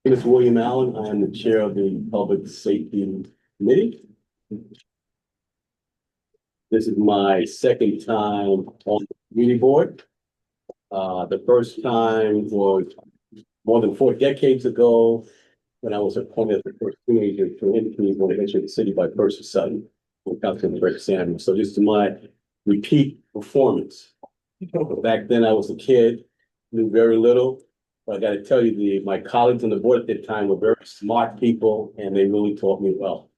My name is William Allen. I am the chair of the Public Safety Committee. This is my second time on the community board. The first time was more than 4 decades ago when I was appointed as the first teenager to enter when I entered the city by Percy Sutton with Councilman Rick Samuels. So this is my repeat performance. Back then I was a kid, knew very little. But I got to tell you, my colleagues on the board at that time were very smart people, and they really taught me well.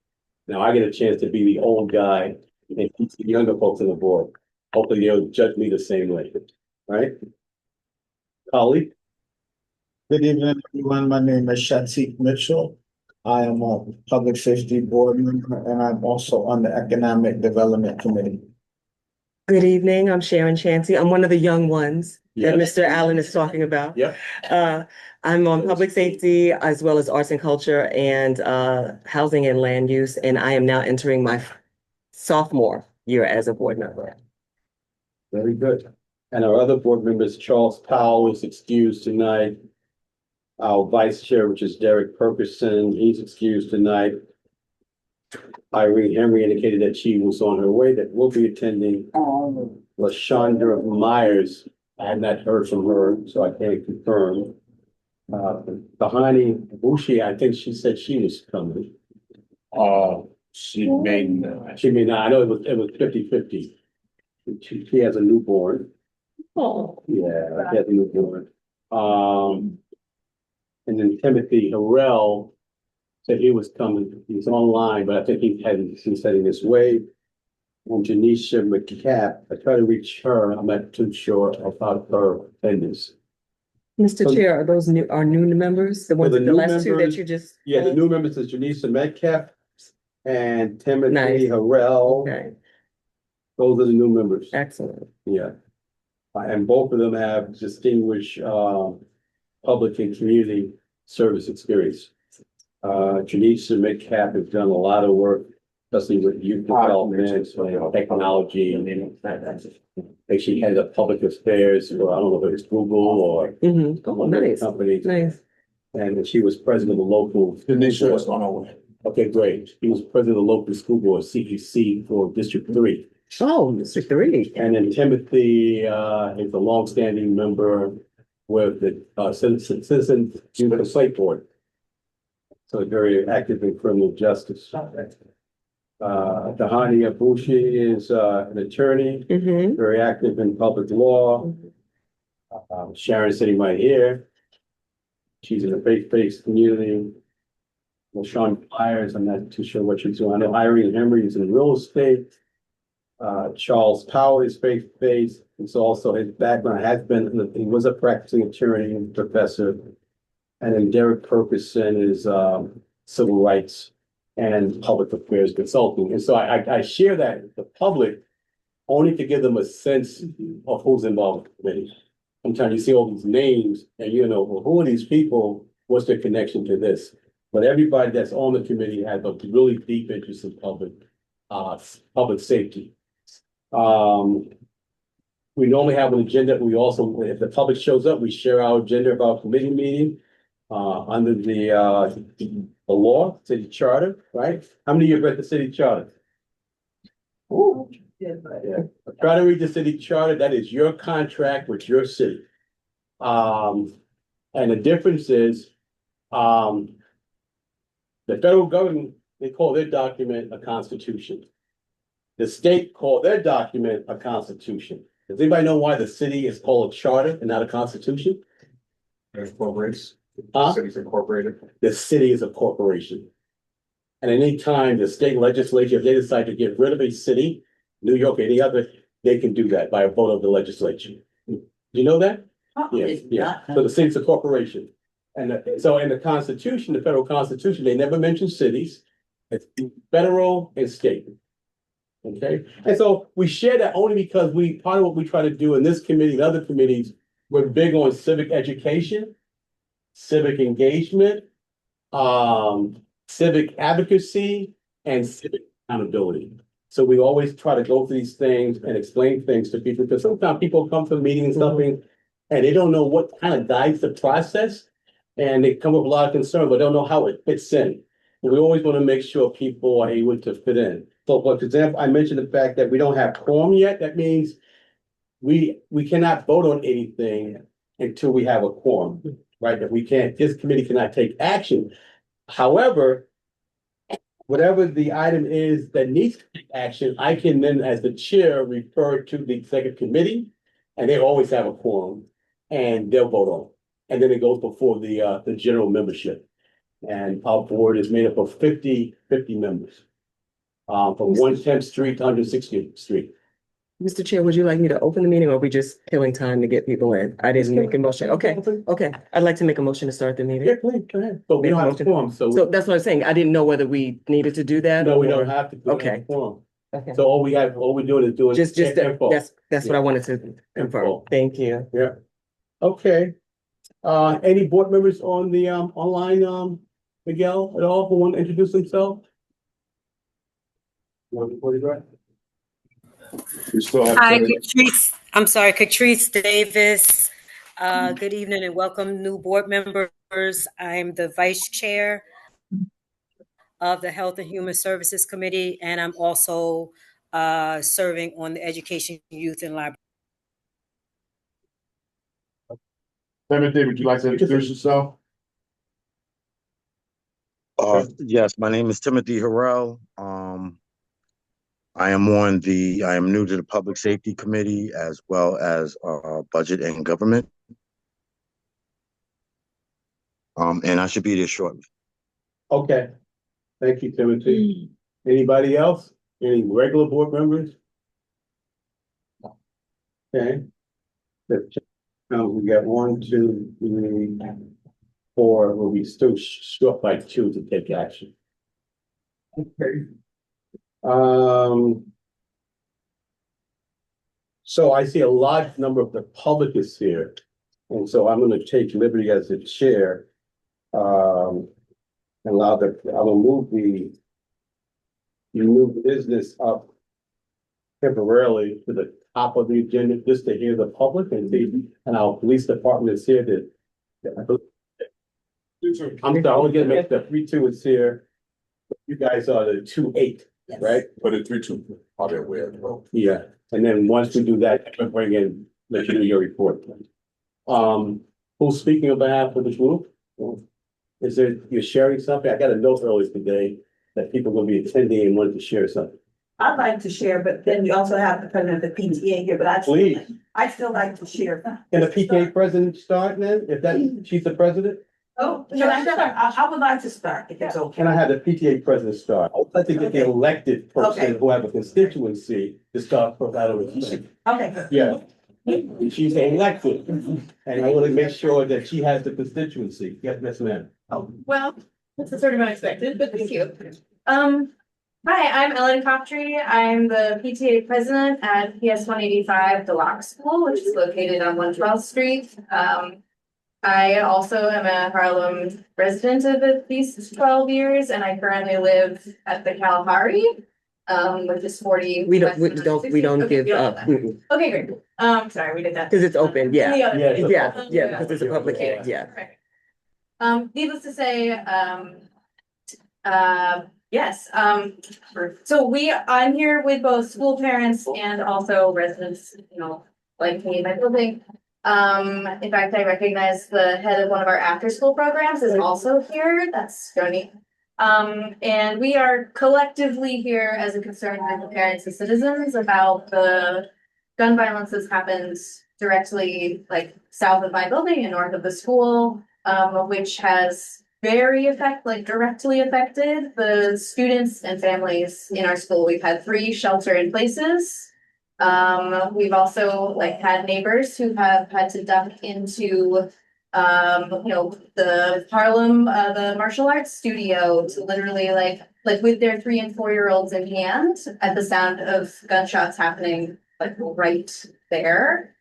Now I get a chance to be the old guy and teach the younger folks on the board. Hopefully they'll judge me the same way, right? Colleague, Good evening, everyone. My name is Shatik Mitchell. I am a public safety board member and I'm also on the Economic Development Committee. Good evening. I'm Sharon Chansey. I'm one of the young ones that Yes. Mr. Allen is talking about. Yep. I'm on public safety as well as arts and culture and housing and land use. And I am now entering my sophomore year as a board member. Very good. And our other board members, Charles Powell is excused tonight. Our vice chair, which is Derek Perkerson, he's excused tonight. Irene Henry indicated that she was on her way, that will be attending. LaShondra Myers, I have not heard from her, so I can't confirm. Tahani Bushi, I think she said she was coming. She may not. She may not, I know it was 50-50. She has a newborn. Oh, Yeah, she has a newborn. And then Timothy Harrell said he was coming. He's online, but I think he's heading this way. And Janisha McCap, I tried to reach her. I'm not too sure about her attendance. Mr. So- Chair, are those new members? The ones, the the new last two that members- you just? Yeah, the new members is Janisha Metcalf and Timothy Nice. Harrell. Okay, Those are the new members. excellent. Yeah. And both of them have distinguished public and community service experience. Janisha Metcalf has done a lot of work, especially with youth development, technology. And she headed up public affairs for, I don't know if it's Google or Oh, one of the nice, companies. nice. And she was president of the local. Denisha is on her way. Okay, great. He was president of the local school board, CEC, for District 3. Oh, Mr. 3. And then Timothy is a longstanding member with the Citizen Youth Complaint Board. So very active in criminal justice. Tahani Abushi is an attorney, Mm-hmm. very active in public law. Sharon sitting right here. She's in a faith-based community. Well, Sean Myers, I'm not too sure what she's doing. I know Irene Henry is in real estate. Charles Powell is faith-based. It's also his background has been, he was a practicing attorney and professor. And then Derek Perkerson is civil rights and public affairs consulting. And so I share that with the public only to give them a sense of who's involved in the committee. Sometimes you see all these names and you know, well, who are these people? What's their connection to this? But everybody that's on the committee has a really deep interest in public safety. We normally have an agenda. We also, if the public shows up, we share our agenda of our committee meeting under the law, city charter, right? How many of you have read the city charter? Ooh. Yeah. Try to read the city charter. That is your contract with your city. And the difference is, the federal government, they call their document a constitution. The state called their document a constitution. Does anybody know why the city is called a charter and not a constitution? There's corporates. Huh? Cities incorporated. The city is a corporation. And at any time the state legislature, if they decide to get rid of a city, New York, any other, they can do that by a vote of the legislature. Do you know that? Yeah. So the city's a corporation. And so in the Constitution, the federal Constitution, they never mention cities. It's federal and state. Okay, and so we share that only because part of what we try to do in this committee and other committees, we're big on civic education, civic engagement, civic advocacy, and civic accountability. So we always try to go through these things and explain things to people, because sometimes people come to the meeting and something, and they don't know what kind of guides the process. and they come with a lot of concern, but don't know how it fits in. And we always want to make sure people are able to fit in. So, for example, I mentioned the fact that we don't have quorum yet. That means we cannot vote on anything until we have a quorum, right? That we can't, this committee cannot take action. However, whatever the item is that needs to take action, I can then, as the chair, refer to the executive committee, and they always have a quorum, and they'll vote on it. And then it goes before the general membership. And our board is made up of 50 members. From 110th Street to 160th Street. Mr. Chair, would you like me to open the meeting or are we just killing time to get people in? I didn't make a motion. Okay, okay. I'd like to make a motion to start the Yeah, meeting. please, go ahead. But we don't have a quorum, So so that's what I'm saying. I didn't know whether we needed to do that. no, we or- don't have to. We don't have a Okay. quorum. Okay. So all we're doing is doing. Just, info. that's what I wanted to confirm. Info. Thank you. Yeah. Okay. Any board members on the online, Miguel at all who want to introduce themselves? What is that? We still have. Hi, Catrice. I'm sorry, Catrice Davis. Good evening and welcome new board members. I'm the vice chair of the Health and Human Services Committee, and I'm also serving on the Education, Youth, and Library. Timothy, would you like to introduce yourself? Yes, my name is Timothy Harrell. I am new to the Public Safety Committee as well as Budget and Government. And I should be there shortly. Okay. Thank you, Timothy. Anybody else? Any regular board members? Okay. We got 1, 2, 3, 4, where we still short by 2 to take action. Okay. So I see a large number of the public is here, and so I'm gonna take liberty as the chair. I will move the new business up temporarily to the top of the agenda, just to hear the public and see, and our police department is here to. I'm sorry, we're gonna make the 3-2 is here. You guys are the 2-8, right? But it's 3-2, are they aware? Yeah, and then once we do that, we'll bring in, let you do your report. Who's speaking on behalf of the group? Is there, you're sharing something? I got a note earlier today that people will be attending and wanted to share something. I'd like to share, but then we also have the president of the PTA here, but Please. I still like to share. Can the PTA president start then, if she's the president? Oh, can I start? I would like to start, if it's okay. Can I have the PTA president start? I'd like to get the elected person Okay. who have a constituency to start for that over here. Okay. Yeah. She's elected, and I want to make sure that she has the constituency. Yes, ma'am. Well, this is sort of unexpected, but thank you. Hi, I'm Ellen Coptree. I'm the PTA president at PS 185 Deluxe School, which is located on 112th Street. I also am a Harlem resident of at least 12 years, and I currently live at the Kalahari, which is 40. We west don't, of 160. we don't Okay, give you up. know that. Okay, great. Sorry, we did that. Cause it's open, yeah. The other Yeah, meeting. Yeah, because it's a public hearing, yeah. Right. Needless to say, yes, so I'm here with both school parents and also residents, like me in my building. In fact, I recognize the head of one of our after-school programs is also here. That's Joni. And we are collectively here as a concern with the parents and citizens about the gun violence that's happened directly, like south of my building and north of the school, which has directly affected the students and families in our school. We've had 3 shelter in places. We've also had neighbors who have had to duck into, the Harlem, the martial arts studio to literally with their 3 and 4-year-olds in hand at the sound of gunshots happening right there.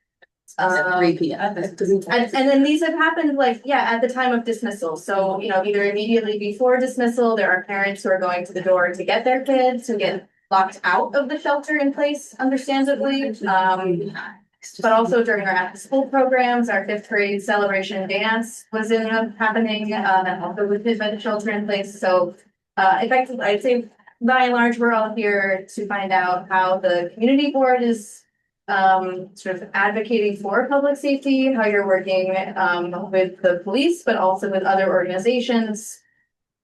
3 p.m. And then these have happened at the time of dismissal. So, either immediately before dismissal, there are parents who are going to the door to get their kids who get locked out of the shelter in place, understandably. but also during our after-school programs, our fifth grade celebration dance was happening, that also was hit by the shelter in place. So, effectively, I'd say by and large, we're all here to find out how the community board is sort of advocating for public safety, how you're working with the police, but also with other organizations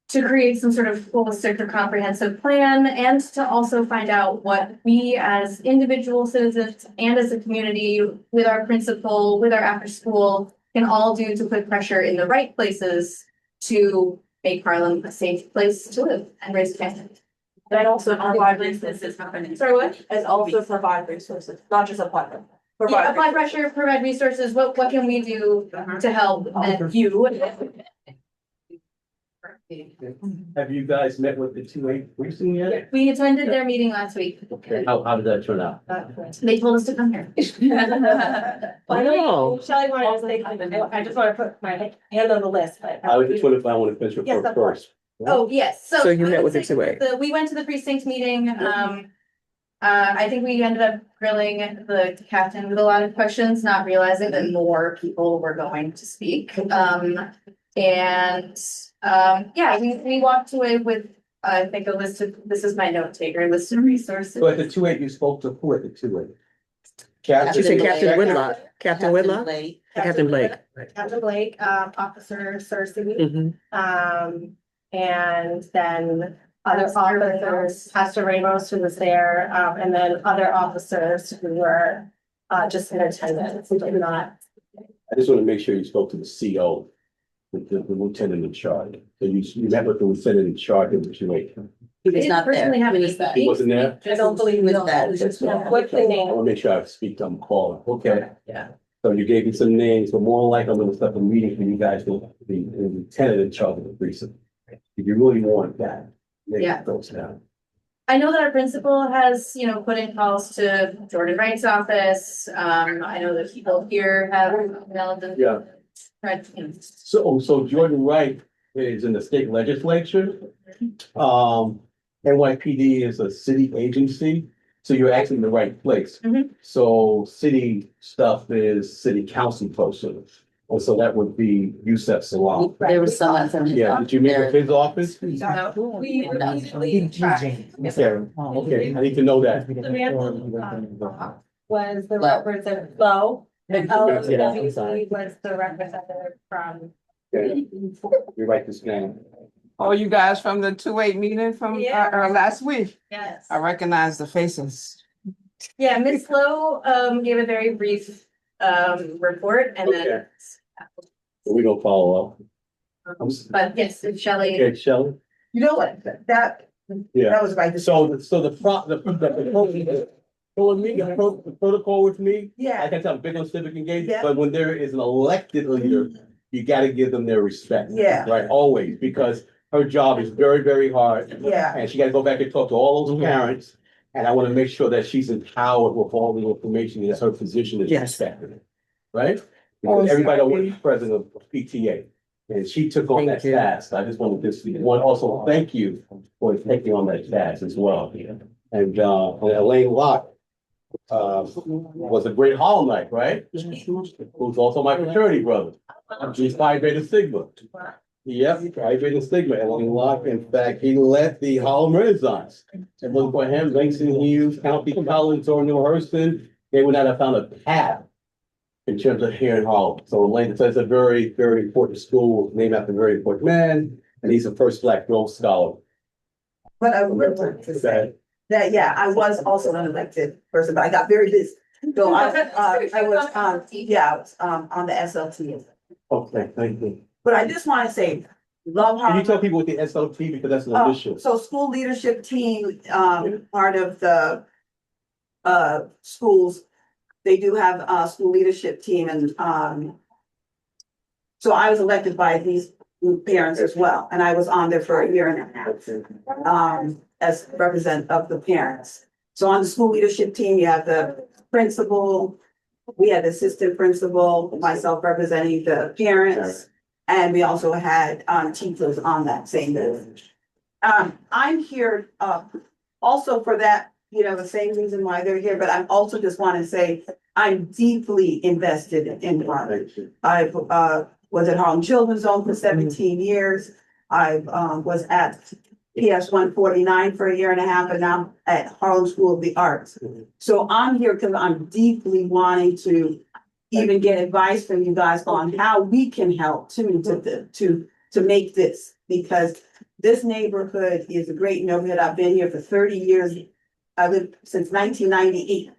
to create some sort of holistic or comprehensive plan, and to also find out what we as individual citizens and as a community, with our principal, with our after school, can all do to put pressure in the right places to make Harlem a safe place to live and raise families. And also provide resources. Sorry, what? And also provide resources, not just apply them. Yeah, apply pressure, provide resources. What can we do to help you? Have you guys met with the 2A precinct yet? We attended their meeting last week. Okay, how did that turn out? They told us to come here. Wow. Shelley wanted to say, I just want to put my hand on the list, but. I was just wondering if I want to finish Yes, with of course. first. Oh, yes, so. So you met I with would the say 2A? We went to the precinct meeting, I think we ended up grilling the captain with a lot of questions, not realizing that more people were going to speak. Yeah, we walked away with, I think, a list of, this is my note taker, list of resources. So at the 2A, you spoke to who at the 2A? She said Captain Blake. Whitlock, Captain Whitlock, Captain Blake. Captain Blake, Officer Cersei, Mhm. and then other officers, Pastor Ramos, who was there, and then other officers who were just in attendance, who did not. I just want to make sure you spoke to the CO, the lieutenant in charge. So you met with the lieutenant in charge of the 2A. He was not there. He wasn't there? I don't believe with that. What's the I name? want to make sure I speak to him, call him. Okay. Yeah. So you gave me some names, but more likely I'm gonna set up a meeting for you guys to be the lieutenant in charge of the precinct. If you really want that, Yeah. make those down. I know that our principal has, put in calls to Jordan Wright's office. I know that people here have relevant. Yeah. So Jordan Wright is in the state legislature. NYPD is a city agency, so you're actually in the right place. Mhm. So city stuff is city council person. And so that would be Yusef Salam. There was someone from his. Yeah, did you meet with his office? We Okay, okay, I need to know that. was the representative, Flo, and Yeah, I'm sorry. LWC was the representative from. Okay, you write this down. Oh, you guys from the 2-8 meeting from Yeah. last week? Yes. I recognize the faces. Yeah, Ms. Flo, gave a very brief, report and then. Okay. We don't follow up. But yes, if Shelley, Okay, Shelley? You know what, that Yeah. was right. So the protocol with me, Yeah, I can tell I'm big on civic engagement, Yeah. but when there is an elected leader, you gotta give them their respect. Yeah. Right, always, because her job is very, very hard. yeah, And she gotta go back and talk to all those Mhm. parents. And I wanna make sure that she's empowered with all the information and that her position is Yes. respected. Right? Because everybody was president of PTA. And she took on that Thank you. task. I just wanted to want also thank you for taking on that task as well. And Elaine Locke was a great Harlemite, right? Who's also my fraternity brother. He's Phi Beta Sigma. Yep, Phi Beta Sigma. Elaine Locke, in fact, he led the Harlem Renaissance. And look for him, Langston Hughes, County Collins, or New Hurston, they would not have found a path in terms of here in Harlem. So Elaine says a very, very important school, named after a very important man, and he's the first Black Rhodes Scholar. but I would like to say that, yeah, I was also an elected person, but I got very busy. So I was, on the SLT. Okay, thank you. But I just want to say, love Can you Harlem. tell people what the SLT, because that's an initiative. So school leadership team, part of the schools, they do have a school leadership team and so I was elected by these parents as well, and I was on there for a year and a half. As representative of the parents. So on the school leadership team, you have the principal, we had the assistant principal, myself representing the parents. And we also had teachers on that same day. I'm here also for that, the same reason why they're here, but I also just want to say, I'm deeply invested in Harlem. I've was at Harlem Children's Zone for 17 years. I was at PS 149 for a year and a half, and now at Harlem School of the Arts. So I'm here because I'm deeply wanting to even get advice from you guys on how we can help to make this, because this neighborhood is a great neighborhood. I've been here for 30 years. I lived since 1998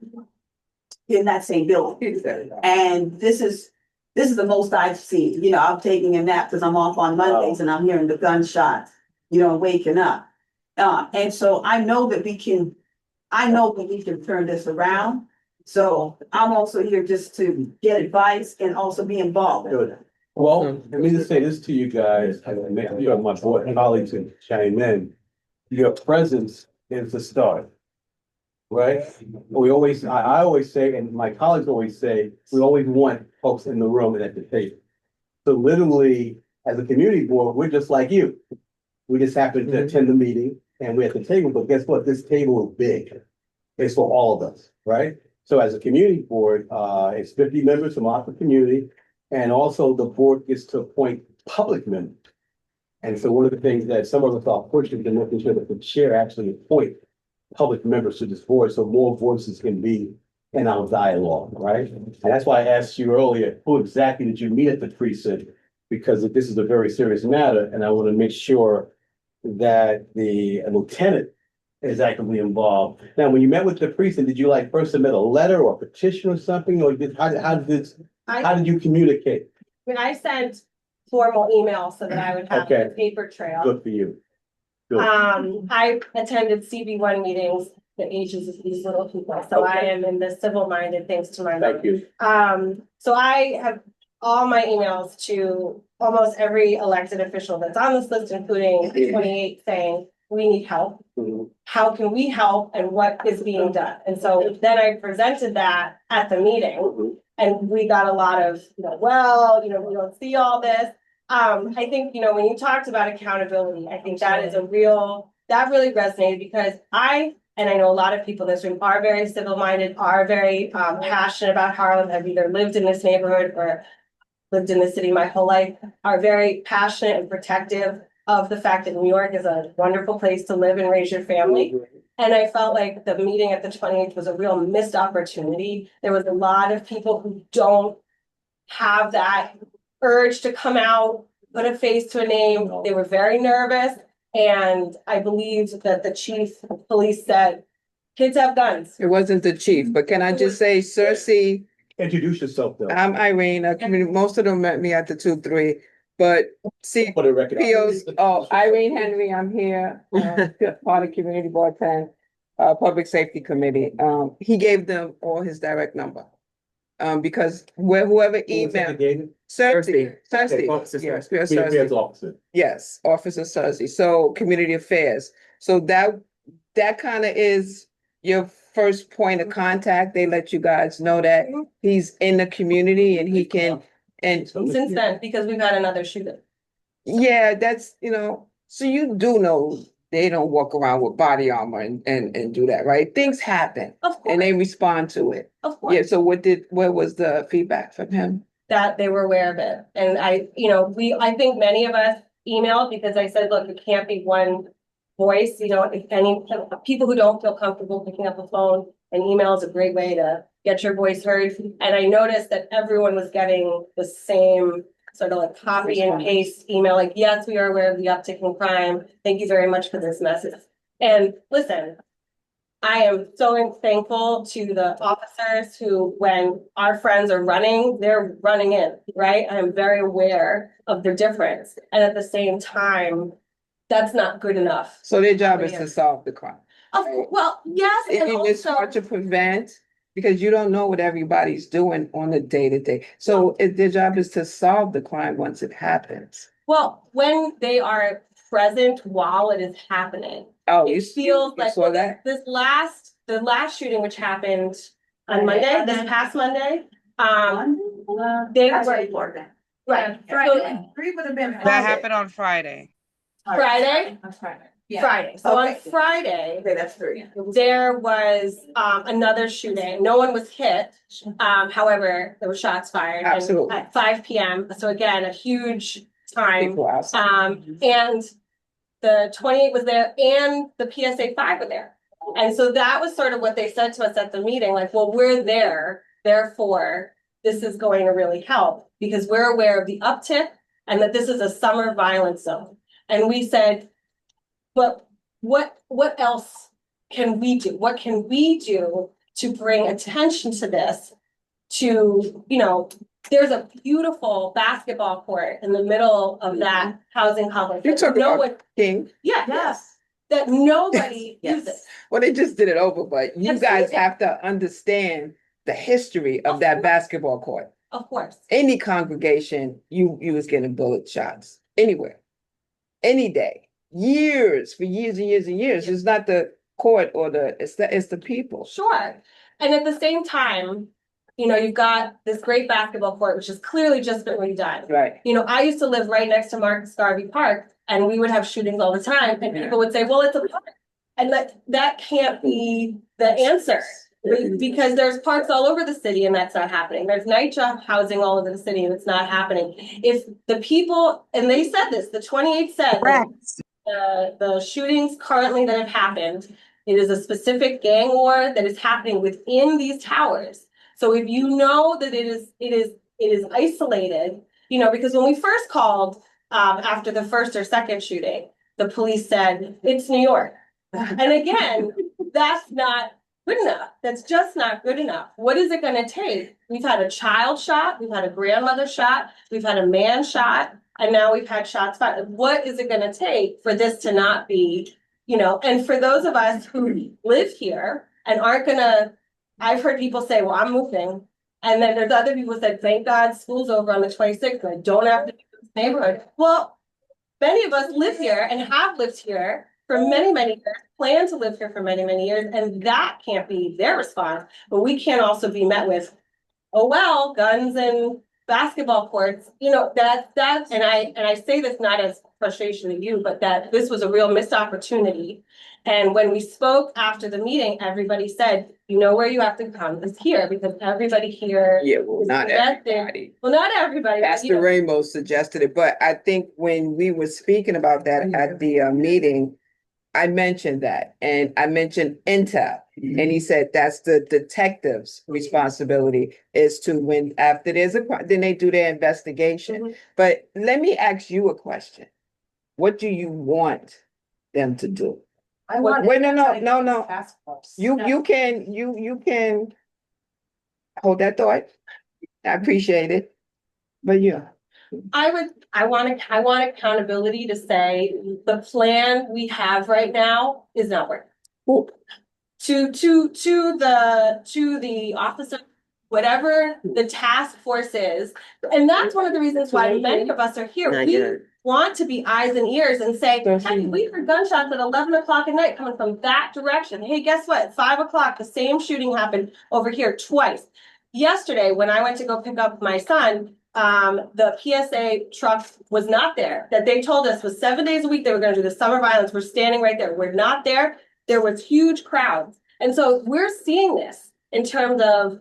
in that same building. And this is the most I've seen. You know, I'm taking a nap because I'm off on Mondays and I'm hearing the gunshots, you know, waking up. And so I know that we can turn this around. So I'm also here just to get advice and also be involved. Good. Well, let me just say this to you guys, and maybe you have my board colleagues and chime in. Your presence is the start. Right? I always say, and my colleagues always say, we always want folks in the room and at the table. So literally, as a community board, we're just like you. We just happen to attend the meeting and we're at the table, but guess what? This table is big. It's for all of us, right? So as a community board, it's 50 members from our community. And also the board gets to appoint public members. And so one of the things that some of us are pushing to making sure that the chair actually appoint public members to this board, so more voices can be in our dialogue, right? And that's why I asked you earlier, who exactly did you meet at the precinct? Because this is a very serious matter, and I want to make sure that the lieutenant is actively involved. Now, when you met with the precinct, did you like first submit a letter or a petition or something, or how did you communicate? When I sent formal emails so that I would have Okay. a paper trail. Good for you. Good. I attended CB1 meetings, the ages of these little people, so I am in the civil-minded, thanks to my mom. Thank you. So I have all my emails to almost every elected official that's on this list, including 28, saying, we need help. How can we help and what is being done? And so then I presented that at the meeting and we got a lot of, we don't see all this. I think, when you talked about accountability, I think that is that really resonated because and I know a lot of people in this room are very civil-minded, are very passionate about Harlem, have either lived in this neighborhood or lived in the city my whole life, are very passionate and protective of the fact that New York is a wonderful place to live and raise your family. And I felt like the meeting at the 28th was a real missed opportunity. There was a lot of people who don't have that urge to come out, put a face to a name. They were very nervous. And I believed that the chief of police said, kids have guns. It wasn't the chief, but can I just say, Cersei, Introduce yourself though. I'm Irene, most of them met me at the 2-3, but see, For the record. Irene Henry, I'm here, part of Community Board 10, Public Safety Committee. He gave them all his direct number. Because whoever emailed. Cersei, yes, Cersei. Officer. Yes, Officer Cersei, so Community Affairs. So that kind of is your first point of contact. They let you guys know that he's in the community and he can, and Since then, because we've had another shooting. yeah, that's, so you do know they don't walk around with body armor and do that, right? Things happen Of course. and they respond to it. Of course. Yeah, so what was the feedback from him? That they were aware of it. And I think many of us emailed because I said, look, it can't be one voice, if any people who don't feel comfortable picking up a phone, an email is a great way to get your voice heard. And I noticed that everyone was getting the same sort of like copy and paste email, like, yes, we are aware of the uptick in crime. Thank you very much for this message. And listen, I am so thankful to the officers who, when our friends are running, they're running in, right? I'm very aware of the difference. And at the same time, that's not good enough. So their job is to solve the crime. Well, yes, and It's also hard to prevent because you don't know what everybody's doing on the day-to-day. So their job is to solve the crime once it happens. well, when they are present while it is happening. Oh, It feels like saw that? the last shooting, which happened on Monday, this past Monday, they were right. Friday. Three would have been. That happened on Friday. Friday. Yeah. Friday. So on Okay. Friday, Okay, that's 3. there was another shooting. No one was hit. However, there were shots fired. And Absolutely. at 5 p.m. So again, a huge time. People outside. And the 28 was there and the PSA 5 were there. And so that was sort of what they said to us at the meeting, like, well, we're there, therefore, this is going to really help because we're aware of the uptick and that this is a summer violence zone. And we said, but what else can we do? What can we do to bring attention to this? To, there's a beautiful basketball court in the middle of that housing complex. You that talk no about one, King. yeah, Yes. that nobody Yes. uses. Well, they just did it over, but you I've guys seen it. have to understand the history of that basketball court. Of course. Any congregation, you was getting bullet shots anywhere, any day, years for years and years and years. It's not the court or it's the people. Sure. And at the same time, you've got this great basketball court, which has clearly just been redone. Right. I used to live right next to Marcus Garvey Park, and we would have shootings all the time, and people would say, well, it's a park. And that can't be the answer. Because there's parks all over the city and that's not happening. There's night job housing all over the city and it's not happening. If the people, and they said this, the 28 said that the shootings currently that have happened, it is a specific gang war that is happening within these towers. So if you know that it is isolated, because when we first called after the first or second shooting, the police said it's New York. And again, that's not good enough. That's just not good enough. What is it going to take? We've had a child shot, we've had a grandmother shot, we've had a man shot, and now we've had shots fired. What is it going to take for this to not be, and for those of us who live here and aren't going to, I've heard people say, well, I'm moving. And then there's other people who said, thank God school's over on the 26th. And I don't have to be in this neighborhood. Well, many of us live here and have lived here for many, many years, plan to live here for many, many years, and that can't be their response. But we can't also be met with, oh, well, guns and basketball courts, that's, and I say this not as frustration to you, but that this was a real missed opportunity. And when we spoke after the meeting, everybody said, where you have to come is here, because everybody here. Yeah, well, is not invested. everybody. Well, not everybody. but, Pastor Ramos suggested it, but I think when we were speaking about that at the meeting, I mentioned that, and I mentioned intel, and he said that's the detective's responsibility is to when after there's a crime, then they do their investigation. Mhm. But let me ask you a question: what do you want them to do? I want. Wait, no. Task force. You can hold that thought. I appreciate it, but yeah. I want accountability to say the plan we have right now is not working. Well, To the officer, whatever the task force is, and that's one of the reasons why many of us are here. Not We yet. want to be eyes and ears and say, hey, we heard gunshots at 11 o'clock at night coming from that direction. Hey, guess what? At 5 o'clock, the same shooting happened over here twice. Yesterday, when I went to go pick up my son, the PSA truck was not there. That they told us was 7 days a week they were going to do the summer violence. We're standing right there. We're not there. There was huge crowds. And so we're seeing this in terms of,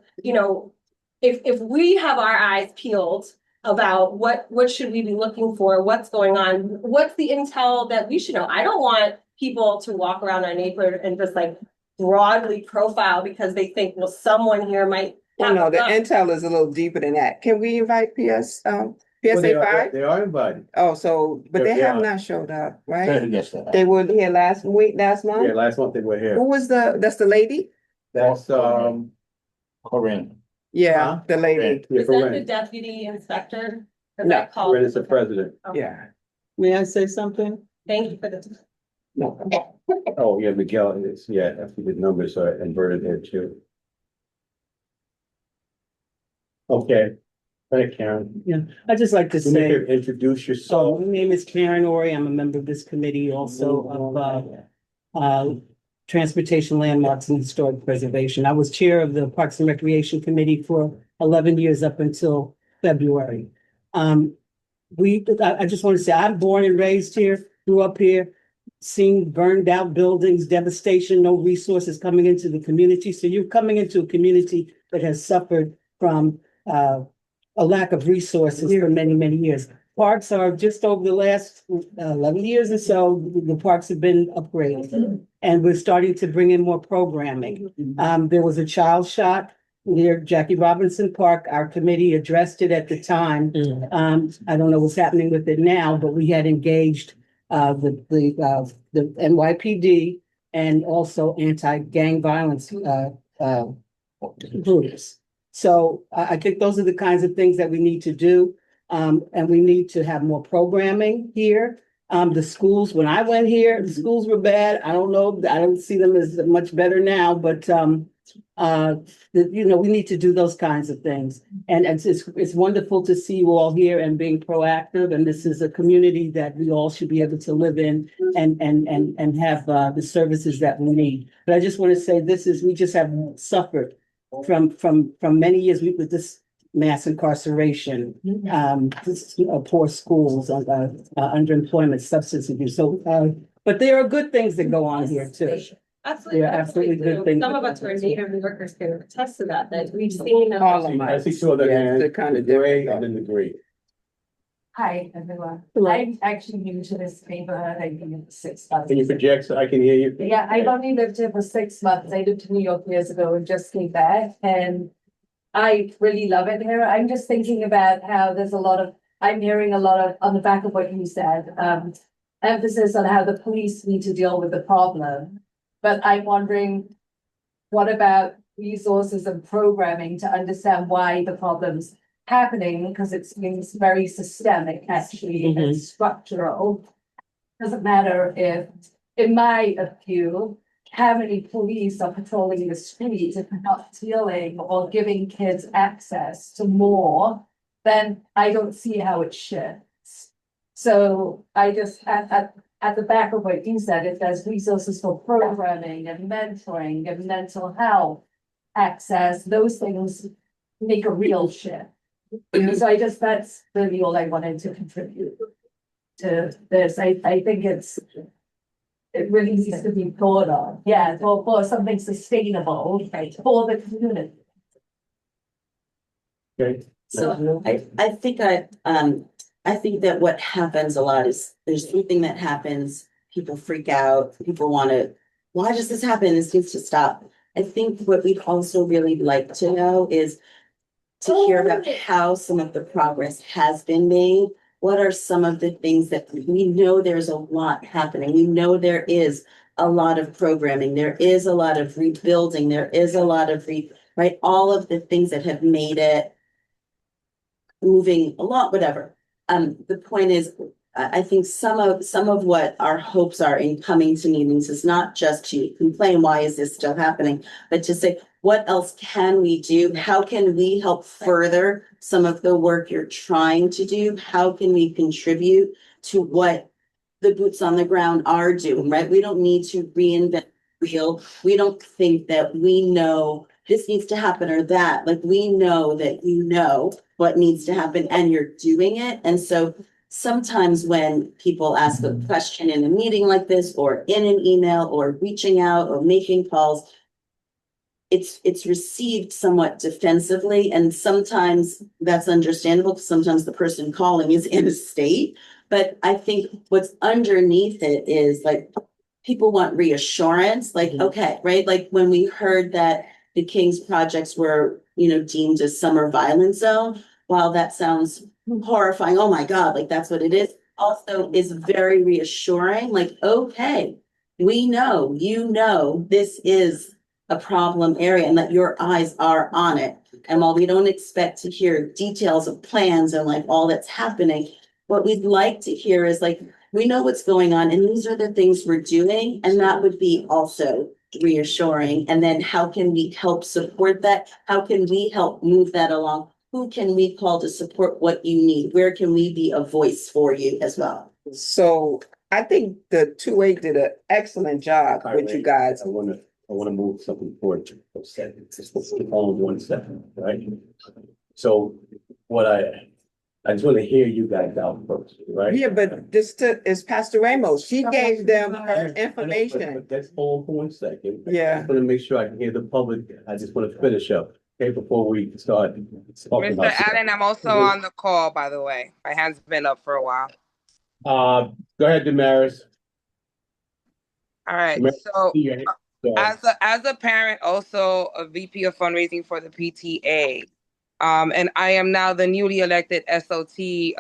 if we have our eyes peeled about what should we be looking for, what's going on, what's the intel that we should know. I don't want people to walk around our neighborhood and just like broadly profile because they think, well, someone here might. Well, no, the intel is a little deeper than that. Can we invite PSA 5? They are invited. Oh, so, but they They have are. not showed up, right? Yes, They were here last Yeah, month? last month they were here. Who was that's the lady? That's, Corinne. Yeah, Huh? the lady, yeah, Is that the Corinne. deputy inspector? No, Corinne is the president. yeah. May I say something? Thank you for the. No. Oh, yeah, Miguel is, yeah, I see the numbers are inverted there too. Okay, right, Karen. Yeah, I'd just like to You need say, to introduce so yourself. my name is Karen Ori. I'm a member of this committee also of Transportation Landmarks and Historic Preservation. I was chair of the Parks and Recreation Committee for 11 years up until February. I just want to say, I'm born and raised here, grew up here. seen burned out buildings, devastation, no resources coming into the community. So you're coming into a community that has suffered from a lack of resources for many, many years. Parks are just over the last 11 years or so, the parks have been upgraded. And we're starting to bring in more programming. There was a child shot near Jackie Robinson Park. Our committee addressed it at the time. I don't know what's happening with it now, but we had engaged the NYPD and also anti-gang violence groups. So I think those are the kinds of things that we need to do. And we need to have more programming here. The schools, when I went here, the schools were bad. I don't know, I don't see them as much better now, but we need to do those kinds of things. And it's wonderful to see you all here and being proactive. And this is a community that we all should be able to live in and have the services that we need. But I just want to say we just have suffered from many years with this mass incarceration, poor schools, underemployment, substance abuse. So, but there are good things that go on here too. Absolutely. Yeah, absolutely good things. Some of us who are Native workers can attest to that we've seen. All of I them. see two of them, Yeah, they're kind of gray different. and then the gray. Hi, everyone. Hello. I'm actually new to this neighborhood. I've been here for 6 months. Can you project so I can hear you? Yeah, I've only lived here for 6 months. I lived in New York years ago and just came back, and I really love it here. I'm just thinking about how I'm hearing a lot of, on the back of what you said, emphasis on how the police need to deal with the problem. But I'm wondering, what about resources and programming to understand why the problem's happening? Because it seems very systemic, actually, and structural. Doesn't matter if, in my view, how many police are patrolling the streets if they're not dealing or giving kids access to more, then I don't see how it shifts. So I just, at the back of what you said, if there's resources for programming and mentoring and mental health access, those things make a real shift. So that's really all I wanted to contribute to this. I think it really needs to be thought of, for something sustainable, for the community. Okay. So I think that what happens a lot is there's something that happens, people freak out, people why does this happen? This needs to stop. I think what we'd also really like to know is to hear about how some of the progress has been made. What are some of the things that we know there's a lot happening? We know there is a lot of programming, there is a lot of rebuilding, there is a lot of all of the things that have made it moving along, whatever. The point is, I think some of what our hopes are in coming to meetings is not just to complain, why is this still happening, but to say, what else can we do? How can we help further some of the work you're trying to do? How can we contribute to what the boots on the ground are doing, right? We don't need to reinvent the wheel. We don't think that we know this needs to happen or that. Like, we know that you know what needs to happen and you're doing it. And so sometimes when people ask a question in a meeting like this, or in an email, or reaching out, or making calls, it's received somewhat defensively, and sometimes that's understandable because sometimes the person calling is in a state. But I think what's underneath it is like people want reassurance, like, okay, right? Like when we heard that the King's projects were, deemed a summer violence zone, while that sounds horrifying, oh my God, like that's what it is, also is very reassuring, like, okay, we know, this is a problem area and that your eyes are on it. And while we don't expect to hear details of plans and like all that's happening, what we'd like to hear is like, we know what's going on and these are the things we're doing. And that would be also reassuring. And then how can we help support that? How can we help move that along? Who can we call to support what you need? Where can we be a voice for you as well? So I think the 2A did an excellent job with you guys. I wanna move something forward. Just hold 1 second, right? So what I just want to hear you guys out first, right? Yeah, but is Pastor Ramos. She gave them her information. But let's hold for 1 second. I Yeah. just want to make sure I can hear the public. I just want to finish up, okay, before we start talking Mr. about stuff. Allen, I'm also on the call, by the way. My hand's been up for a while. Go ahead, Damaris. All right, Damaris, so see your hand. as a parent, also a VP of fundraising for the PTA, and I am now the newly elected SOT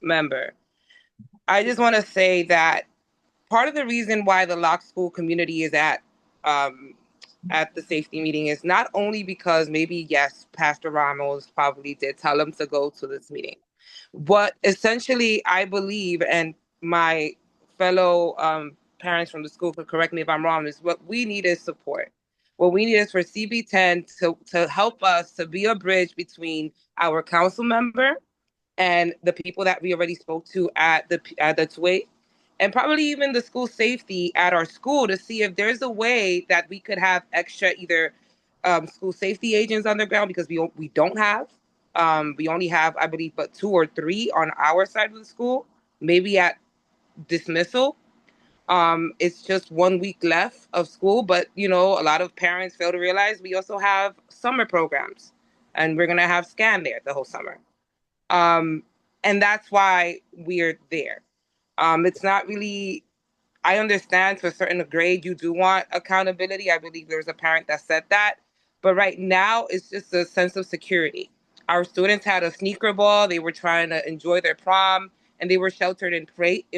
member. I just want to say that part of the reason why the Lock School community is at the safety meeting is not only because maybe, yes, Pastor Ramos probably did tell him to go to this meeting, but essentially I believe, and my fellow parents from the school could correct me if I'm wrong, is what we need is support. What we need is for CB10 to help us to be a bridge between our council member and the people that we already spoke to at the 2A, and probably even the school safety at our school, to see if there's a way that we could have extra either school safety agents on the ground, because we don't have. We only have, I believe, but 2 or 3 on our side of the school, maybe at dismissal. It's just 1 week left of school, but a lot of parents fail to realize we also have summer programs, and we're gonna have scan there the whole summer. And that's why we're there. It's not really, I understand to a certain grade you do want accountability. I believe there's a parent that said that. But right now, it's just a sense of security. Our students had a sneaker ball. They were trying to enjoy their prom, and they were sheltered in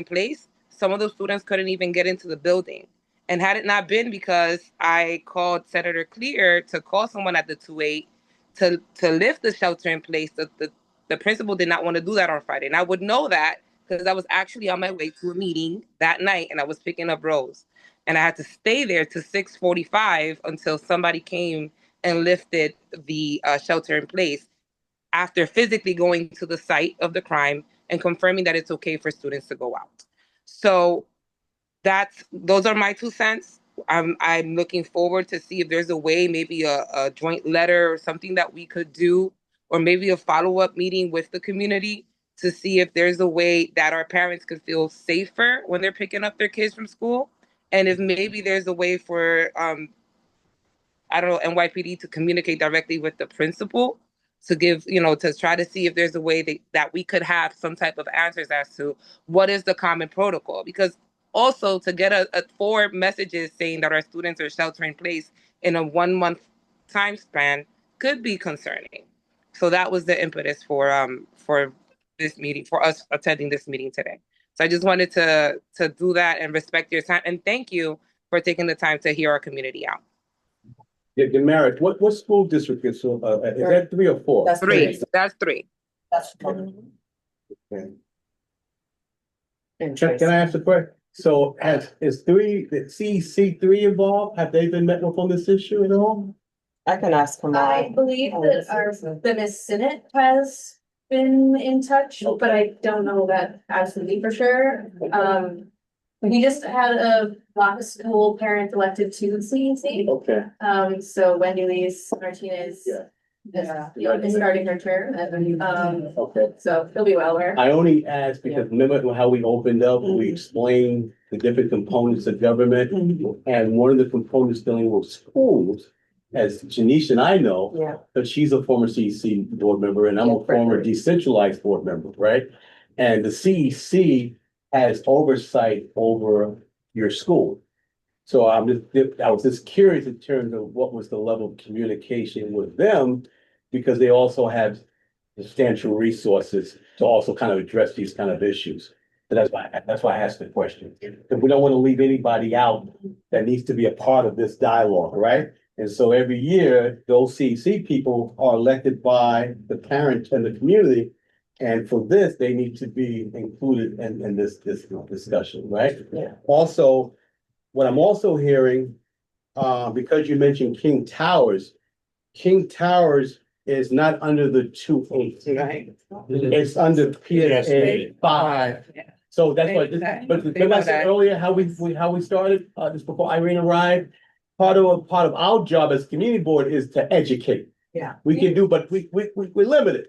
place. Some of those students couldn't even get into the building. And had it not been because I called Senator Clear to call someone at the 2A to lift the shelter in place, the principal did not want to do that on Friday. And I would know that because I was actually on my way to a meeting that night, and I was picking up Rose. And I had to stay there to 6:45 until somebody came and lifted the shelter in place after physically going to the site of the crime and confirming that it's okay for students to go out. So those are my 2 cents. I'm looking forward to see if there's a way, maybe a joint letter or something that we could do, or maybe a follow-up meeting with the community to see if there's a way that our parents could feel safer when they're picking up their kids from school. And if maybe there's a way for, I don't know, NYPD to communicate directly with the principal to give, to try to see if there's a way that we could have some type of answers as to what is the common protocol. Because also to get a 4 messages saying that our students are sheltering in place in a 1-month time span could be concerning. So that was the impetus for this meeting, for us attending this meeting today. So I just wanted to do that and respect your time, and thank you for taking the time to hear our community out. Yeah, Damaris, what school district is that 3 or 4? That's 3. That's 3. That's Okay. Can I ask a question? So is the CC3 involved? Have they been met with on this issue at all? I can ask them. I believe that the Miss Senate has been in touch, but I don't know that absolutely for sure. We just had a lot of school parents elected to the CEC. Okay. So Wendy Lee Martinez is starting her term. Okay. So it'll be well aware. I only asked because remember how we opened up, we explained the different components of government, and one of the components dealing with schools, as Janice and I know, but she's a former CEC board member and I'm a former decentralized board member, right? And the CEC has oversight over your school. So I was just curious in terms of what was the level of communication with them, because they also have substantial resources to also kind of address these kind of issues. So that's why I asked the question. Because we don't want to leave anybody out that needs to be a part of this dialogue, right? And so every year, those CEC people are elected by the parents and the community. And for this, they need to be included in this discussion, right? Yeah. Also, what I'm also hearing, because you mentioned King Towers is not under the 2A. Right. It's under PSA 5. So that's why, but remember I said earlier how we started, just before Irene arrived, part of our job as community board is to educate. Yeah. We can do, but we're limited.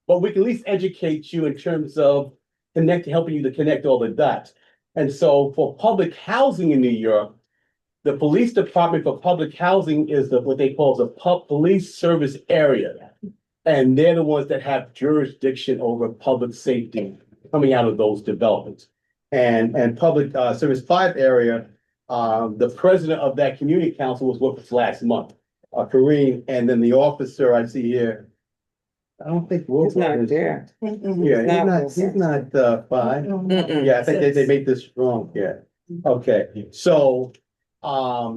but we can at least educate you in terms of helping you to connect all the dots. And so for public housing in New York, the police department for public housing is what they call the police service area. And they're the ones that have jurisdiction over public safety coming out of those developments. And public service 5 area, the president of that community council was with us last month, Kareem, and then the officer I see here. I don't think It's not there. Yeah, he's not 5. Yeah, I think they made this wrong. Yeah. Okay, so I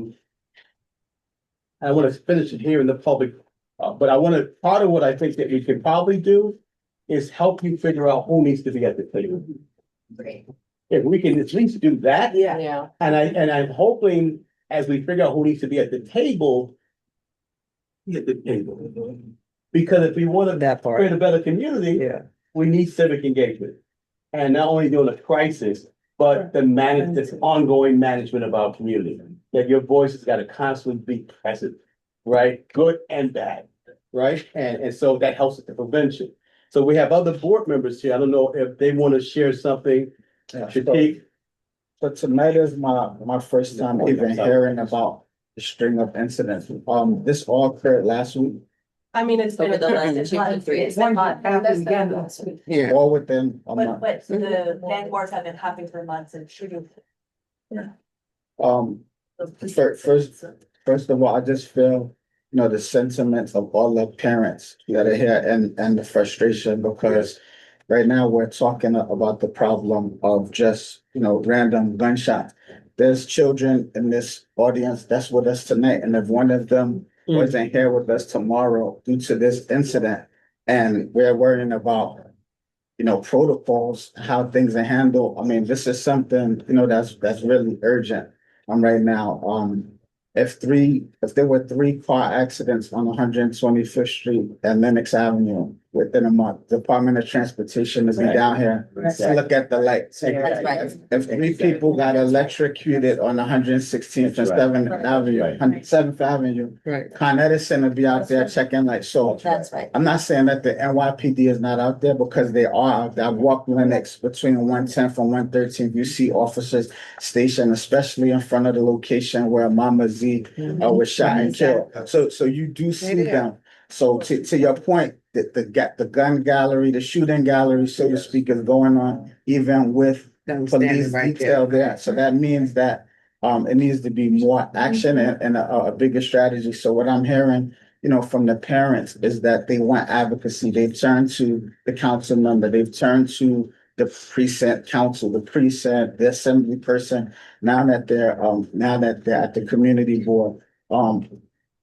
want to finish it here in the public, but part of what I think that we can probably do is help you figure out who needs to be at the table. If we can at least do that. Yeah. And I'm hoping as we figure out who needs to be at the table. Because if we want to create a better community, we need civic engagement. And not only during a crisis, but this ongoing management of our community. That your voice has got to constantly be present, right? Good and bad, right? And so that helps with the prevention. So we have other board members here. I don't know if they want to share something. So tonight is my first time even hearing about the string of incidents. This all occurred last week. I mean, it's been Over the last it's 2 to 3 it's been hot. Happened again last week. Yeah. All within a But, month. but the gang wars have been happening for months and shooting. First of all, I just feel, the sentiments of all the parents that are here and the frustration because right now we're talking about the problem of just, random gunshots. There's children in this audience that's with us tonight, and if one of them wasn't here with us tomorrow due to this incident, and we're worrying about, protocols, how things are handled. I mean, this is something, that's really urgent. Right now, if there were 3 car accidents on 125th Street and Lenox Avenue within a month, Department of Transportation is down here to look at the lights. That's right. If 3 people got electrocuted on 116th and 7th Avenue, 7th Avenue, Right. Con Edison will be out there checking lights. So That's right. I'm not saying that the NYPD is not out there because they are out there. I walked Lenox between 110th and 113th. You see officers stationed, especially in front of the location where Mama Z was shot and killed. So you do see them. So to your point, the gun gallery, the shooting gallery, so to speak, is going on even with police detail there. So that means that it needs to be more action and a bigger strategy. So what I'm hearing, from the parents is that they want advocacy. They've turned to the council member. They've turned to the precinct council, the assembly person. Now that they're at the community board,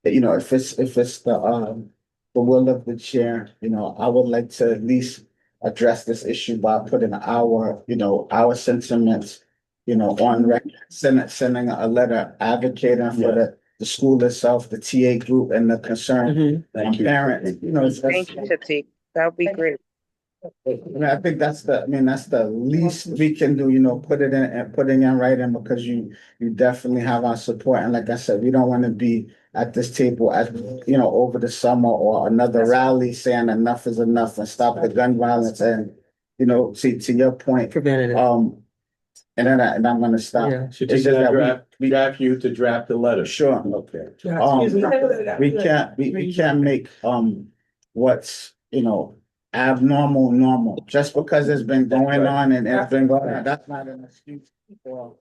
if it's the will of the chair, I would like to at least address this issue by putting our sentiments, on record, sending a letter advocating for the school itself, the TA group, and the concerned parents. Thank you, Shatik. That would be great. I think that's the least we can do, putting in writing because you definitely have our support. And like I said, we don't want to be at this table over the summer or another rally saying enough is enough and stop the gun violence and, to your point. Preventative. And I'm gonna stop. Yeah. Should take that draft you to draft the letter. Sure. Okay. We can't make what's abnormal normal just because it's been going on and it's been going on. That's not an excuse for.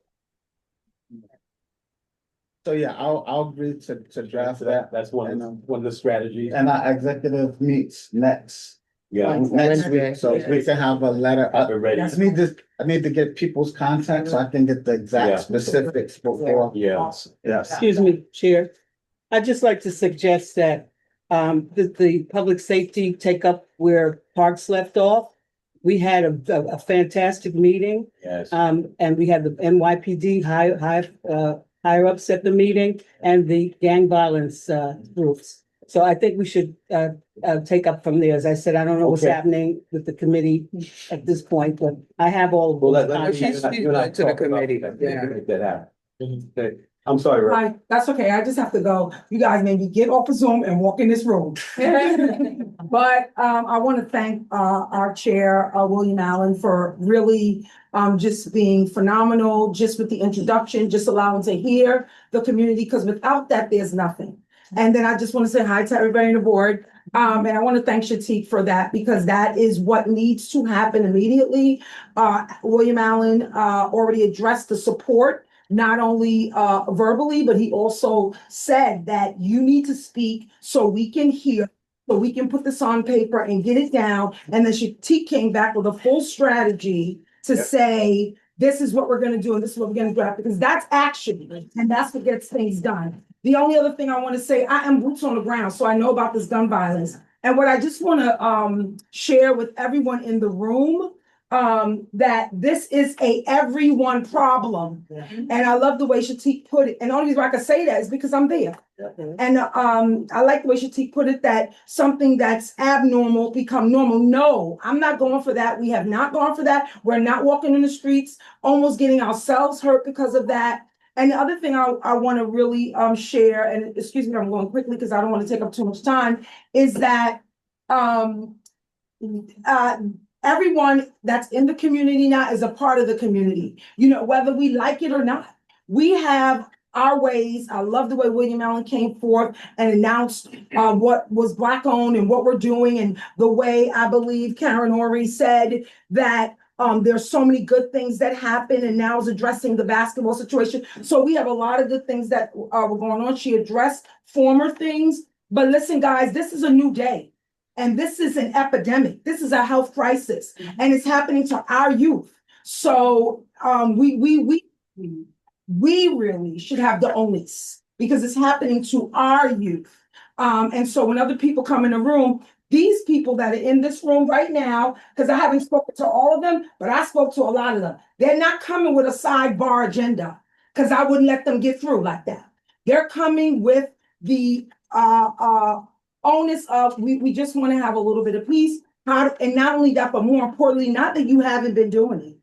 So yeah, I'll agree to draft that. That's one of the strategies. And our executive meets next Wednesday. week, so we can have a letter. Have it ready. I need to get people's contacts so I can get the exact specifics before. Yes. Excuse me, Chair. I'd just like to suggest that the public safety take up where Parks left off. We had a fantastic meeting. Yes. And we had the NYPD higher ups at the meeting and the gang violence groups. So I think we should take up from there. As I said, I don't know what's Okay. happening with the committee at this point, but I have all. Well, of let those me- contacts. She's going to the committee. Make that happen. Okay. I'm sorry, Ro. Hi, that's okay. I just have to go. You guys made me get off of Zoom and walk in this room. But I want to thank our chair, William Allen, for really just being phenomenal, just with the introduction, just allowing to hear the community, because without that, there's nothing. And then I just want to say hi to everybody on the board. And I want to thank Shatik for that, because that is what needs to happen immediately. William Allen already addressed the support, not only verbally, but he also said that you need to speak so we can hear, so we can put this on paper and get it down. And then Shatik came back with a full strategy to say, this is what we're going to do and this is what we're going to draft, because that's action and that's what gets things done. The only other thing I want to say, I am boots on the ground, so I know about this gun violence. And what I just want to share with everyone in the room, that this is a everyone problem. And I love the way Shatik put it. And the only reason why I can say that is because I'm there. And I like the way Shatik put it, that something that's abnormal become normal. No, I'm not going for that. We have not gone for that. We're not walking in the streets, almost getting ourselves hurt because of that. And the other thing I want to really share, and excuse me, I'm going quickly because I don't want to take up too much time, is that everyone that's in the community now is a part of the community, you know, whether we like it or not. We have our ways. I love the way William Allen came forth and announced what was Black owned and what we're doing, and the way I believe Karen Horry said that there's so many good things that happen, and now is addressing the basketball situation. So we have a lot of good things that were going on. She addressed former things, but listen, guys, this is a new day. And this is an epidemic. This is a health crisis, and it's happening to our youth. So we really should have the onus, because it's happening to our youth. And so when other people come in the room, these people that are in this room right now, because I haven't spoken to all of them, but I spoke to a lot of them. They're not coming with a sidebar agenda, because I wouldn't let them get through like that. They're coming with the onus of we just want to have a little bit of peace. And not only that, but more importantly, not that you haven't been doing it.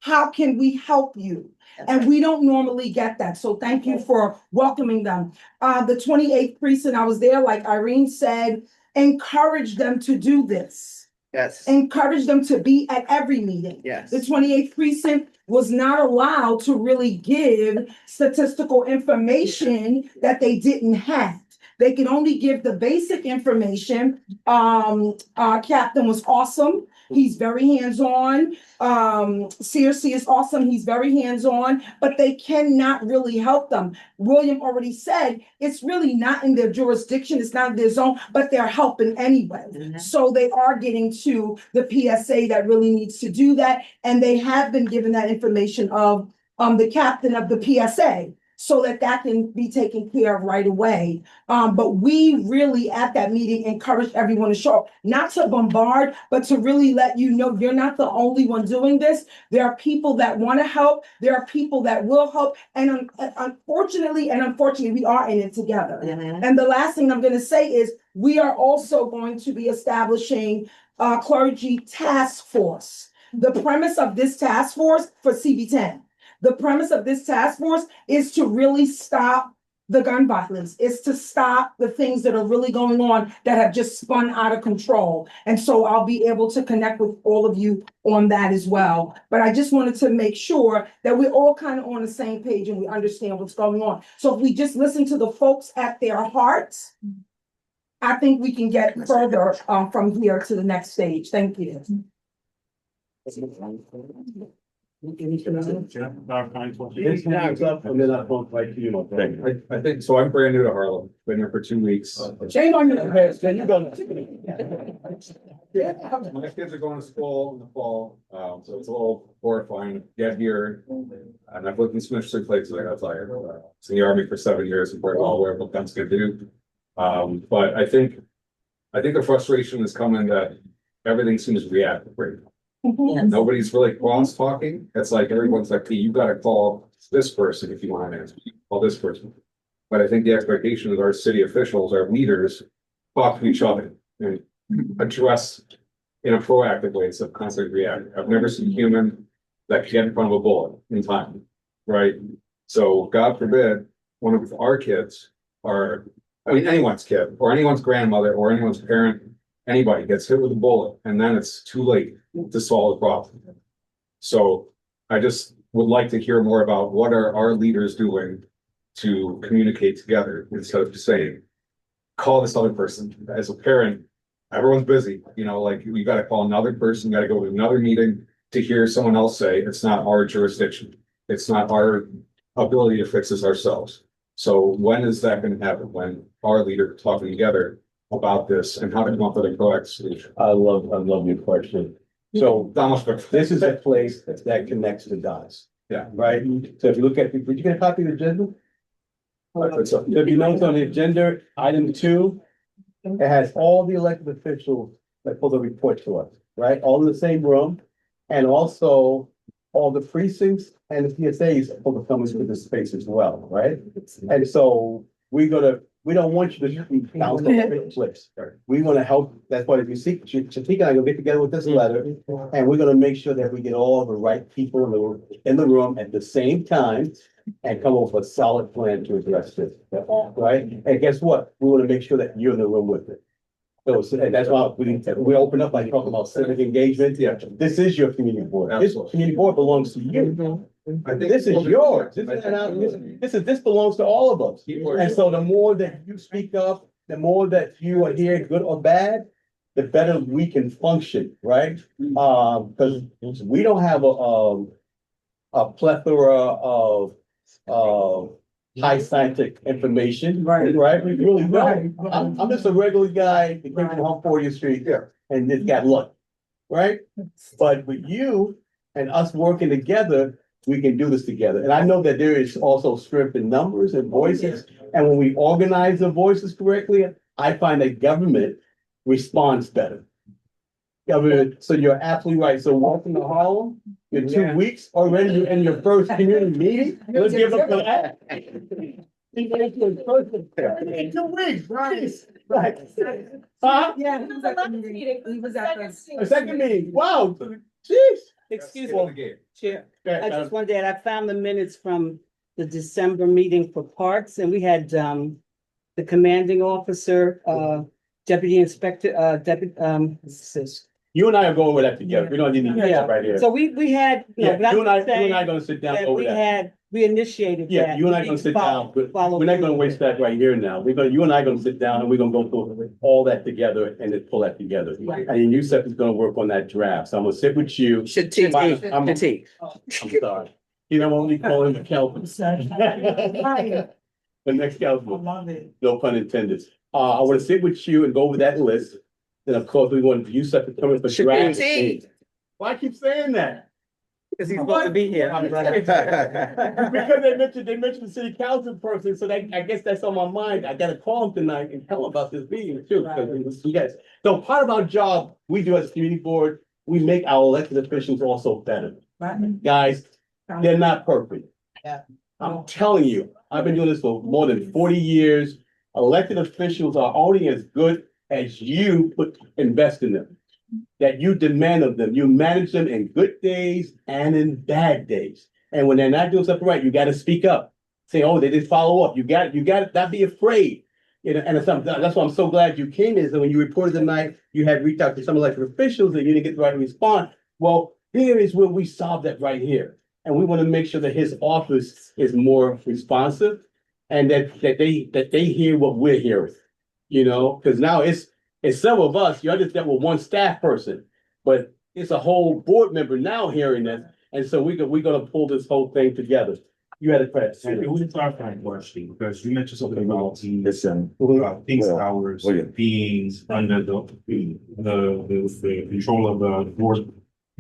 How can we help you? And we don't normally get that. So thank you for welcoming them. The 28th precinct, I was there, like Irene said, encourage them to do this. Yes. Encourage them to be at every meeting. Yes. The 28th precinct was not allowed to really give statistical information that they didn't have. They can only give the basic information. Captain was awesome. He's very hands-on. CRC is awesome. He's very hands-on, but they cannot really help them. William already said it's really not in their jurisdiction. It's not their zone, but they're helping anyway. So they are getting to the PSA that really needs to do that. And they have been given that information of the captain of the PSA, so that that can be taken care of right away. But we really at that meeting encouraged everyone to show up, not to bombard, but to really let you know you're not the only one doing this. There are people that want to help. There are people that will help. And unfortunately, we are in it together. And the last thing I'm going to say is we are also going to be establishing a clergy task force. The premise of this task force for CB10, the premise of this task force is to really stop the gun violence, is to stop the things that are really going on that have just spun out of control. And so I'll be able to connect with all of you on that as well. But I just wanted to make sure that we're all kind of on the same page and we understand what's going on. So if we just listen to the folks at their hearts, I think we can get further from here to the next stage. Thank you. I think, so I'm brand new to Harlem, been here for 2 weeks. Shame on you. My kids are going to school in the fall, so it's a little horrifying to get here. And I've lived in Smithson places, I gotta tell you. I was in the Army for 7 years and very well aware of what guns can do. But I think the frustration is coming that everything seems reactive right now. Nobody's really cross talking. It's like everyone's like, hey, you gotta call this person if you want to answer. You call this person. But I think the expectation is our city officials, our leaders, talk to each other and address in a proactive way instead of constantly reacting. I've never seen a human that can get in front of a bullet in time, right? So God forbid one of our kids, or, I mean, anyone's kid, or anyone's grandmother, or anyone's parent, anybody gets hit with a bullet, and then it's too late to solve the problem. So I just would like to hear more about what are our leaders doing to communicate together instead of just saying, call this other person. As a parent, everyone's busy, you know, like we gotta call another person, gotta go to another meeting to hear someone else say, it's not our jurisdiction. It's not our ability to fix this ourselves. So when is that gonna happen? When our leaders talking together about this and how to come up with a proactive solution? I love your question. So this is a place that connects the dots. Yeah. Right? So if you look at, did you get a copy of the agenda? So if you notice on the agenda, item 2, it has all the elected officials that pull the report to us, right? All in the same room. And also all the precincts and the PSAs pull the come into this space as well, right? And so we don't want you to be council flips. We want to help. That's why if you see, Shatika and I will get together with this letter, and we're going to make sure that we get all the right people in the room at the same time and come up with a solid plan to address this, right? And guess what? We want to make sure that you're in the room with it. So and that's why we open up by talking about civic engagement. Yeah, this is your community board. This community board belongs to you. This is yours. This belongs to all of us. And so the more that you speak up, the more that you are here, good or bad, the better we can function, right? Because we don't have a plethora of high scientific information, right? We really don't. I'm just a regular guy that came from 40th Street and just got lucky, right? But with you and us working together, we can do this together. And I know that there is also strength in numbers and voices. And when we organize the voices correctly, I find that government responds better. Government, so you're absolutely right. So welcome to Harlem. You're 2 weeks already. You're in your first community meeting. Let's give them that. 2 weeks, right? Huh? Yeah, he was at the meeting. He was at A second meeting. Wow. Jeez. Excuse me, Chair. I just wanted to add, I found the minutes from the December meeting for parks, and we had the commanding officer, deputy inspector, You and I are going over that together. We don't need to get right here. So we had. Yeah, you and I are gonna sit down over that. We initiated that. Yeah, you and I are gonna sit down, but we're not gonna waste that right here now. You and I are gonna sit down and we're gonna go through all that together and then pull that together. Right. And Yusef is gonna work on that draft. So I'm gonna sit with you. I'm sorry. You don't want me calling the Kelvin. The next Kelvin. No pun intended. I wanna sit with you and go over that list. Then of course, we want Yusef to come in for draft. Why I keep saying that? Because he's going to be here. Because they mentioned the city council person, so I guess that's on my mind. I gotta call him tonight and tell him about this meeting too. Yes. So part of our job we do as a community board, we make our elected officials also better. Right. Guys, they're not perfect. Yeah. I'm telling you, I've been doing this for more than 40 years. Elected officials are only as good as you invest in them. That you demand of them. You manage them in good days and in bad days. And when they're not doing something right, you got to speak up. Say, oh, they didn't follow up. You got to not be afraid. You know, and that's why I'm so glad you came in. So when you reported tonight, you had reached out to some elected officials and you didn't get the right response. Well, here is where we solve that right here. And we want to make sure that his office is more responsive and that they hear what we're hearing. You know, because now it's some of us, you just dealt with one staff person, but it's a whole board member now hearing this. And so we're gonna pull this whole thing together. You had a question. It was a clarifying question because you mentioned something about peace hours being under the control of the board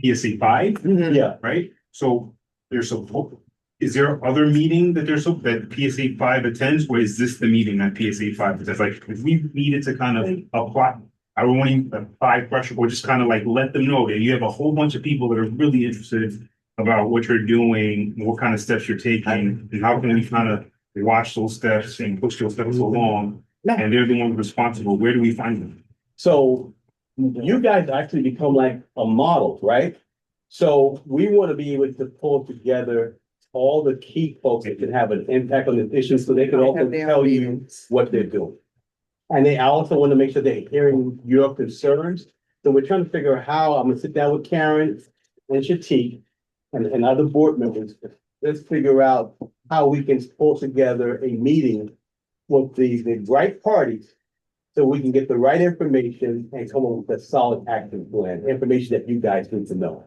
PSA 5. Yeah. Right? So is there other meeting that that PSA 5 attends, or is this the meeting that PSA 5 attends? Like, if we needed to kind of apply, I don't want to apply pressure, or just kind of like let them know that you have a whole bunch of people that are really interested about what you're doing, what kind of steps you're taking, and how can we kind of watch those steps and push those steps along, and they're the ones responsible. Where do we find them? So you guys actually become like a model, right? So we want to be able to pull together all the key folks that can have an impact on the issue, so they can also Have their tell you meetings. what they're doing. And I also want to make sure they're hearing your concerns. So we're trying to figure out how, I'm gonna sit down with Karen and Shatik and other board members. Let's figure out how we can pull together a meeting with the right parties, so we can get the right information and come up with a solid action plan, information that you guys need to know.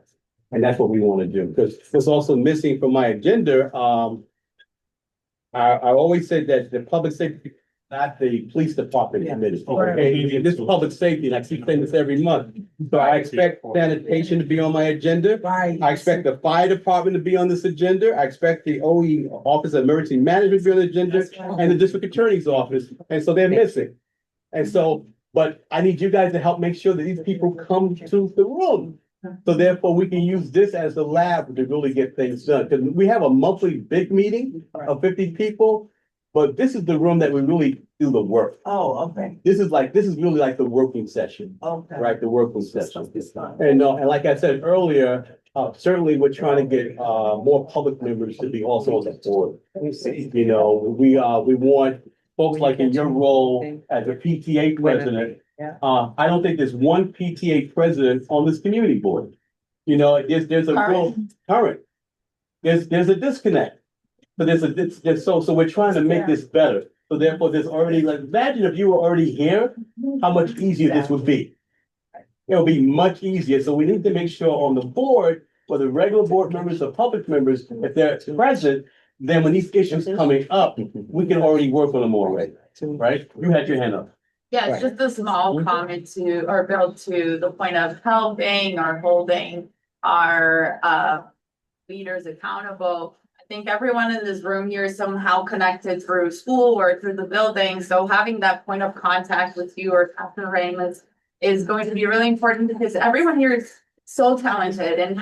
And that's what we want to do, because what's also missing from my agenda, I always said that the public safety, not the police department committee. Okay, this is public safety, and I keep saying this every month. So I expect sanitation to be on my agenda. Right. I expect the fire department to be on this agenda. I expect the OE, Office of Emergency Management to be on the agenda, and the district attorney's office, and so they're missing. And so, but I need you guys to help make sure that these people come to the room. So therefore, we can use this as the lab to really get things done. Because we have a monthly big meeting of 50 people, but this is the room that we really do the work. Oh, okay, This is really like the working session, okay. right? The working session. And like I said earlier, certainly we're trying to get more public members to be also on the board. You know, we want folks like in your role as a PTA president. I don't think there's one PTA president on this community board. You know, there's a real current. There's a disconnect. So so we're trying to make this better. So therefore, there's already, like, imagine if you were already here, how much easier this would be. It'll be much easier. So we need to make sure on the board, for the regular board members or public members, if they're present, then when these issues coming up, we can already work on them already, right? You had your hand up. Yeah, it's just a small comment to, or build to the point of helping or holding our leaders accountable. I think everyone in this room here is somehow connected through school or through the building. So having that point of contact with you or Captain Raymond is going to be really important, because everyone here is so talented and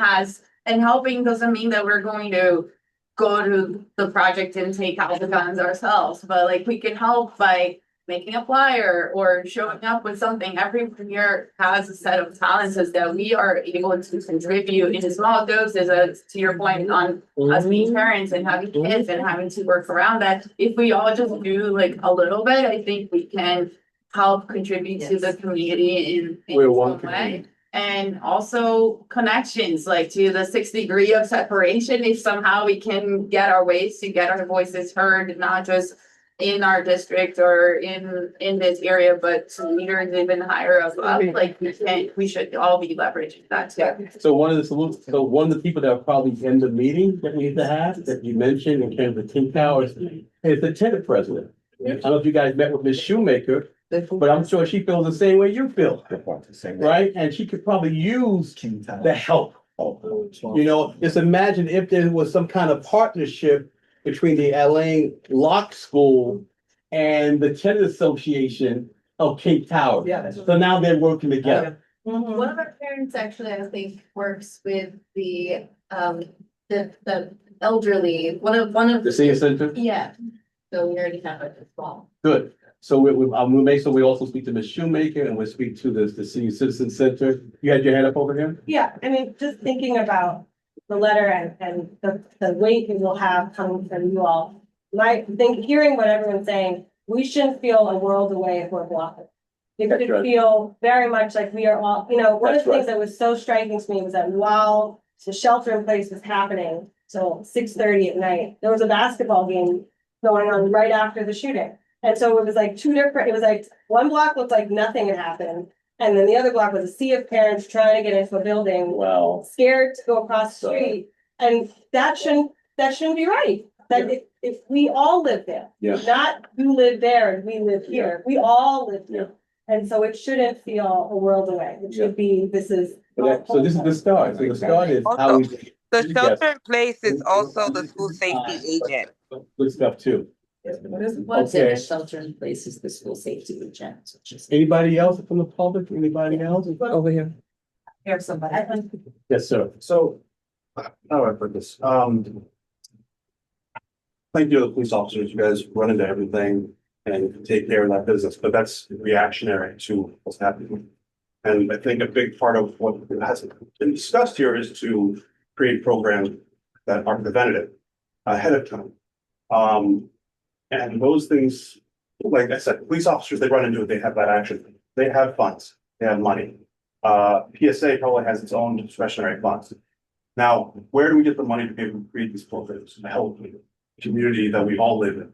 helping doesn't mean that we're going to go to the project and take out the guns ourselves, but like we can help by making a flyer or showing up with something. Everyone here has a set of talents that we are able to contribute in small doses, to your point on us being parents and having kids and having to work around that. If we all just do like a little bit, I think we can help contribute to the community in some way. And also connections, like to the 6th degree of separation, if somehow we can get our ways to get our voices heard, not just in our district or in this area, but to leaders even higher up, like we should all be leveraging that too. So one of the people that are probably in the meeting that we need to have, that you mentioned in terms of 10 Towers, is the tenant president. I don't know if you guys met with Ms. Shoemaker, but I'm sure she feels the same way you feel, right? And she could probably use the help. You know, just imagine if there was some kind of partnership between the Elaine Locke School and the Tenant Association of Cape Tower. Yeah. So now they're working together. One of our parents actually, I think, works with the elderly, one of. The senior center? Yeah, so we already have it as well. Good. So we'll make sure we also speak to Ms. Shoemaker, and we'll speak to the Senior Citizen Center. You had your hand up over here? Yeah, I mean, just thinking about the letter and the weight it will have coming from you all. Hearing what everyone's saying, we shouldn't feel a world away if we're blocking. It That's should right. feel very much like we are all, one of That's the things right. that was so striking to me was that while the shelter in place was happening till 6:30 at night, there was a basketball game going on right after the shooting. And so it was like it was like one block looked like nothing had happened. And then the other block was a sea of parents trying to get into a building, Wow. scared to go across the street. And that shouldn't be right. That if we all live there, Yeah. not you live there and we live here, we all live here. And so it shouldn't feel a world away. It should be, this is. So this is the start. So the start is how we. The shelter in place is also the school safety agent. Good stuff too. What's in Okay. a shelter in place is the school safety agent. Anybody else from the public? Anybody else? Over here. Here's somebody. Yes, sir. So, how do I put this? Thank you to the police officers, you guys run into everything and take care of that business, but that's reactionary to what's happening. And I think a big part of what hasn't been discussed here is to create programs that are preventative. ahead of time. And those things, like I said, police officers, they run into it, they have that action, they have funds, they have money. PSA probably has its own discretionary funds. Now, where do we get the money to be able to create these programs to help the community that we all live in?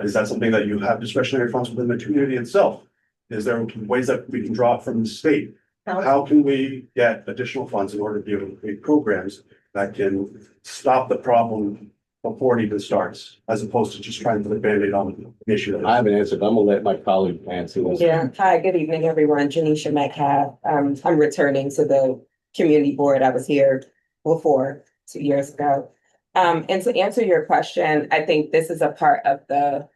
Is that something that you have discretionary funds within the community itself? Is there ways that we can draw it from the state? How can we get additional funds in order to be able to create programs that can stop the problem before it even starts, as opposed to just trying to put a Band-Aid on the issue? I have an answer, but I'm gonna let my colleague answer this. Yeah, hi, good evening, everyone. Janisha Metcalf. I'm returning to the community board. I was here before 2 years ago. And to answer your question, I think this is a part of the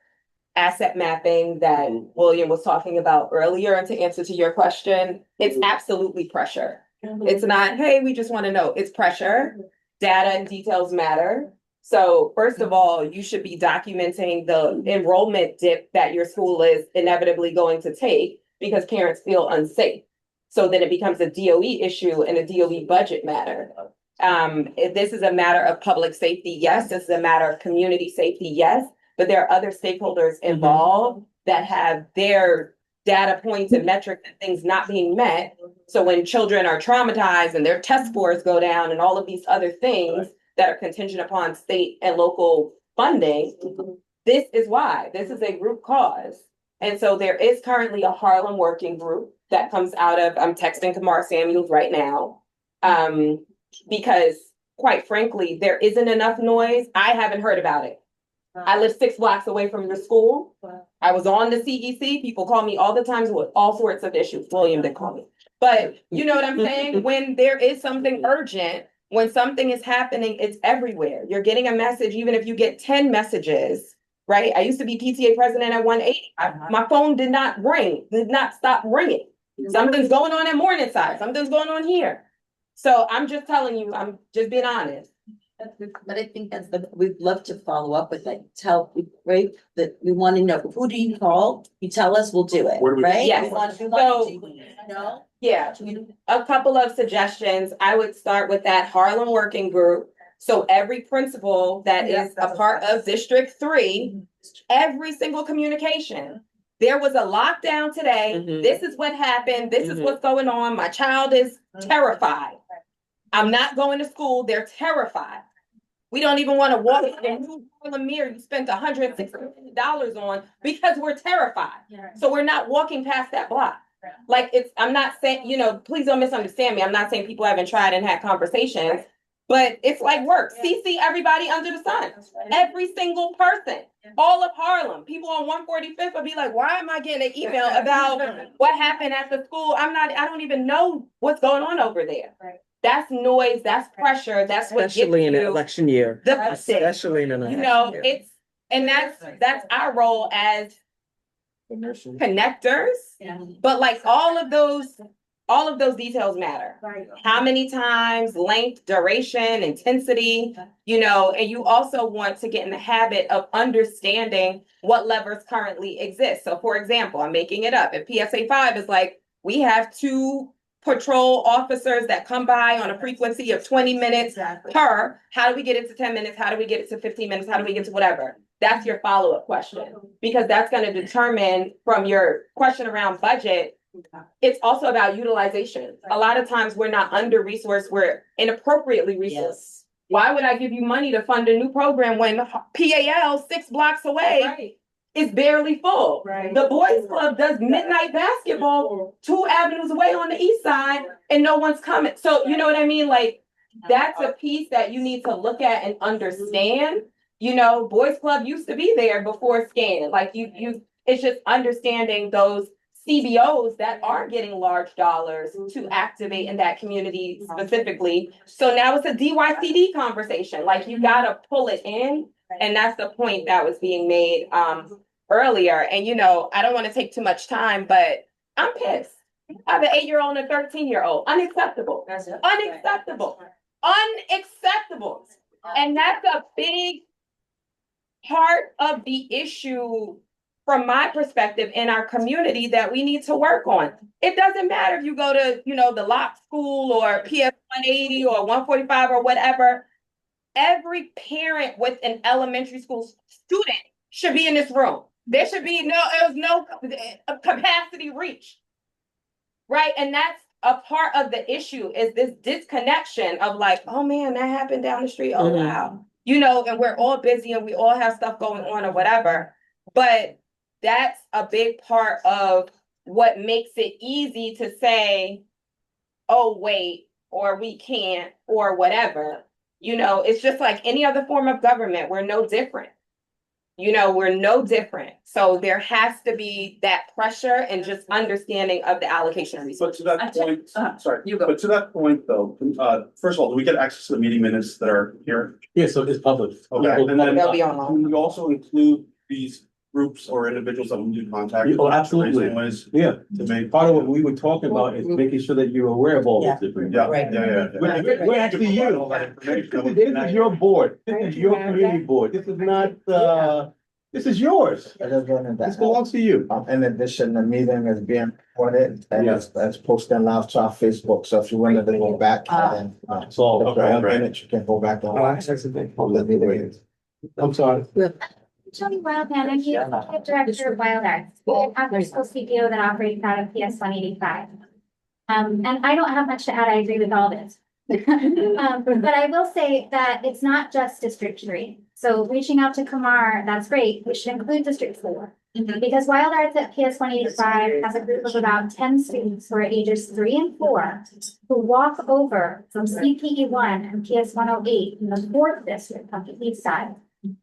asset mapping that William was talking about earlier. And to answer to your question, it's absolutely pressure. It's not, hey, we just want to know. It's pressure. Data and details matter. So first of all, you should be documenting the enrollment dip that your school is inevitably going to take because parents feel unsafe. So then it becomes a DOE issue and a DOE budget matter. If this is a matter of public safety, yes. This is a matter of community safety, yes. But there are other stakeholders involved that have their data points and metrics and things not being met. So when children are traumatized and their test scores go down and all of these other things that are contingent upon state and local funding, this is why. This is a root cause. And so there is currently a Harlem working group that comes out of, I'm texting Kamar Samuels right now, because quite frankly, there isn't enough noise. I haven't heard about it. I live 6 blocks away from your school. I was on the CEC. People call me all the time with all sorts of issues. William did call me. But you know what I'm saying? When there is something urgent, when something is happening, it's everywhere. You're getting a message, even if you get 10 messages, right? I used to be PTA president at 180. My phone did not ring, did not stop ringing. Something's going on at Morningside. Something's going on here. So I'm just telling you, I'm just being honest. But I think we'd love to follow up with like right, that we want to know, who do you call? You tell us, we'll do it, right? Yes. No? Yeah, a couple of suggestions. I would start with that Harlem Working Group. So every principal that is a part of District 3, every single communication. There was a lockdown today. This is what happened. This is what's going on. My child is terrified. I'm not going to school. They're terrified. We don't even want to walk in the new Harlem mirror you spent $160 on because we're terrified. So we're not walking past that block. Like I'm not saying, please don't misunderstand me. I'm not saying people haven't tried and had conversations, but it's like work. CC everybody under the sun. Every single person. All of Harlem. People on 145th will be like, why am I getting an email about what happened at the school? I don't even know what's going on over there. That's noise, that's pressure, that's what Especially in gives an you election year. the uptick. Especially in an election year. That's our role as connectors. But like all of those details matter. How many times, length, duration, intensity, and you also want to get in the habit of understanding what levers currently exist. So for example, I'm making it up. If PSA 5 is like, we have 2 patrol officers that come by on a frequency of 20 minutes per, how do we get it to 10 minutes? How do we get it to 15 minutes? How do we get to whatever? That's your follow-up question, because that's going to determine from your question around budget. It's also about utilization. A lot of times we're not under-resourced, we're inappropriately resourced. Yes. Why would I give you money to fund a new program when PAL 6 blocks away is barely full? The boys club does midnight basketball 2 avenues away on the east side and no one's coming. So you know what I mean? Like that's a piece that you need to look at and understand. Boys club used to be there before scan. Like it's just understanding those CBOs that are getting large dollars to activate in that community specifically. So now it's a DYCD conversation. Like you gotta pull it in. And that's the point that was being made earlier. And I don't want to take too much time, but I'm pissed. I have an 8-year-old and a 13-year-old. Unacceptable. Unacceptable. Unacceptable. And that's a big part of the issue from my perspective in our community that we need to work on. It doesn't matter if you go to, the Lock School or PS 180 or 145 or whatever. every parent with an elementary school student should be in this room. There should be no capacity reach. Right, and that's a part of the issue is this disconnection of like, oh man, that happened down the street. Oh wow. And we're all busy and we all have stuff going on or whatever. But that's a big part of what makes it easy to say, oh wait, or we can't, or whatever. It's just like any other form of government. We're no different. We're no different. So there has to be that pressure and just understanding of the allocation of resources. But to that point, but to that point though, first of all, do we get access to the meeting minutes that are here? Yeah, so it's public. Okay, and then They'll be online. can we also include these groups or individuals that we do contact? Oh, absolutely. Ways Yeah. to make. Part of what we were talking about is making sure that you're aware of all these different. Yeah, Right. yeah. We're actually you. This is your board. This is your community board. This is not, this is yours. I just wanted to This belongs to you. In addition, the meeting is being recorded and it's posted live to our Facebook. So if you wanted to go back and It's all, if you okay, have right. minutes, you can go back and Oh, watch. that's a big the meeting. I'm sorry. Tony Wildman, I'm the Executive Director of Wild Arts, an after-school CPO that operates out of PS 185. And I don't have much to add, I agree with all this. But I will say that it's not just District 3. So reaching out to Kumar, that's great, we should include District 4. Because Wild Arts at PS 185 has a group of about 10 students who are ages 3 and 4 who walk over from CPE 1 and PS 108 in the 4th district on the east side.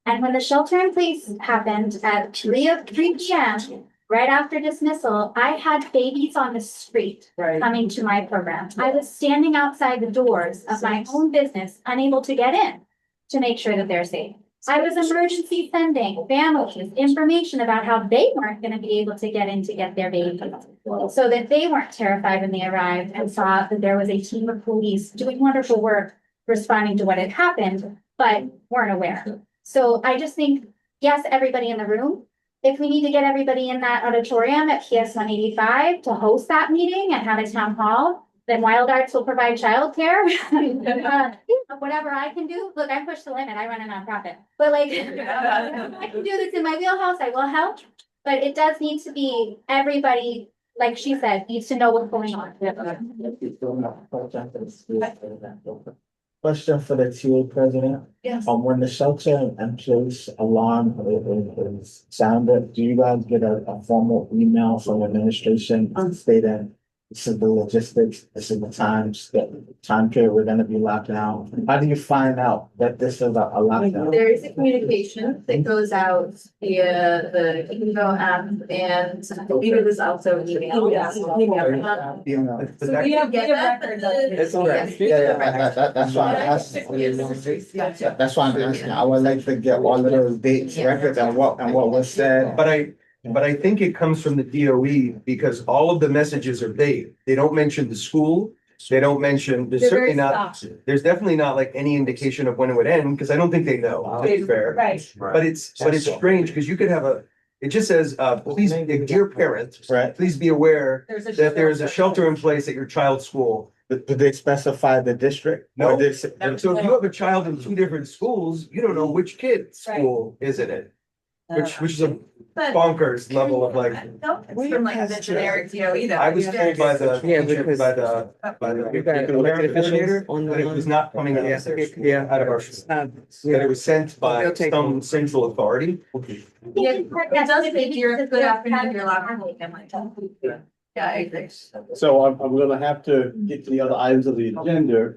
And when the shelter in place happened at 3 p.m., right after dismissal, I had babies on the street coming to my program. I was standing outside the doors of my own business, unable to get in to make sure that they're safe. I was emergency sending families information about how they weren't going to be able to get in to get their babies so that they weren't terrified when they arrived and saw that there was a team of police doing wonderful work responding to what had happened, but weren't aware. So I just think, yes, everybody in the room, if we need to get everybody in that auditorium at PS 185 to host that meeting and have a town hall, then Wild Arts will provide childcare. Whatever I can do, look, I push the limit, I run a nonprofit. But like, if I can do this in my wheelhouse, I will help. But it does need to be everybody, like she said, needs to know what's going on. Question for the TA president. Yes. When the shelter in place alarm is sounded, do you guys get a formal email from administration stating this is the logistics, this is the time period we're gonna be locked down? How do you find out that this is a lockdown? There is a communication that goes out via the Evo app and I believe it was also email. So we don't get that, but That's why I'm asking. That's why I'm asking. I would like to get all of those dates, records and what was said. But I think it comes from the DOE because all of the messages are vague. They don't mention the school. They don't mention, there's certainly not, there's definitely not like any indication of when it would end, because I don't think they know, to be fair. Right. But it's strange, because you could have it just says, please, dear parents, please be aware that there is a shelter in place at your child's school. Did they specify the district? No. So if you have a child in 2 different schools, you don't know which kid's school is in it. Which is a bonkers level of like. It's from like the generic DOE though. I was told by the teacher, by the parent coordinator, that it was not coming out of out of our, that it was sent by some central authority. Yeah, it does say dear, good afternoon, your locker room. Yeah, I agree. So I'm gonna have to get to the other items of the agenda.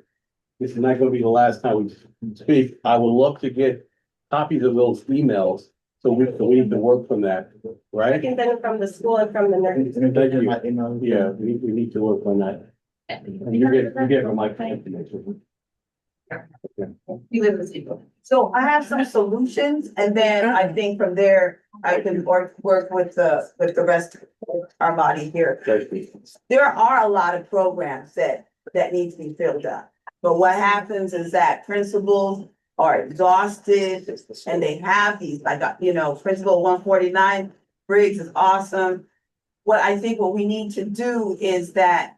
This is not gonna be the last time we speak. I would love to get copies of those emails. So we can work from that, right? I can send it from the school and from the nurse. Thank you. Yeah, we need to work on that. And you get from my information. You live with people. So I have some solutions and then I think from there, I can work with the rest of our body here. There are a lot of programs that need to be filled up. But what happens is that principals are exhausted and they have these, like, principal 149, Briggs is awesome. What we need to do is that,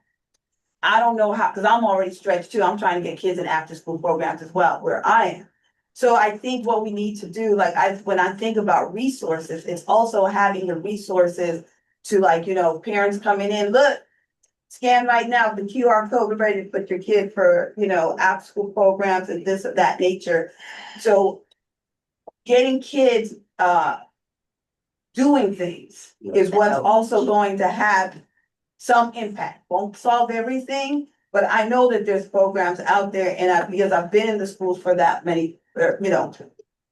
I don't know how, because I'm already stretched too. I'm trying to get kids in after school programs as well, where I am. So I think what we need to do, like when I think about resources, it's also having the resources to like, parents coming in, look, scan right now the QR code, we're ready to put your kid for, after school programs and this of that nature. So getting kids doing things is what's also going to have some impact. Won't solve everything, but I know that there's programs out there because I've been in the schools for that many,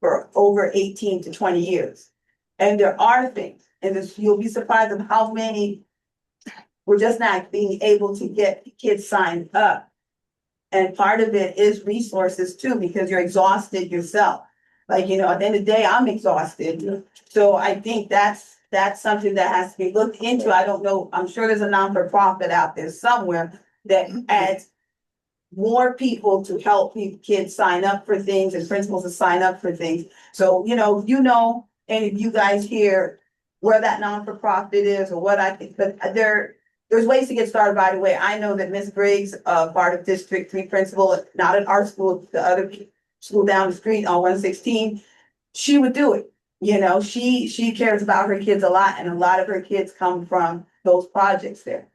for over 18 to 20 years. And there are things, and you'll be surprised at how many we're just not being able to get kids signed up. And part of it is resources too, because you're exhausted yourself. Like, at the end of the day, I'm exhausted. So I think that's something that has to be looked into. I don't know, I'm sure there's a non-for-profit out there somewhere that adds more people to help kids sign up for things and principals to sign up for things. So, and if you guys hear where that non-for-profit is or what I think, but there's ways to get started, by the way. I know that Miss Briggs, part of District 3 principal, not at our school, the other school down the street on 116, she would do it. She cares about her kids a lot, and a lot of her kids come from those projects there.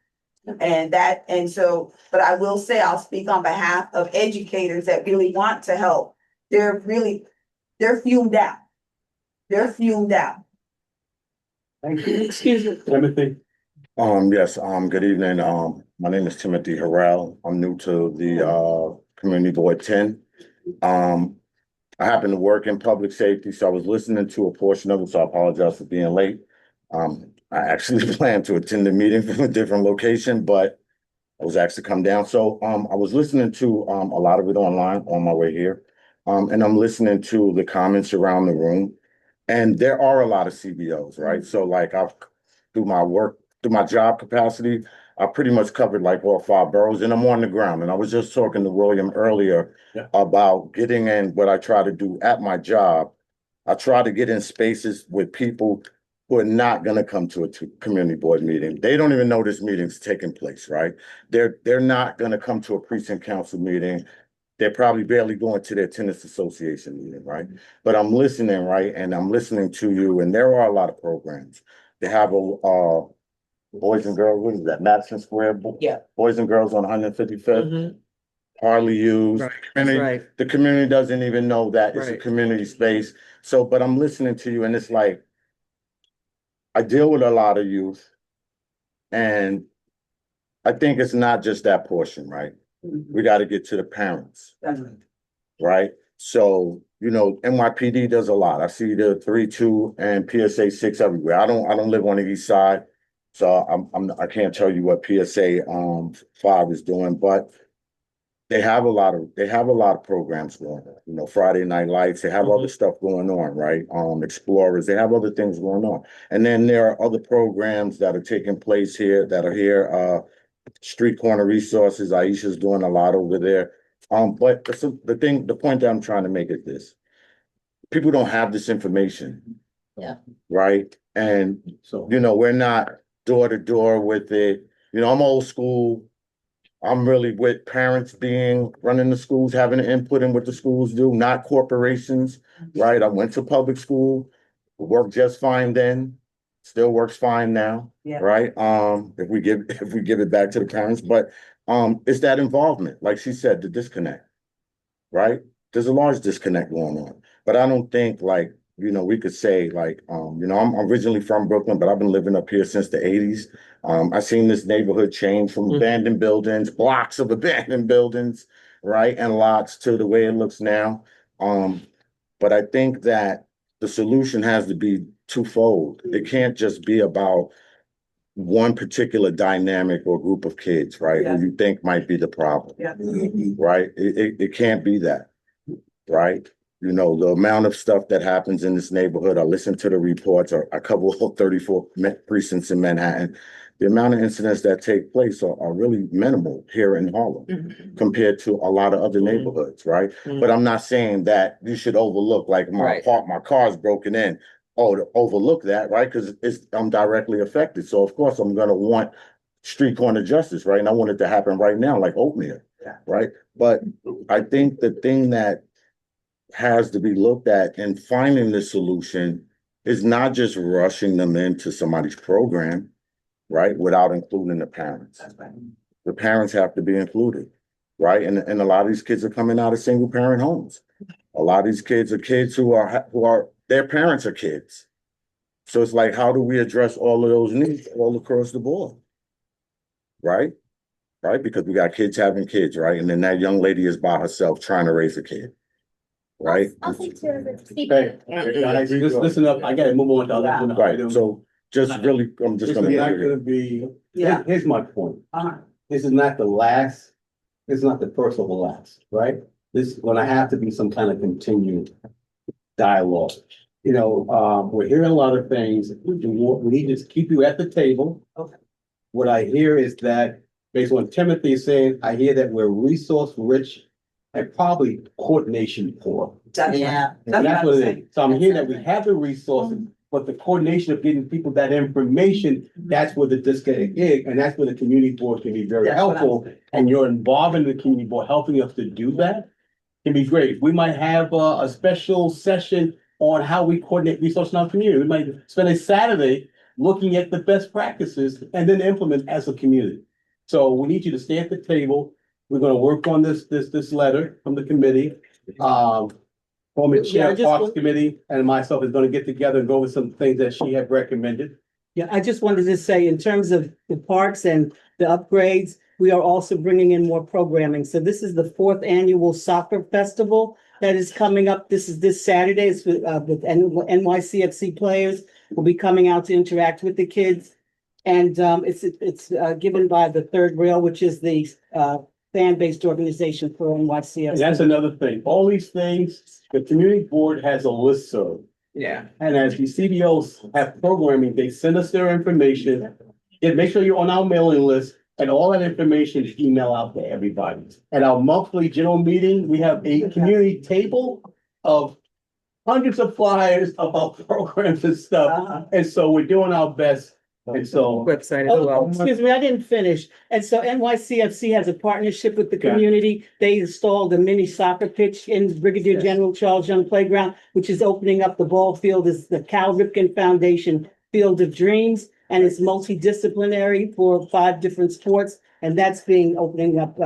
But I will say, I'll speak on behalf of educators that really want to help. They're fumed out. They're fumed out. Thank you. Excuse me. Timothy. Yes, good evening. My name is Timothy Harrell. I'm new to the Community Board 10. I happen to work in public safety, so I was listening to a portion of it, so I apologize for being late. I actually planned to attend the meeting from a different location, but I was asked to come down. So I was listening to a lot of it online on my way here. And I'm listening to the comments around the room. And there are a lot of CBOs, right? So like through my job capacity, I pretty much covered like all 5 boroughs, and I'm on the ground. And I was just talking to William earlier about getting in what I try to do at my job. I try to get in spaces with people who are not going to come to a community board meeting. They don't even know this meeting's taking place, right? They're not going to come to a precinct council meeting. They're probably barely going to their tennis association meeting, right? But I'm listening, right? And I'm listening to you, and there are a lot of programs. They have a Boys and Girls, what is that, Madison Square? Yeah. Boys and Girls on 155th. Hardly used. The community doesn't even know that it's a community space. So, but I'm listening to you, and it's like, I deal with a lot of youth, and I think it's not just that portion, right? We got to get to the parents, right? So, NYPD does a lot. I see the 3-2 and PSA 6 everywhere. I don't live on the east side, so I can't tell you what PSA 5 is doing, but they have a lot of programs going on. Friday Night Lights, they have other stuff going on, right? Explorers, they have other things going on. And then there are other programs that are taking place here that are here. Street Corner Resources, Aisha's doing a lot over there. But the point that I'm trying to make is this. People don't have this information. Yeah. Right? And so, we're not door to door with it. I'm old school. I'm really with parents running the schools, having an input in what the schools do, not corporations, right? I went to public school, worked just fine then, still works fine now, right? If we give it back to the parents, but it's that involvement, like she said, the disconnect, right? There's a large disconnect going on, but I don't think we could say I'm originally from Brooklyn, but I've been living up here since the 80s. I've seen this neighborhood change from abandoned buildings, blocks of abandoned buildings, right? And lots to the way it looks now. But I think that the solution has to be twofold. It can't just be about one particular dynamic or group of kids, right? Who you think might be the problem, right? It can't be that, right? The amount of stuff that happens in this neighborhood, I listen to the reports, I cover all 34 precincts in Manhattan. The amount of incidents that take place are really minimal here in Harlem compared to a lot of other neighborhoods, right? But I'm not saying that you should overlook, like my car's broken in, to overlook that, right? Because I'm directly affected. So of course I'm gonna want street corner justice, right? And I want it to happen right now, like oatmeal, right? But I think the thing that has to be looked at, and finding the solution is not just rushing them into somebody's program, right? Without including the parents. The parents have to be included, right? And a lot of these kids are coming out of single parent homes. A lot of these kids are kids who are their parents are kids. So it's like, how do we address all of those needs all across the board? Right? Right? Because we got kids having kids, right? And then that young lady is by herself trying to raise a kid. Right? Hey, guys, just listen up. I gotta move on to other. Right. So just really, I'm just This is gonna. not gonna be, Yeah. here's my point. This is not the last, this is not the first of the last, right? This is gonna have to be some kind of continued dialogue. You know, we're hearing a lot of things. We need to keep you at the table. Okay. What I hear is that, based on what Timothy is saying, I hear that we're resource rich and probably coordination poor. Yeah. And that's what it is. So I'm hearing that we have the resources, but the coordination of getting people that information, that's where the disconnect is, and that's where the community board can be very That's what I'm helpful. And you're involving the community board, helping us to do that, can be great. We might have a special session on how we coordinate resources in our community. We might spend a Saturday looking at the best practices and then implement as a community. So we need you to stay at the table. We're gonna work on this letter from the committee. Former chair of Parks Committee and myself is gonna get together and go over some things that she had recommended. Yeah, I just wanted to say, in terms of the parks and the upgrades, we are also bringing in more programming. So this is the 4th annual soccer festival that is coming up. This is this Saturday. It's with NYCFC players will be coming out to interact with the kids. And it's given by the Third Rail, which is the fan-based organization for NYCFC. And that's another thing. All these things, the community board has a listserv. Yeah. And as the CBOs have programming, they send us their information. And make sure you're on our mailing list, and all that information is email out to everybody. At our monthly general meeting, we have a community table of hundreds of flyers about programs and stuff. And so we're doing our best. And so. Website as Oh, well. excuse me, I didn't finish. And so NYCFC has a partnership with the Okay. community. They installed a mini soccer pitch in Brigadier General Charles Young Playground, which is opening up the ball field. Is the Cal Ripken Foundation Field of Dreams, and it's multidisciplinary for 5 different sports. And that's being opening up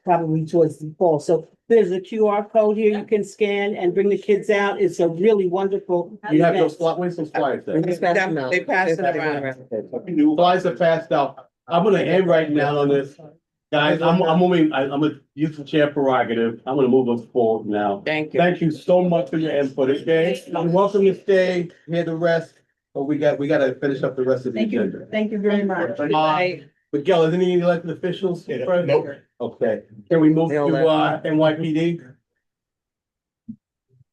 probably towards the fall. So there's a QR code here you can scan and bring the kids out. It's a really wonderful. You have event. where's those flyers there? They passed it around. Flyers are passed out. I'm gonna end right now on this. Guys, I'm moving, I'm gonna use the chair prerogative. I'm gonna move us forward now. Thank you. Thank you so much for your input, okay? I'm welcome to stay, hear the rest, but we gotta finish up the rest of the agenda. Thank you very much. Miguel, is any elected officials? Nope. Okay, can we move They all to NYPD?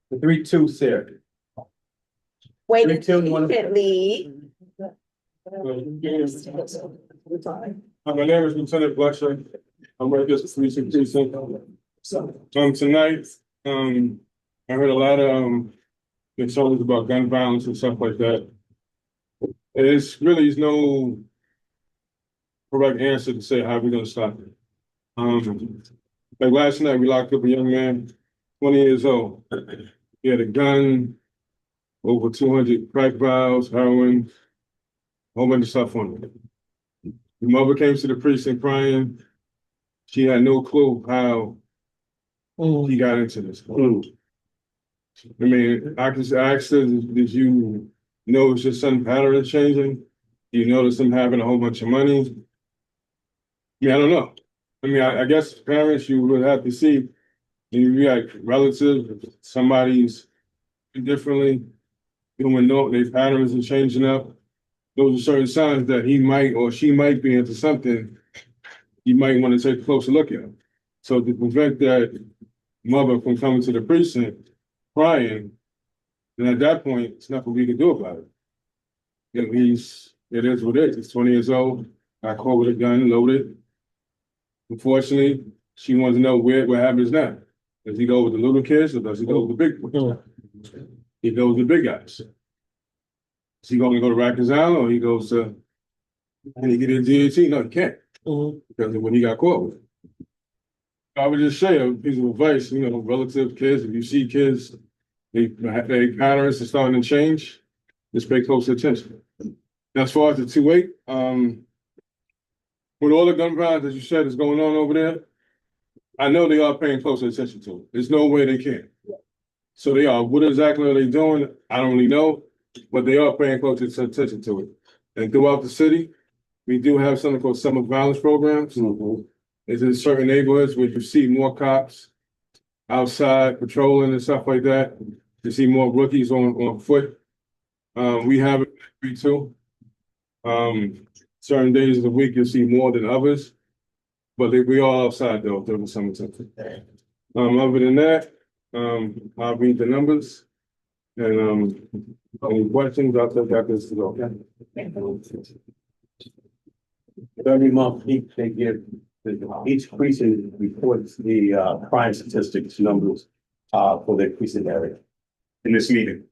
The 3-2, Sarah. Waiting 3, 2, 1. patiently. My name is Lieutenant Bletcher. I'm right this precinct. Tonight, I heard a lot of concerns about gun violence and stuff like that. It's really is no correct answer to say how we're gonna stop it. Like last night, we locked up a young man, 20 years old. He had a gun, over 200 crack vials, heroin, a whole bunch of stuff on it. The mother came to the precinct crying. She had no clue how he got into this. I mean, I can ask her, did you notice your son pattern changing? Do you notice him having a whole bunch of money? Yeah, I don't know. I mean, I guess parents, you would have to see, if you got relatives, somebody's differently, doing no, their patterns are changing up. Those are certain signs that he might or she might be into something. You might want to take a closer look at him. So to prevent that mother from coming to the precinct crying, then at that point, it's nothing we can do about it. At least it is what it is. He's 20 years old, got caught with a gun, loaded. Unfortunately, she wants to know what happens now. Does he go with the little kids or does he go with the big ones? He goes with the big guys. Is he going to go to Rikers Island or he goes to, and he get in DAT? No, he can't. Because of what he got caught with. I would just say a piece of advice, relative kids, if you see kids, their patterns are starting to change, just pay close attention. As far as the 2-8, with all the gun violence that you said is going on over there, I know they are paying close attention to it. There's no way they can't. So they are. What exactly are they doing? I don't really know, but they are paying close attention to it. And throughout the city, we do have something called summer violence programs. It's in certain neighborhoods where you see more cops outside patrolling and stuff like that. You see more rookies on foot. We have it too. Certain days of the week you'll see more than others, but we are outside though during the summertime. Other than that, I'll read the numbers and any questions, I'll take that this to go. Every month, they give, each precinct reports the crime statistics numbers for their precinct area. In this meeting.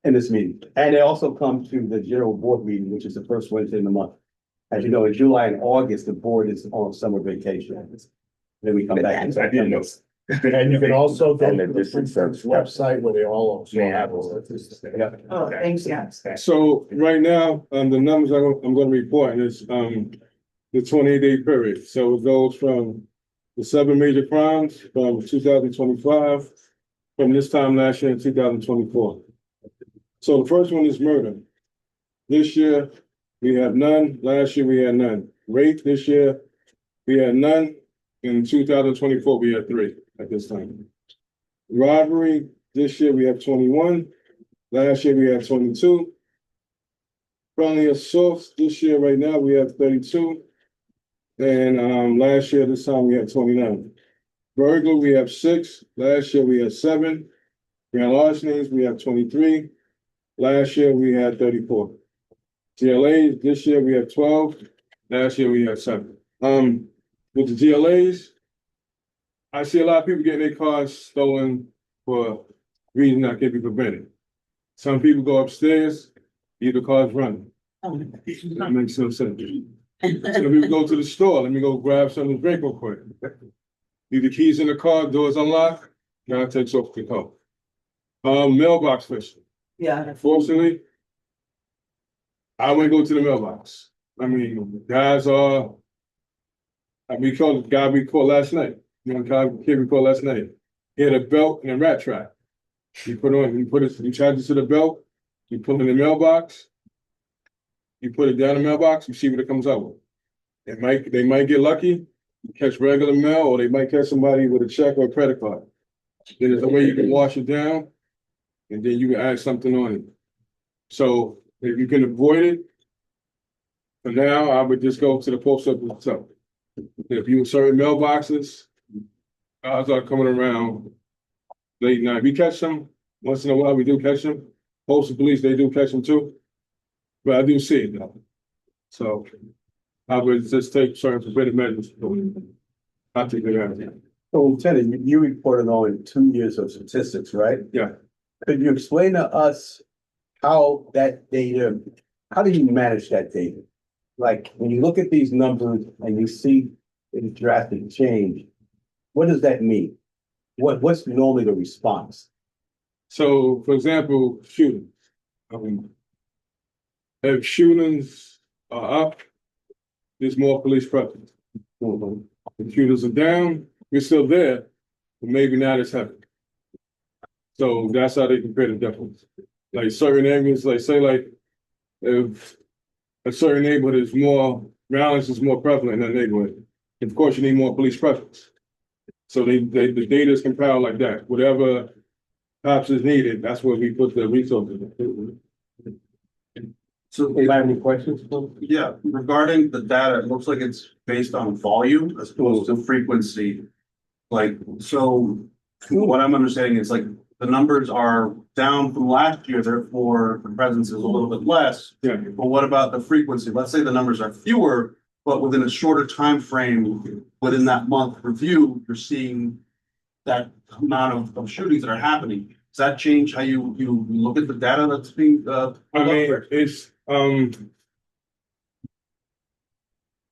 In this meeting. And they also come to the general board meeting, which is the first Wednesday in the month. As you know, in July and August, the board is on summer vacation. Then we come back. I didn't know. And you can also go to the district service website where they all also have those statistics. Oh, thanks, yes. So right now, the numbers I'm going to report is the 28-day period. So it goes from the 7 major crimes from 2025, from this time last year in 2024. So the first one is murder. This year we have none. Last year we had none. Rape this year we had none. In 2024 we had 3 at this time. Robbery this year we have 21. Last year we had 22. Felony assaults this year right now we have 32. And last year this time we had 29. Burglary we have 6. Last year we had 7. Grand larcenies we have 23. Last year we had 34. GLAs this year we have 12. Last year we had 7. With the GLAs, I see a lot of people getting their cars stolen for reasons that can be prevented. Some people go upstairs, leave the cars running. That makes no sense. Some people go to the store, let me go grab something to drink real quick. Leave the keys in the car, doors unlocked, guy takes off the car. Mailbox fishing. Yeah. Unfortunately, I wouldn't go to the mailbox. I mean, guys are, we called the guy we caught last night. Kid we caught last night. He had a belt and a rat trap. You charge it to the belt, you put it in the mailbox, you put it down the mailbox, you see what it comes out with. They might get lucky, catch regular mail, or they might catch somebody with a check or a credit card. Then there's a way you can wash it down, and then you can add something on it. So if you can avoid it, for now, I would just go to the post office itself. If you certain mailboxes, cars are coming around late night. We catch them once in a while. We do catch them. Postal police, they do catch them too. But I do see it though. So I would just take certain preventive measures. I think they have. So Lieutenant, you reported on 2 years of statistics, right? Yeah. Could you explain to us how that data, how do you manage that data? Like when you look at these numbers and you see a drastic change, what does that mean? What's normally the response? So, for example, shootings. If shootings are up, there's more police presence. If shooters are down, we're still there, but maybe not as heavy. So that's how they compare the difference. Like certain areas, like say like if a certain neighborhood is more, violence is more prevalent in that neighborhood, of course you need more police presence. So the data is compiled like that. Whatever cops is needed, that's where we put the resources. So, do you have any questions? Yeah, regarding the data, it looks like it's based on volume as opposed to frequency. Like, so what I'm understanding is like the numbers are down from last year, therefore the presence is a little bit less. Yeah. But what about the frequency? Let's say the numbers are fewer, but within a shorter time frame, within that month review, you're seeing that amount of shootings that are happening. Does that change how you look at the data that's being I mean, it's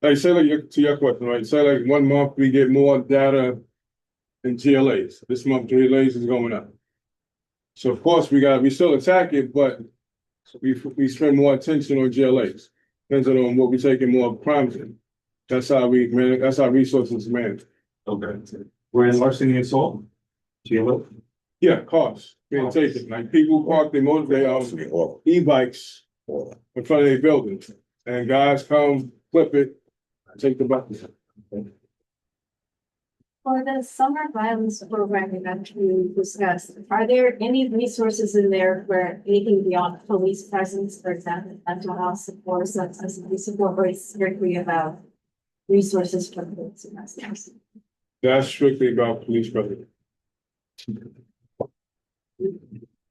like say like to your question, right? Say like 1 month we get more data and GLAs. This month, GLAs is going up. So of course, we still attack it, but we spend more attention on GLAs. Depends on what we taking more crimes in. That's how that's how resources managed. Okay. We're in larceny and assault. GLO. Yeah, cars being taken, like people park their e-bikes in front of their buildings, and guys come, flip it, take the buttons. For the summer violence program that you discussed, are there any resources in there where anything beyond police presence, for example, mental health support, substance abuse support, or it's strictly about resources for police investors? That's strictly about police presence.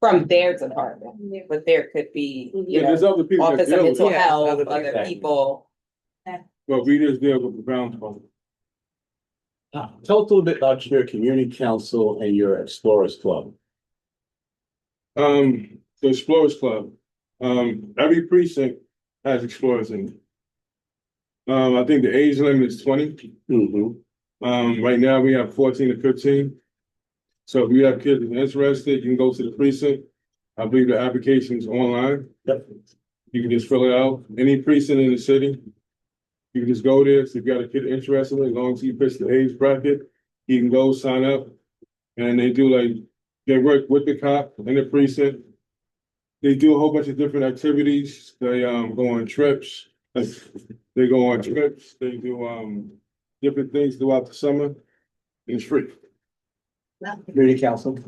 From their department, but there could be, you There's other know, people that Office of deal with Mental it. Health, other people. But we just deal with the ground problem. Tell us a little bit about your community council and your Explorers Club. The Explorers Club, every precinct has Explorers in it. I think the age limit is 20. Right now we have 14 to 15. So if you have kids that are interested, you can go to the precinct. I believe the application is online. Yep. You can just fill it out. Any precinct in the city, you can just go there. So if you got a kid interested, as long as you pitch the age bracket, you can go sign up. And they work with the cop in the precinct. They do a whole bunch of different activities. They go on trips. They go on trips. They do different things throughout the summer. And it's free. Community council.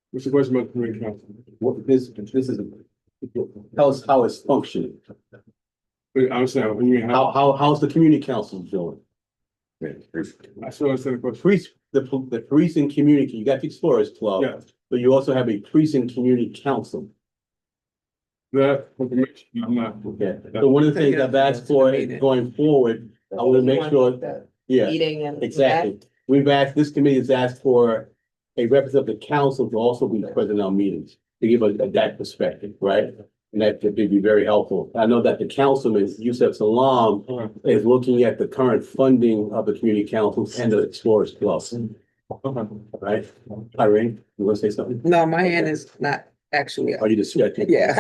What's the question about the community council? What this is, tell us how it's functioning. I understand. What you mean, How's the community council doing? I still understand the question. The precinct community, you got the Explorers Club. Yeah. But you also have a precinct community council. That information, I'm not. Okay. So one of the things I've asked for going forward, I want to make sure, yeah, Meeting and. exactly. This committee has asked for a representative of the council to also be present on meetings, to give that perspective, right? And that could be very helpful. I know that the councilman, Yusef Salam, is looking at the current funding of the community councils and the Explorers Club. Right? Irene, you want to say something? No, my hand is not actually up. Are you just checking? Yeah.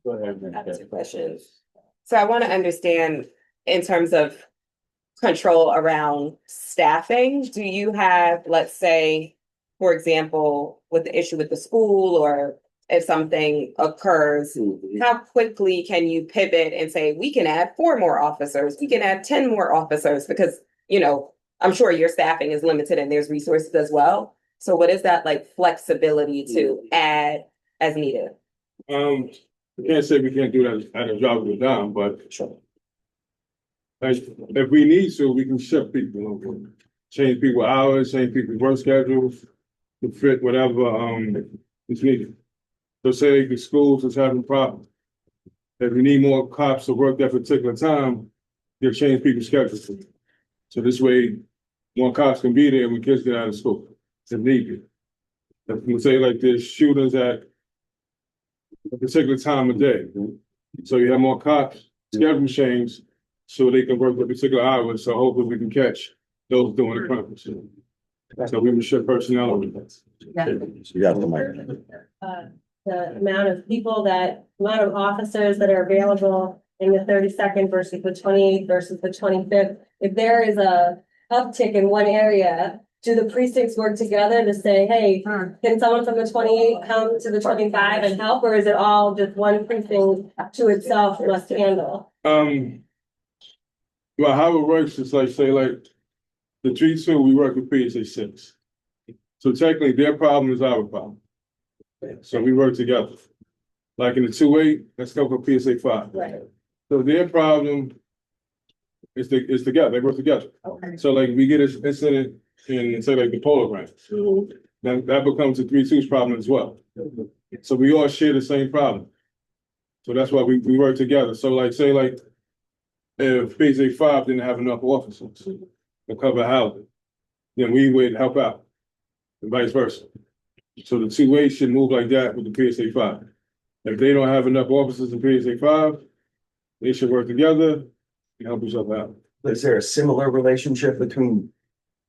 Go ahead, I have two questions. So I want to understand in terms of control around staffing, do you have, let's say, for example, with the issue with the school, or if something occurs, how quickly can you pivot and say, we can add 4 more officers, we can add 10 more officers? Because, you know, I'm sure your staffing is limited and there's resources as well. So what is that like flexibility to add as needed? I can't say we can't do that at a drop of a dime, but if we need to, we can shift people, change people hours, change people's work schedules to fit whatever is needed. So say the schools is having problems. If we need more cops to work that particular time, they'll change people's schedules. So this way, more cops can be there when kids get out of school if needed. If we say like there's shooters at a particular time of day, so you have more cops, schedule change, so they can work with particular hours. So hopefully we can catch those doing the crimes. So we will shift personnel on that. The amount of amount of officers that are available in the 32nd versus the 28th versus the 25th. If there is a uptick in one area, do the precincts work together to say, hey, can someone from the 28 come to the 25 and help, or is it all just one precinct to itself must handle? Well, how it works is like, say, like the 3-2, we work with PSA 6. So technically their problem is our problem. So we work together. Like in the 2-8, let's go for PSA 5. Right. So their problem is together, they work together. Okay. So like we get an incident in, say, like the Polar Ground, that becomes the 3-2's problem as well. So we all share the same problem. So that's why we work together. So like, say like, if PSA 5 didn't have enough officers to cover housing, then we would help out, and vice versa. So the 2-8 should move like that with the PSA 5. If they don't have enough officers in PSA 5, they should work together and help each other out. is there a similar relationship between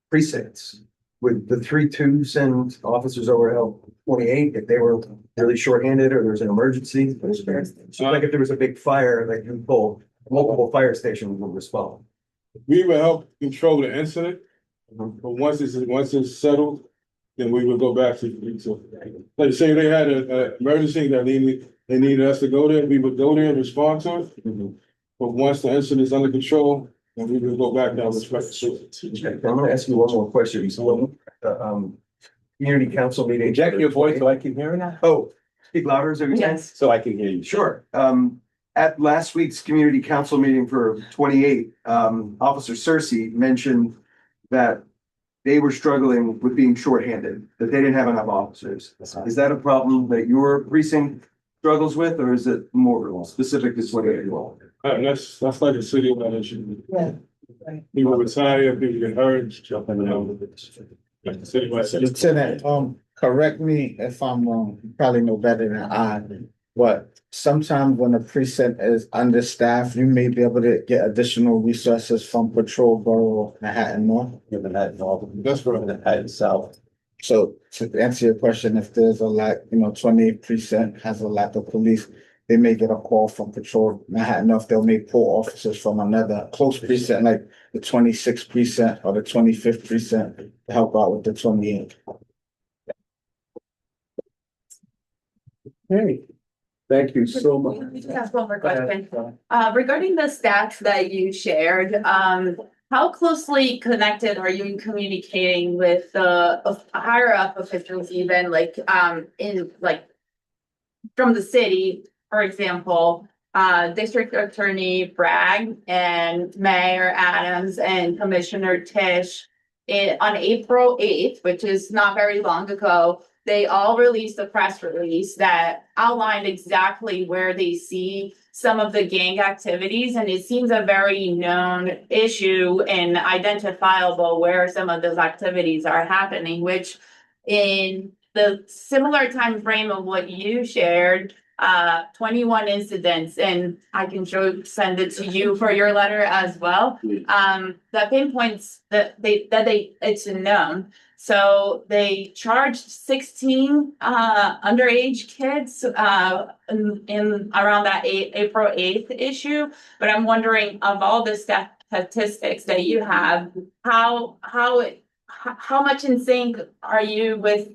precincts? With the 3-2 send officers over to help 28 if they were really shorthanded or there's an emergency? So like if there was a big fire, like you pull, multiple fire stations would respond. We will help control the incident, but once it's settled, then we will go back to, like say they had an emergency that they needed us to go there, we would go there and respond to it. But once the incident is under control, then we will go back down this Okay, I'm gonna ask you one more question. So, community council meeting. Inject your voice so I can hear it. Oh, speak louder, is there? Yes. So I can hear you. Sure. At last week's community council meeting for 28, Officer Cersey mentioned that they were struggling with being shorthanded, that they didn't have enough officers. Is that a problem that your precinct struggles with, or is it more specific to 28? That's like a citywide issue. Yeah. People retire, people get hurt. Lieutenant, correct me if I'm wrong, you probably know better than I, but sometimes when a precinct is understaffed, you may be able to get additional resources from Patrol Borough Manhattan North. Manhattan North. That's right. Manhattan South. So to answer your question, if there's a lack, 28 precinct has a lack of police, they may get a call from Patrol Manhattan North. They'll may pull officers from another close precinct, like the 26th precinct or the 25th precinct to help out with the 28th. Hey, thank you so much. We just have one more question. Regarding the stats that you shared, how closely connected are you in communicating with the higher up officials, even from the city, for example, District Attorney Bragg and Mayor Adams and Commissioner Tisch on April 8th, which is not very long ago, they all released a press release that outlined exactly where they see some of the gang activities, and it seems a very known issue and identifiable where some of those activities are happening, which in the similar time frame of what you shared, 21 incidents, and I can send it to you for your letter as well. That pinpoints that it's known. So they charged 16 underage kids in around that April 8th issue. But I'm wondering, of all the statistics that you have, how much in sync are you with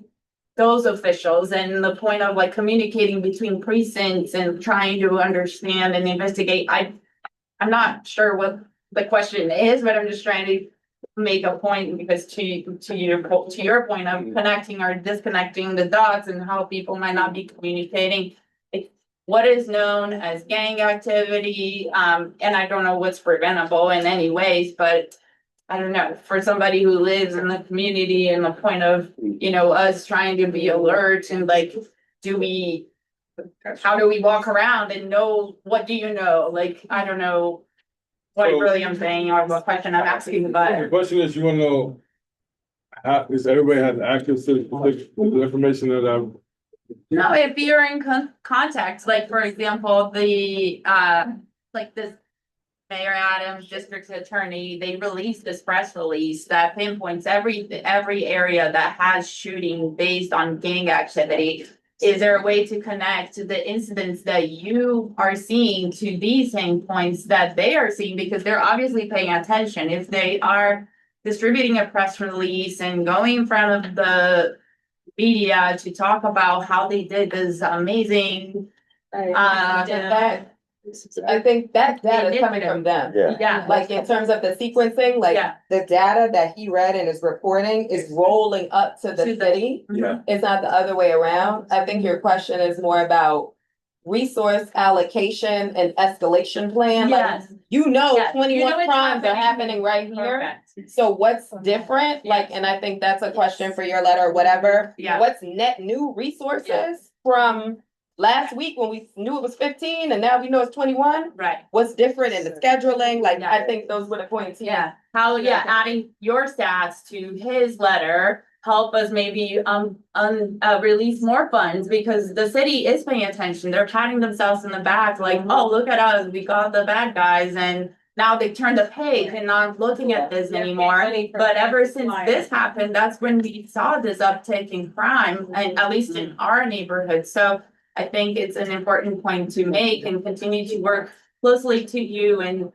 those officials and the point of like communicating between precincts and trying to understand and investigate? I'm not sure what the question is, but I'm just trying to make a point, because to your point of connecting or disconnecting the dots and how people might not be communicating what is known as gang activity, and I don't know what's preventable in any ways, but I don't know, for somebody who lives in the community and the point of, us trying to be alert and like, how do we walk around and know, what do you know? Like, I don't know what really I'm saying or what question I'm asking, but. The question is, you want to know, does everybody have access to the information that I've. No, if you're in contact, like for example, the this Mayor Adams, District Attorney, they released this press release that pinpoints every area that has shooting based on gang activity. Is there a way to connect the incidents that you are seeing to these same points that they are seeing? Because they're obviously paying attention. If they are distributing a press release and going in front of the media to talk about how they did this amazing I think that data is coming from them. Yeah. Like in terms of the sequencing, the data that he read in his reporting is rolling up to the city. Yeah. It's not the other way around. I think your question is more about resource allocation and escalation plan. Yes. Like, 21 crimes are happening right here. Perfect. So what's different? Like, and I think that's a question for your letter or whatever. Yeah. What's net new resources from last week when we knew it was 15 and now we know it's 21? Right. What's different in the scheduling? Like, I think those were the points. Yeah. Adding your stats to his letter help us maybe release more funds, because the city is paying attention. They're patting themselves in the back like, oh, look at us, we got the bad guys, and now they turned the page and not looking at this anymore. But ever since this happened, that's when we saw this uptick in crime, and at least in our neighborhood. So I think it's an important point to make and continue to work closely to you and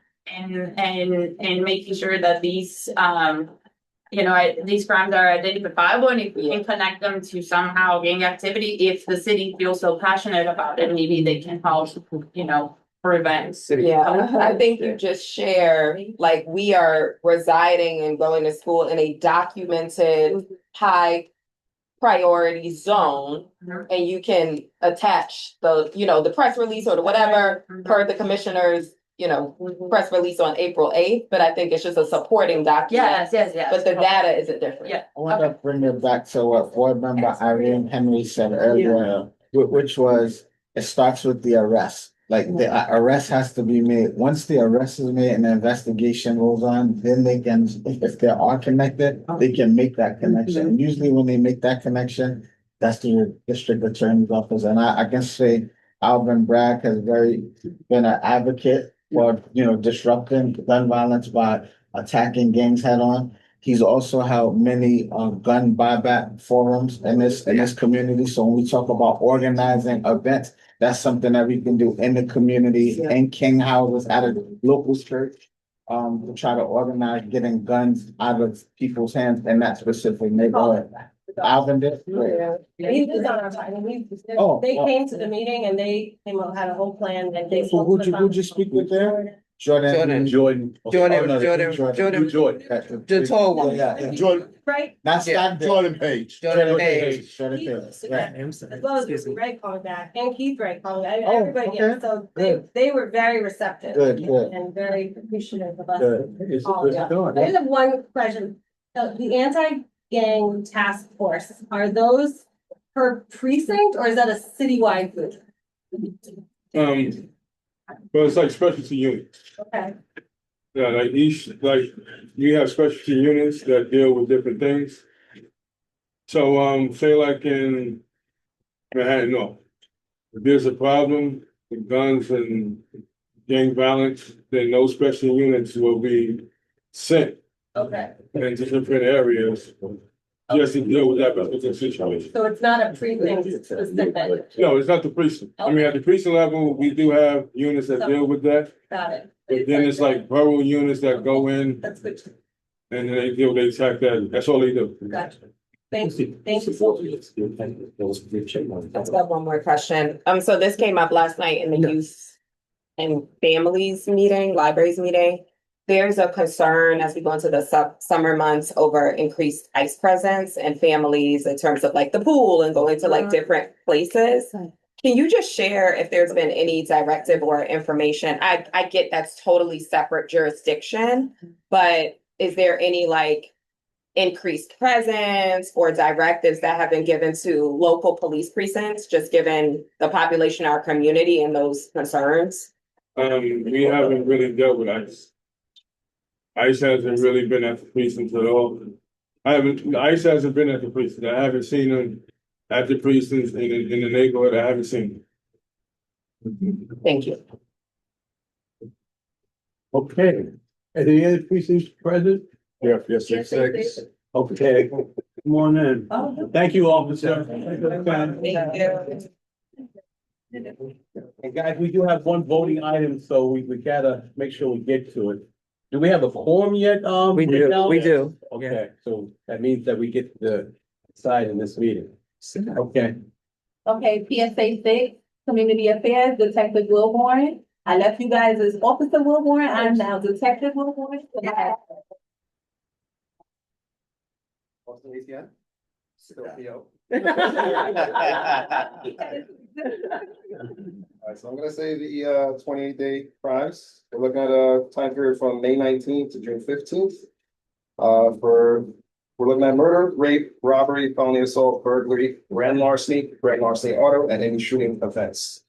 making sure that these these crimes are identifiable, and if we can connect them to somehow gang activity, if the city feels so passionate about it, maybe they can help, prevent. Yeah, I think you just share, like, we are residing and going to school in a documented high priority zone. And you can attach the press release or the whatever per the commissioner's, press release on April 8th, but I think it's just a supporting document. Yes. But the data isn't different. Yeah. I want to bring it back to what board member Irene Henry said earlier, which was, it starts with the arrest. Like the arrest has to be made. Once the arrest is made and the investigation goes on, then they can, if they are connected, they can make that connection. And usually when they make that connection, that's the district attorney's office. And I can say Alvin Bragg has been an advocate for, disrupting gun violence by attacking gangs head on. He's also held many gun buyback forums in this community. So when we talk about organizing events, that's something that we can do in the community, in King houses, at a local church, to try to organize getting guns out of people's hands in that specific neighborhood. Alvin did? He was on our side, and they came to the meeting and they had a whole plan and they. Who'd you speak with there? Jordan. Jordan. The tall one. Yeah. Jordan. Right. That's that. Jordan Page. Jordan Page. Right. As well as Greg calling back and Keith Greg calling back, Oh, everybody, yeah, okay. so Good. they were very receptive. Good. And very appreciative of us. Good. It's a good start. I just have one question, the anti-gang task force, are those per precinct or is that a citywide group? Well, it's like specialty units. Okay. Yeah, you have specialty units that deal with different things. So, say like in Manhattan, no. If there's a problem with guns and gang violence, then those special units will be sent Okay. into different areas just to deal with that particular situation. So it's not a precinct specific, No, it's not the precinct. I mean, at the precinct level, we do have units that deal with that. got it. But then it's like borough units that go in That's good, and then they attack that. That's all they do. gotcha. Thank you. I've got one more question. So this came up last night in the youth and families meeting, libraries meeting. There's a concern as we go into the summer months over increased ICE presence and families in terms of like the pool and going to like different places. Can you just share if there's been any directive or information? I get that's totally separate jurisdiction, but is there any like increased presence or directives that have been given to local police precincts, just given the population of our community and those concerns? We haven't really dealt with ICE. ICE hasn't really been at the precincts at all. ICE hasn't been at the precinct. I haven't seen them at the precincts in the neighborhood. I haven't seen them. Thank you. Okay. Any other precincts present? Yes, six. Okay. Come on in. Thank you, officer. And guys, we do have one voting item, so we gotta make sure we get to it. Do we have a quorum yet? We do. Okay, so that means that we get to decide in this meeting. Okay. Okay, PSA 6, Community Affairs, Detective Wilborn. I left you guys as Officer Wilborn. I'm now Detective Wilborn. Alright, so I'm gonna say the 28-day crimes. We're looking at a time period from May 19th to June 15th. We're looking at murder, rape, robbery, felony assault, burglary, grand larceny auto, and any shooting offense.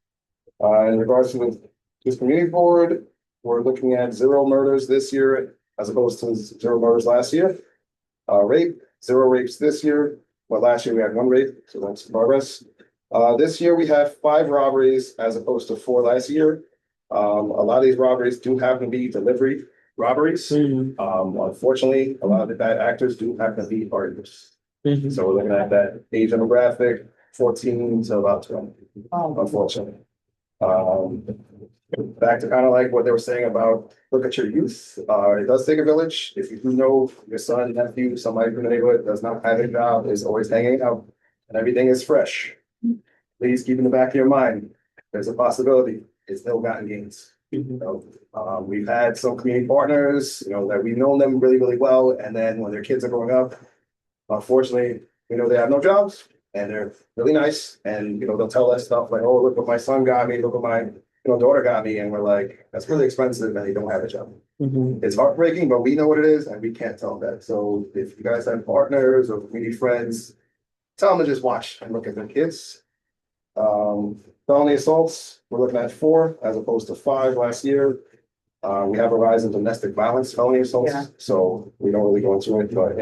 In regards to this community board, we're looking at 0 murders this year as opposed to 0 murders last year. Rape, 0 rapes this year. Well, last year we had 1 rape, so that's progress. This year we have 5 robberies as opposed to 4 last year. A lot of these robberies do happen to be delivery robberies. Unfortunately, a lot of the bad actors do happen to be partners. So we're looking at that age demographic, 14 to about 20, unfortunately. Back to kind of like what they were saying about look at your youth. It does take a village. If you do know your son, nephew, somebody from the neighborhood does not have a job, is always hanging out, and everything is fresh. Please keep in the back of your mind, there's a possibility it's ill-gotten gains. We've had some community partners, that we've known them really, really well, and then when their kids are growing up, unfortunately, they have no jobs and they're really nice, and they'll tell us stuff like, "Oh, look what my son got me, look what my daughter got me," and we're like, "That's really expensive," and they don't have a job. It's heartbreaking, but we know what it is, and we can't tell them that. So if you guys have partners or community friends, tell them to just watch and look at their kids. Felony assaults, we're looking at 4 as opposed to 5 last year. We have a rise in domestic violence felony assaults, so we don't really go into it, but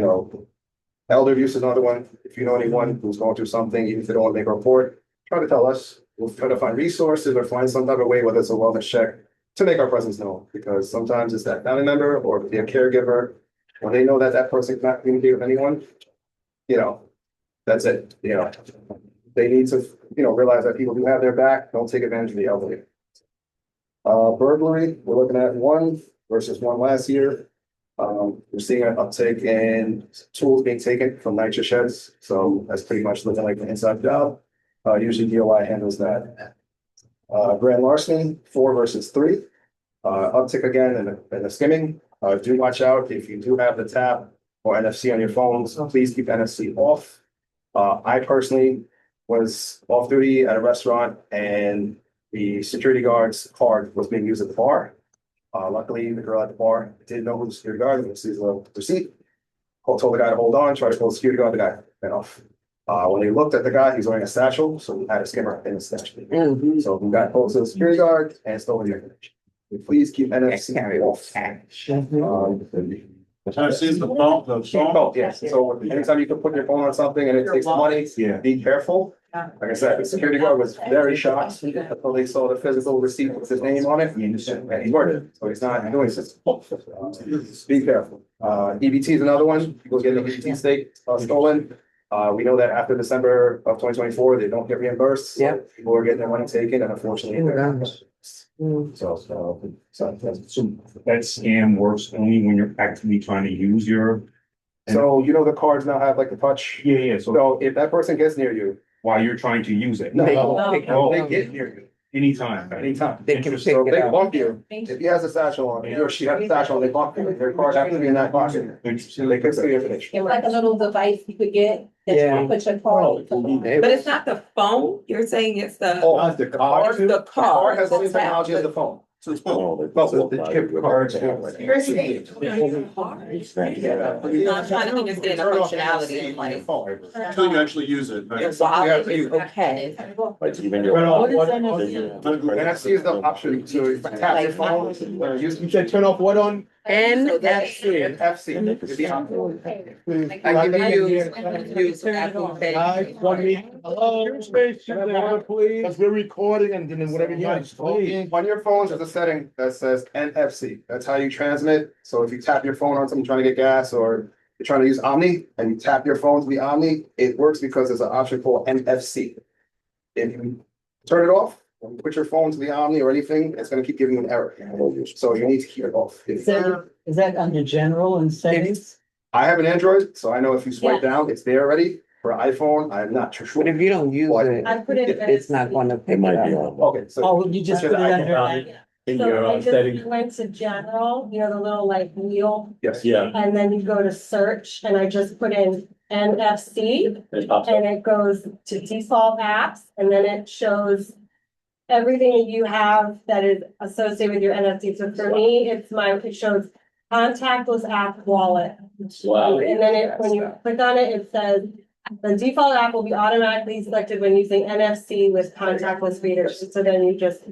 elder abuse is another one. If you know anyone who's going through something, even if they don't want to make a report, try to tell us. We'll try to find resources or find some type of way, whether it's a wellness check, to make our presence known, because sometimes it's that family member or be a caregiver. When they know that that person cannot communicate with anyone, that's it. They need to, realize that people do have their back. Don't take advantage of the elderly. Burglary, we're looking at 1 versus 1 last year. We're seeing an uptick in tools being taken from nitrous sheds. So that's pretty much looking like an inside job. Usually DOI handles that. Grand larceny, 4 versus 3. Uptick again in the skimming. Do watch out if you do have the tap or NFC on your phones. Please keep NFC off. I personally was off duty at a restaurant and the security guard's card was being used at the bar. Luckily, the girl at the bar didn't know who the security guard was. Sees a receipt. Told the guy to hold on, tried to call the security guard, the guy went off. When they looked at the guy, he's wearing a satchel, so we had a skimmer in the satchel. So we got close to the security guard and stole the information. Please keep NFC off. NFC is the phone, Yes. So anytime you can put your phone on something and it takes money, be careful. Like I said, the security guard was very shocked until they saw the physical receipt with his name on it, and he's working, so he's not doing this. Be careful. EBT is another one. People getting an EBT stake stolen. We know that after December of 2024, they don't get reimbursed. So people are getting their money taken, and unfortunately. So that scam works only when you're actively trying to use your. So the cards now have like the touch. Yeah. So if that person gets near you. While you're trying to use it. No, they get near you. Anytime. They can pick it up. Bump you. If he has a satchel on, he or she has a satchel on, they bump you. Their card happens to be in that pocket. So they can see your information. Like a little device you could get that you can put your card. But it's not the phone, you're saying it's the. Oh, the card. The card. Has the same technology as the phone. So it's phone. The chip cards. I'm trying to understand the functionality, like. Until you actually use it. Okay. NFC is the option to tap your phone. You said turn off what on? NFC. NFC. I give you Apple Pay. Hello, please. Because we're recording and then whatever you guys. On your phone, there's a setting that says NFC. That's how you transmit. So if you tap your phone on something trying to get gas, or you're trying to use Omni and you tap your phone to the Omni, it works because there's an option called NFC. If you turn it off, when you put your phone to the Omni or anything, it's going to keep giving you an error. So you need to keep it off. Is that under general and settings? I have an Android, so I know if you swipe down, it's there already. For iPhone, I'm not too sure. But if you don't use it, I put it. it's not gonna pick it up. Okay, so. You just put it under. In So your I just settings. went to general, the little like wheel, Yes. Yeah. and then you go to search, and I just put in NFC. It pops up. And it goes to default apps, and then it shows everything that you have that is associated with your NFC. So for me, it shows contactless app wallet. Wow. And then when you click on it, it says the default app will be automatically selected when using NFC with contactless readers. So then you just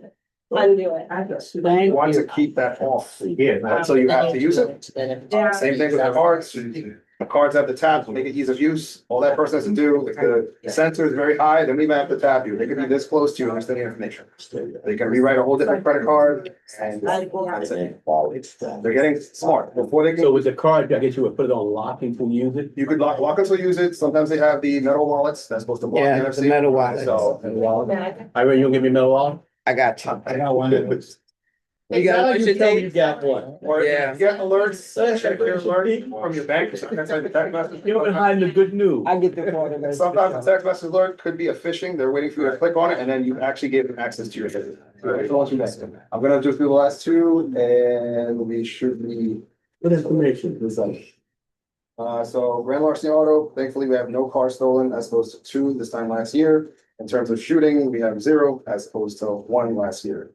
undo it. You want to keep that off. Yeah. So you have to use it. Yeah. Same thing with the cards. The cards have the tabs, make it ease of use. All that person has to do, if the sensor is very high, then we might have to tap you. They could be this close to you and they're sending information. They can rewrite a whole different credit card and that's it. They're getting smart before they can. So with the card, I guess you would put it on lock until you use it? You could lock until use it. Sometimes they have the metal wallets that's supposed to block Yeah, NFC. the metal wallet. So. I mean, you'll give me metal wallet? I got you. I got one. You got what you tell me take? you got one. Or Yeah. you get alerts, check your alert from your bank, sometimes the text message. You've been hiding the good news. I get the card. Sometimes the text message alert could be a phishing, they're waiting for you to click on it, and then you actually give them access to your visit. I'm gonna do through the last two, and we should be. What information is that? So grand larceny auto, thankfully, we have no car stolen as opposed to 2 this time last year. In terms of shooting, we have 0 as opposed to 1 last year.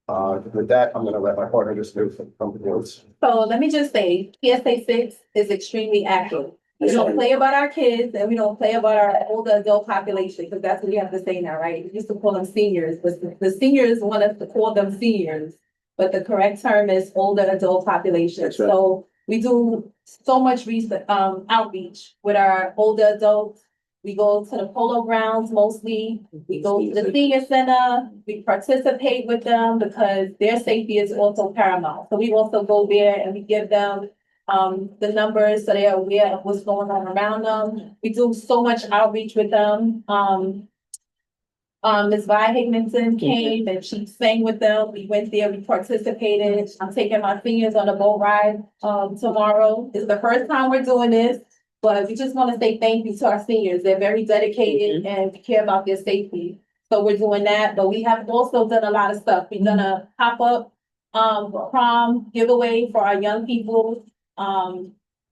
With that, I'm gonna let my partner just move from the boards. So let me just say, PSA 6 is extremely active. We don't play about our kids and we don't play about our older adult population, because that's what you have to say now, right? We used to call them seniors, but the seniors want us to call them seniors. But the correct term is older adult population. That's right. So we do so much research, outreach with our older adults. We go to the polo grounds mostly. We go to the senior center. We participate with them because their safety is also paramount. So we also go there and we give them the numbers so they are aware of what's going on around them. We do so much outreach with them. Ms. Vi Higginson came and she sang with them. We went there, we participated. I'm taking my seniors on a boat ride tomorrow. It's the first time we're doing this. But we just want to say thank you to our seniors. They're very dedicated and we care about their safety. So we're doing that, but we have also done a lot of stuff. We've done a pop-up prom giveaway for our young people.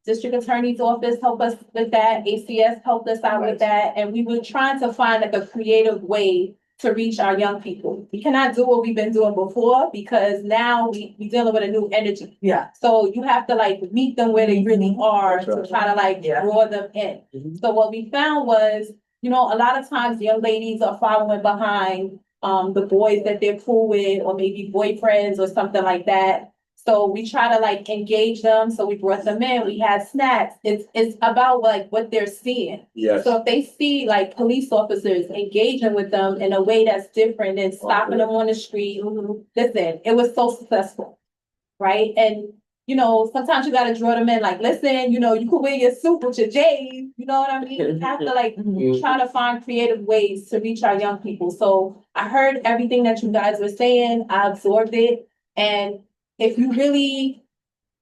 District Attorney's Office helped us with that. ACS helped us out with that. And we were trying to find like a creative way to reach our young people. We cannot do what we've been doing before because now we dealing with a new energy. Yeah. So you have to like meet them where they really are to try to like draw them in. So what we found was, you know, a lot of times young ladies are following behind the boys that they're cool with or maybe boyfriends or something like that. So we try to like engage them. So we brought them in, we had snacks. It's about like what they're seeing. Yes. So if they see like police officers engaging with them in a way that's different than stopping them on the street, listen, it was so successful, right? And you know, sometimes you gotta draw them in, like, listen, you know, you can wear your suit with your J's, you know what I mean? You have to like try to find creative ways to reach our young people. So I heard everything that you guys were saying, I absorbed it, and if you really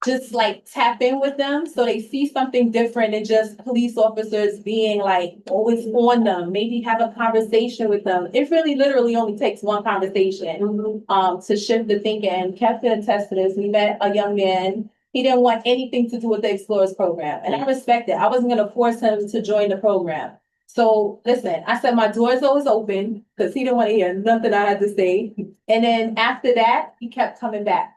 just like tap in with them so they see something different than just police officers being like always on them, maybe have a conversation with them. It really literally only takes one conversation to shift the thinking. Kev can attest to this. We met a young man. He didn't want anything to do with the Explorers program. And I respect it. I wasn't gonna force him to join the program. So listen, I said my door's always open because he didn't want to hear nothing I had to say. And then after that, he kept coming back.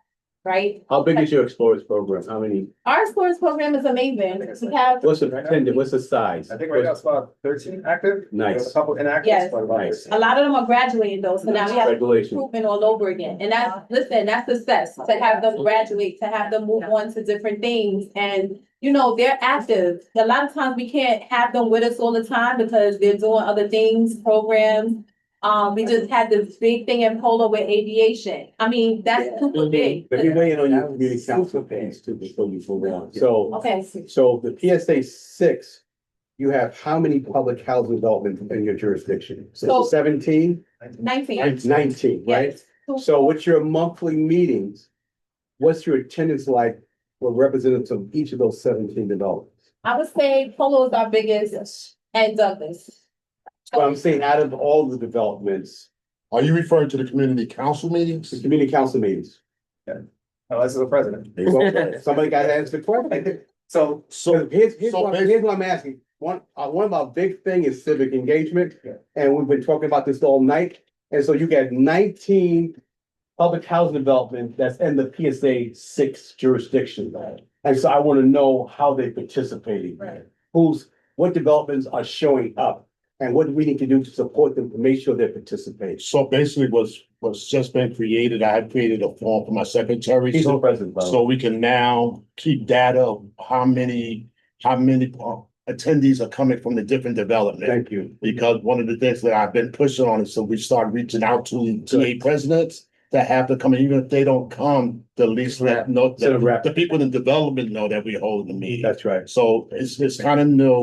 Right? How big is your Explorers program? How many? Our Explorers program is amazing. We have. What's the size? I think right now it's about 13 active. Nice. There's a couple inactive. Yes. but about 13. A lot of them are graduating though, so now we have Graduation. recruitment all over again. And that's success, to have them graduate, to have them move on to different things. And, you know, they're active. A lot of times we can't have them with us all the time because they're doing other things, programs. We just had this big thing in Polo with aviation. I mean, that's super big. Let me weigh in on your community council piece too before you move on. So, Okay. so the PSA 6, you have how many public housing developments in your jurisdiction? So- 17? 19. 19, right? Yes. So with your monthly meetings, what's your attendance like for representatives of each of those 17 developments? I would say Polo is our biggest and Douglas. But I'm saying out of all the developments. Are you referring to the community council meetings? The community council meetings. Oh, this is the president. Well, somebody got to answer the question. So Here's so what I'm asking. One of our big thing is civic engagement, and we've been talking about this all night. And so you got 19 public housing development that's in the PSA 6 jurisdiction. And so I want to know how they're participating. What developments are showing up, and what do we need to do to support them to make sure they're participating? So basically what's just been created, I had created a form for my secretary. He's the So president, by the way. so we can now keep data of how many how many attendees are coming from the different development. Thank you. Because one of the things that I've been pushing on is so we start reaching out to TA presidents that have to come, in, even if they don't come, to at least let know the people in development know that we're holding the meeting. That's right. So it's kind of new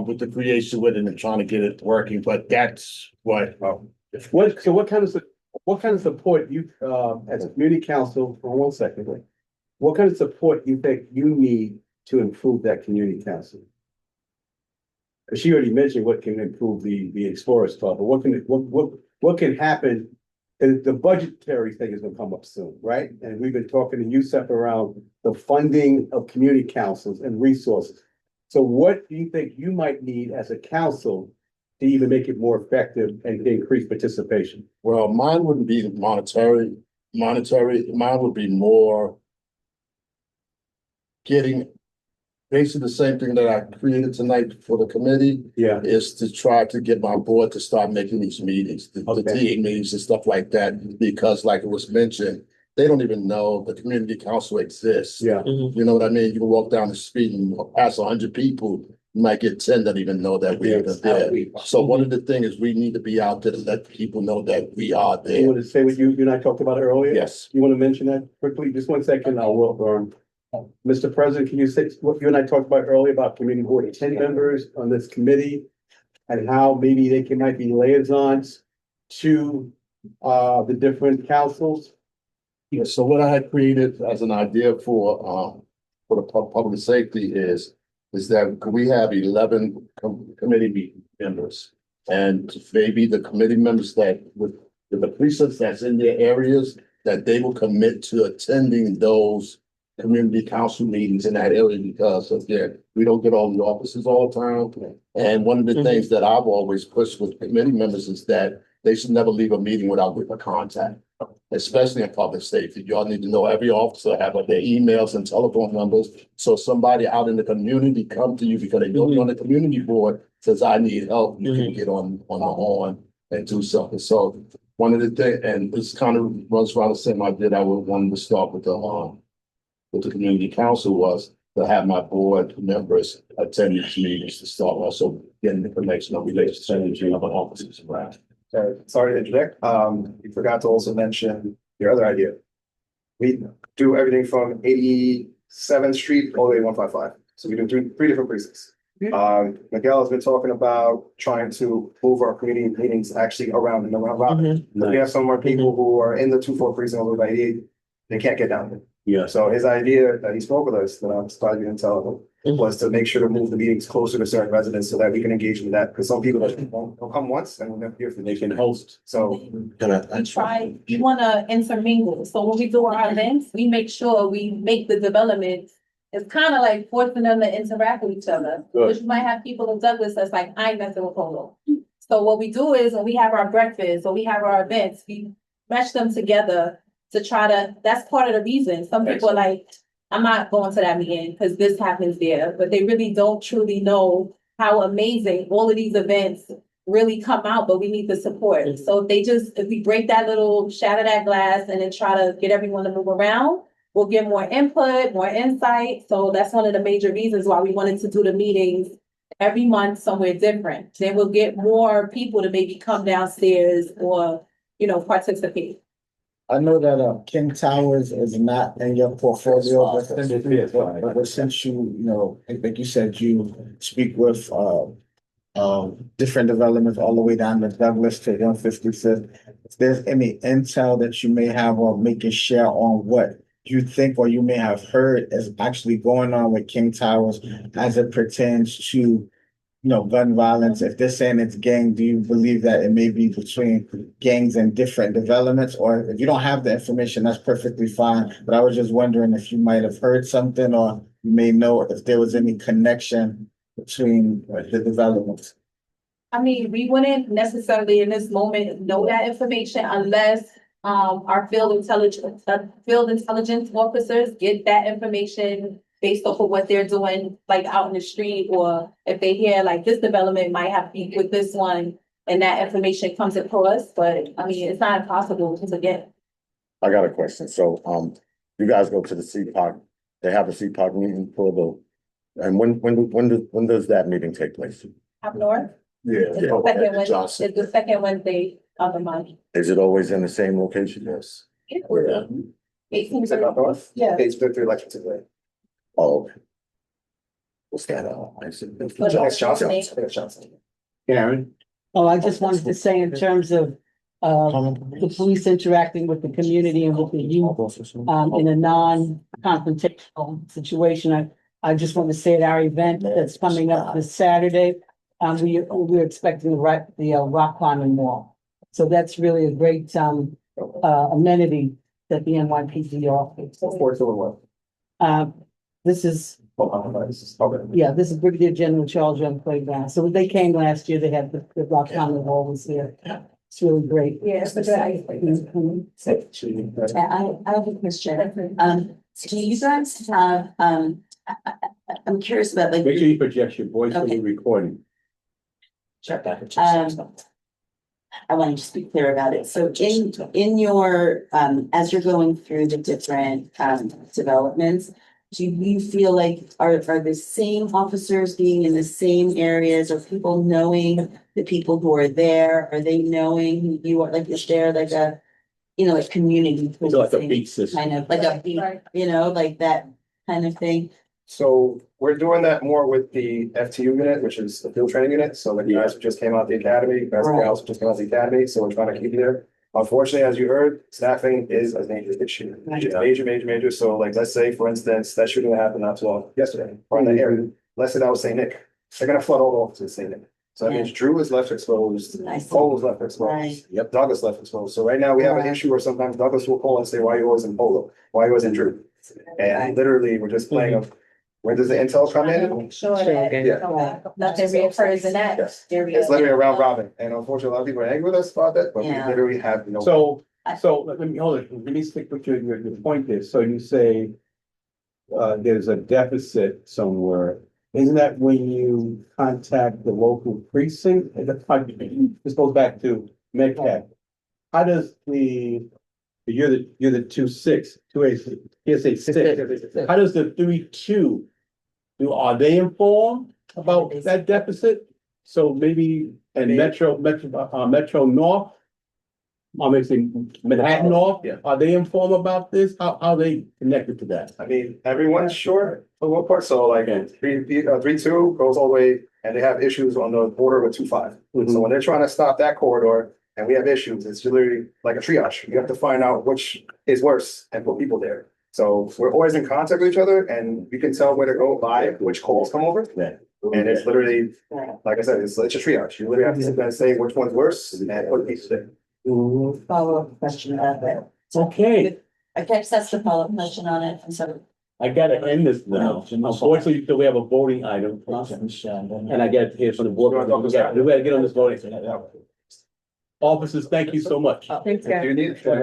with the creation with it and trying to get it working, but that's what. What kind of support you as a community council, for 1 second, what kind of support you think you need to improve that community council? She already mentioned what can improve the Explorers Club, but what can happen? And the budgetary thing is gonna come up soon, right? And we've been talking to USEP around the funding of community councils and resources. So what do you think you might need as a council to even make it more effective and to increase participation? Well, mine wouldn't be monetary. Mine would be more getting basically the same thing that I created tonight for the committee. Yeah. Is to try to get my board to start making these meetings, the TA meetings and stuff like that, because like it was mentioned, they don't even know the community council exists. Yeah. You know what I mean? You can walk down the street and pass 100 people, you might get 10 that even know that we're there. So one of the things is we need to be out there to let people know that we are there. You want to say what you and I talked about earlier? Yes. You want to mention that quickly? Just 1 second, I will, Mr. President, can you say what you and I talked about earlier about community board 10 members on this committee and how maybe they might be liaisons to the different councils? Yeah, so what I had created as an idea for the public safety is that we have 11 committee members, and maybe the committee members that with the precincts that's in their areas, that they will commit to attending those community council meetings in that area, because again, we don't get all the offices all the time. And one of the things that I've always pushed with committee members is that they should never leave a meeting without a contact, especially in public safety. Y'all need to know every officer have their emails and telephone numbers. So somebody out in the community come to you because they know you're on the community board, says, I need help, you can get on the horn and do something. So one of the things, and this kind of runs around the same idea that I wanted to start with the community council, was to have my board members attend these meetings to start also getting the connection of relations to other offices around. Sorry to interject. You forgot to also mention your other idea. We do everything from 87th Street all the way to 155. So we do three different precincts. Miguel has been talking about trying to move our community meetings actually around and around Robin. We have some of our people who are in the 2-4 precinct over by 88. They can't get down there. Yeah. So his idea that he spoke with us, that I'm surprised you didn't tell him, was to make sure to move the meetings closer to certain residents so that we can engage with that. Because some people will come once and we'll never hear from them. They can host. So We wanna intermingle, so when we do our events, we make sure we make the development. It's kind of like forcing them to interact with each other, because you might have people in Douglas that's like, I ain't messing with Polo. So what we do is when we have our breakfast or we have our events, we mesh them together to try to, that's part of the reason. Some people are like, I'm not going to that meeting because this happens there, but they really don't truly know how amazing all of these events really come out, but we need the support. So if we break that little, shatter that glass and then try to get everyone to move around, we'll get more input, more insight. So that's one of the major reasons why we wanted to do the meetings every month somewhere different. Then we'll get more people to maybe come downstairs or, participate. I know that King Towers is not in your portfolio, but since you like you said, you speak with different developments all the way down to Douglas to 155th. If there's any intel that you may have or making share on what you think or you may have heard is actually going on with King Towers as it pertains to gun violence. If they're saying it's gang, do you believe that it may be between gangs and different developments? Or if you don't have the information, that's perfectly fine. But I was just wondering if you might have heard something or you may know if there was any connection between the developments. I mean, we wouldn't necessarily in this moment know that information unless our field intelligence officers get that information based off of what they're doing, like out in the street, or if they hear like this development might have beef with this one, and that information comes across. But I mean, it's not impossible to get. I got a question. So, you guys go to the CPOC. They have a CPOC meeting for And when does that meeting take place? Up north, Yeah. it's the second Wednesday of the month. Is it always in the same location? Yes. Yeah. You said up north? Yeah. It's been through election today. Oh, okay. What's that? I said. It's Johnson. I think it's Johnson. Karen? Oh, I just wanted to say in terms of the police interacting with the community and with the youth in a non-confrontational situation. I just want to say at our event that's coming up this Saturday, we're expecting the rock climbing wall. So that's really a great amenity that the NYPD offers. What's doing what? This is Okay. yeah, this is Brigadier General Charles Young Playground. So when they came last year, they had the rock climbing wall was here. It's really great. Yeah, it's good. I have a question. Do you guys have, I'm curious about like. Make sure you project your voice when Okay. you're recording. I want to just be clear about it. So in your, as you're going through the different, developments, do you feel like, are the same officers being in the same areas? Are people knowing the people who are there? Are they knowing who you are? Like, is there like a, like community? It's like a policing, beat system. kind of like a beat, like that kind of thing? So we're doing that more with the FTU unit, which is the field training unit. So the guys who just came out the academy, guys and gals who just came out the academy. So we're trying to keep it there. Unfortunately, as you heard, staffing is a major issue. Major. So like, let's say, for instance, that shooting that happened not too long yesterday, or in that area. Let's say that was St. Nick. They're gonna flood all the offices in St. Nick. So that means Drew is left exposed, Polo is left exposed. Yep, Douglas left exposed. So right now we have an issue where sometimes Douglas will call and say, why you always in Polo? Why you always in Drew? And literally, we're just playing of, where does the intel come in? Sure that, Yeah. nothing reoccurs in that area. It's literally a round robin, and unfortunately, a lot of people are angry with us about that, but we Yeah. literally have no. So let me, hold it, let me stick with your point there. So you say there's a deficit somewhere. Isn't that when you contact the local precinct? And this goes back to Metcalf. How does you're the 2-6, 2-8, PSA 6. How does the 3-2 are they informed about that deficit? So maybe in Metro North, obviously Manhattan North, are they informed about this? How are they connected to that? I mean, everyone's short for the most part, so like 3-2 goes all the way, and they have issues on the border with 2-5. So when they're trying to stop that corridor and we have issues, it's literally like a triage. You have to find out which is worse and put people there. So we're always in contact with each other, and we can tell where to go by which calls come over. And it's literally, like I said, it's a triage. You literally have to sit there and say which one's worse and put people there. Follow-up question about that. Okay. I can just ask a follow-up question on it. I'm sorry. I gotta end this now. Unfortunately, we have a voting item. And I get to hear from the board. We gotta get on this voting. Officers, thank you so much. Thanks, guys. You got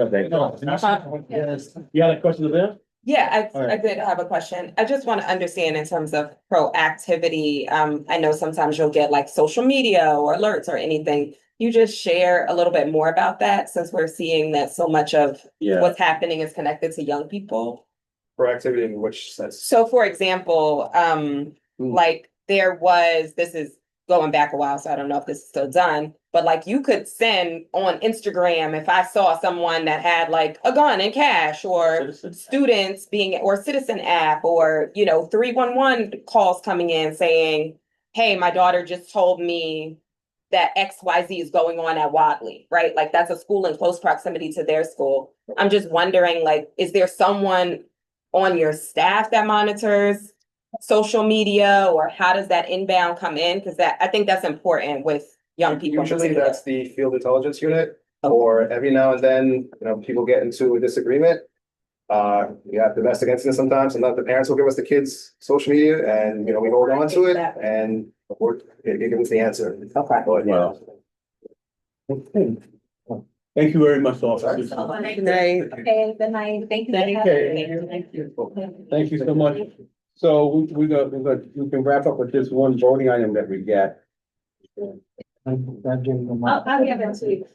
a question there? Yeah, All right. I did have a question. I just want to understand in terms of proactivity. I know sometimes you'll get like social media or alerts or anything. You just share a little bit more about that, since we're seeing that so much of what's happening is connected to young people. Proactivity in which sense? So for example, like this is going back a while, so I don't know if this is still done, but like you could send on Instagram, if I saw someone that had like a gun and cash, or students or citizen app, or 311 calls coming in saying, hey, my daughter just told me that XYZ is going on at Wadley, right? Like that's a school in close proximity to their school. I'm just wondering, like, is there someone on your staff that monitors social media, or how does that inbound come in? Because I think that's important with young people. Usually that's the field intelligence unit, or every now and then, people get into a disagreement. We have domestic incidents sometimes, and the parents will give us the kids' social media, and we hold on to it, and it gives us the answer. Okay. Wow. Okay. Thank you very much, officers. Okay, good night. Thank you. Thank you so much. So we can wrap up with this one voting item that we got. I'll give it to you.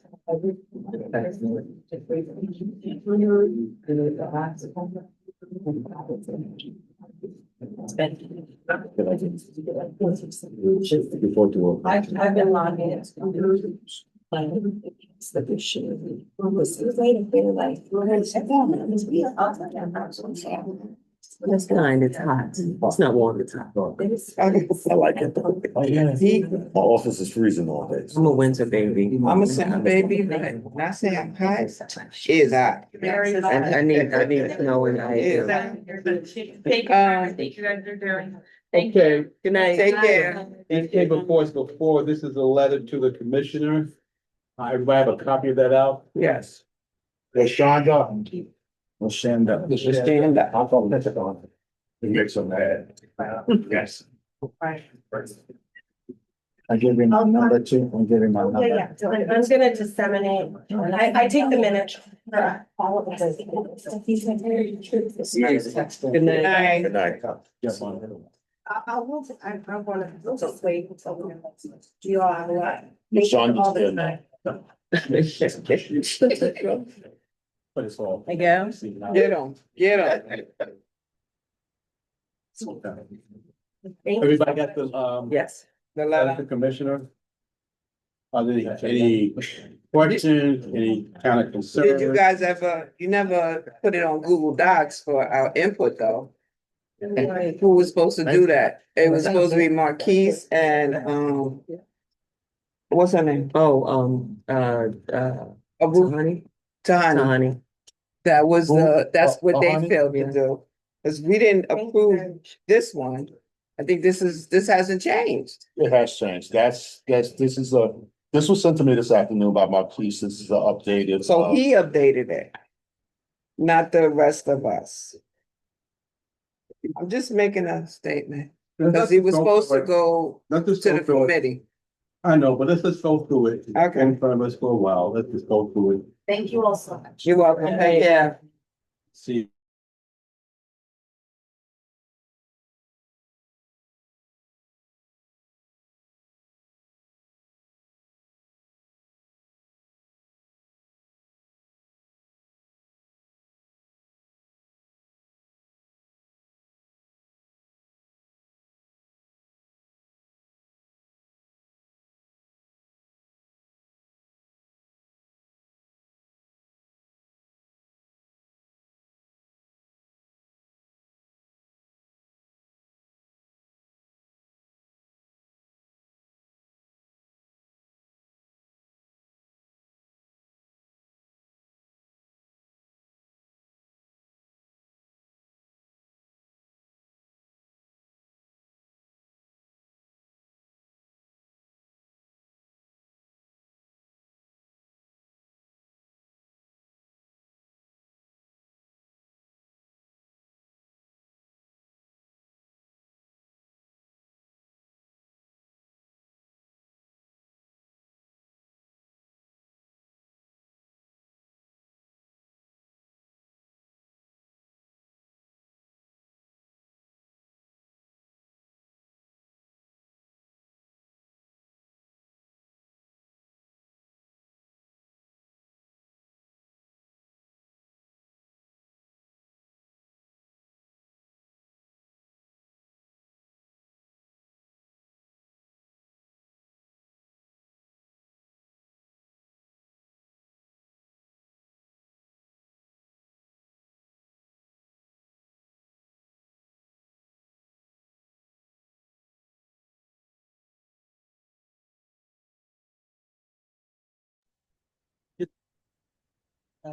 Looking forward to it. I've been logging it. It's the issue. It's kind, it's hot. It's not warm, it's hot. I like it. My office is freezing all day. I'm a winter baby. I'm a summer baby, but not saying I'm high. Is hot. I need snow and ice. Thank you guys are doing. Thank you. Okay, Good night. Take care. this came before us before. This is a letter to the commissioner. Everybody have a copy of that out? Yes. There's Shonda. We'll stand up. Stand up. I'll call it on. It makes them mad. Yes. I give you my number too. I'll give you my number. Yeah, I'm gonna disseminate, I take the minutes for all of us. Good night. Good night. Yes. I wanna, just wait until. You all have a lot. Sean, All the you time. But it's all. I go. Get on, get on. Everybody got the, Yes. The letter letter. to commissioner? Are there any questions, any kind of concern? Did you guys ever, you never put it on Google Docs for our input though? Who was supposed to do that? It was supposed to be Marquise and, what's her name? Oh, Tahani. Tahani. That was that's what they Tahani? failed to do. Cause we didn't approve this one. I think this hasn't changed. It has changed. This was sent to me this afternoon by Marquise. This is the updated. So he updated it. Not the rest of us. I'm just making a statement. Because he was supposed to go to the committee. I know, but let's just go through it. Okay. In front of us for a while. Let's just go through it. Thank you all so much. You're welcome. Thank you. See.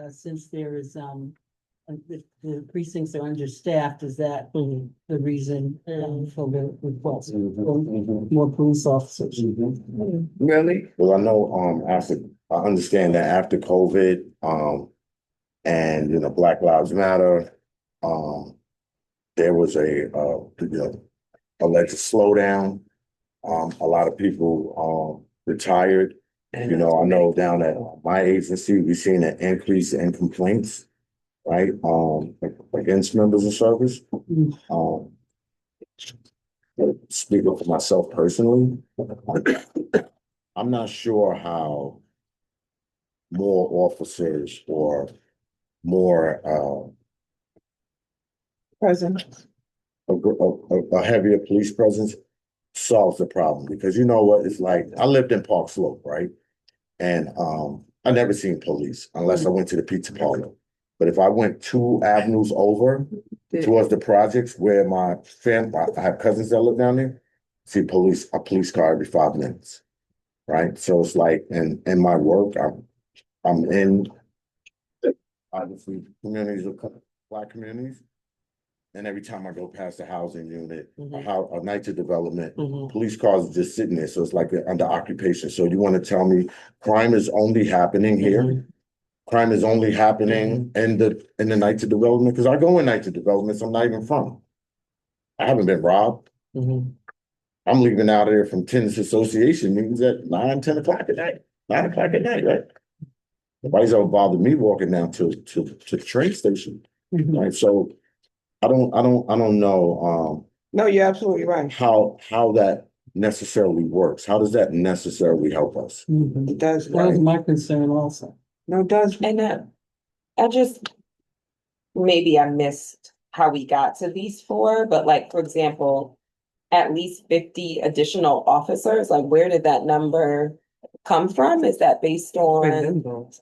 Since there is, the precincts are understaffed, is that the reason for the request for more police officers? Really? Well, I know, I understand that after COVID, and, Black Lives Matter, there was alleged slowdown. A lot of people, retired. I know down at my agency, we've seen an increase in complaints, right? Against members of service. Speaking for myself personally, I'm not sure how more officers or more, Present. a heavier police presence solves the problem, because you know what it's like. I lived in Park Slope, right? And I never seen police unless I went to the pizza parlor. But if I went 2 avenues over towards the projects where my I have cousins that live down there, see a police car every 5 minutes, right? So it's like, in my work, I'm in obviously communities of Black communities. And every time I go past a housing unit, a night to development, police cars are just sitting there. So it's like they're under occupation. So you want to tell me crime is only happening here? Crime is only happening in the night to development? Because I go in night to developments I'm not even from. I haven't been robbed. I'm leaving out of there from tenants association meetings at 9, 10 o'clock at night. 9 o'clock at night, right? Nobody's ever bothered me walking down to the train station. Right. So I don't know No, you're absolutely right. how that necessarily works. How does that necessarily help us? It does. That was my concern also. No, it does. And I just, maybe I missed how we got to these 4, but like, for example, at least 50 additional officers, like where did that number come from? Is that based on?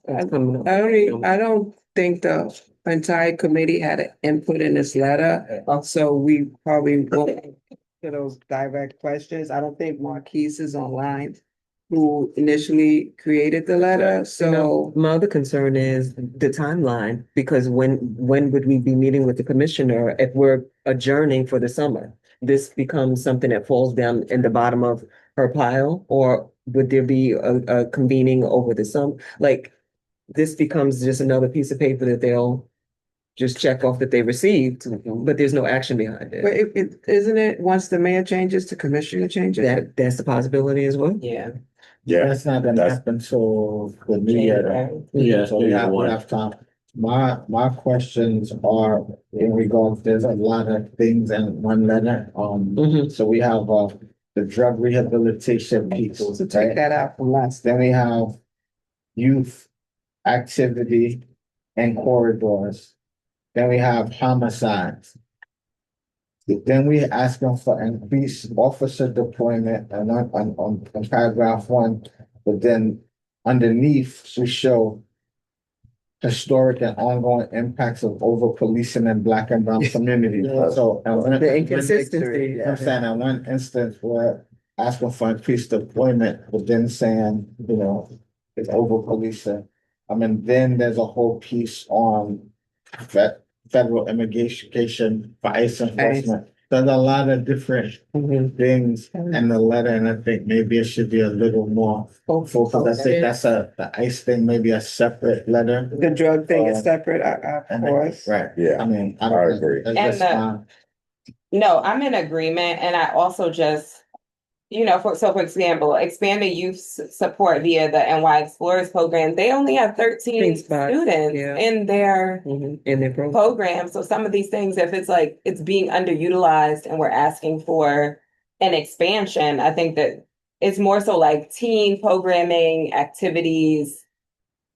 I don't think the entire committee had an input in this letter, so we probably won't to those direct questions. I don't think Marquise is online, who initially created the letter, so. My other concern is the timeline, because when would we be meeting with the commissioner if we're adjourning for the summer? This becomes something that falls down in the bottom of her pile, or would there be a convening over the summer? Like, this becomes just another piece of paper that they'll just check off that they received, but there's no action behind it. But isn't it, once the mayor changes, the commissioner changes? That's the possibility as well. Yeah. Yeah. That's not gonna happen till the new year. Yeah, So we have time. My questions are in regards, there's a lot of things in one letter. So we have the drug rehabilitation people. So take that out from last. Then we have youth activity and corridors. Then we have homicides. Then we ask them for increased officer deployment and on paragraph 1, but then underneath we show historic and ongoing impacts of over policing in Black and brown communities. So The inconsistency. I'm saying in one instance we're asking for increased deployment, but then saying, it's over policing. I mean, then there's a whole piece on federal immigration for ICE enforcement. There's a lot of different things in the letter, and I think maybe it should be a little more focused. I think that's the ICE thing, maybe a separate letter. The drug thing is separate, of course. Right. Yeah. I mean, I agree. No, I'm in agreement, and I also just, for example, expand the youth support via the NY Explorers program. They only have 13 students in their program. So some of these things, if it's like it's being underutilized and we're asking for an expansion, I think that it's more so like teen programming activities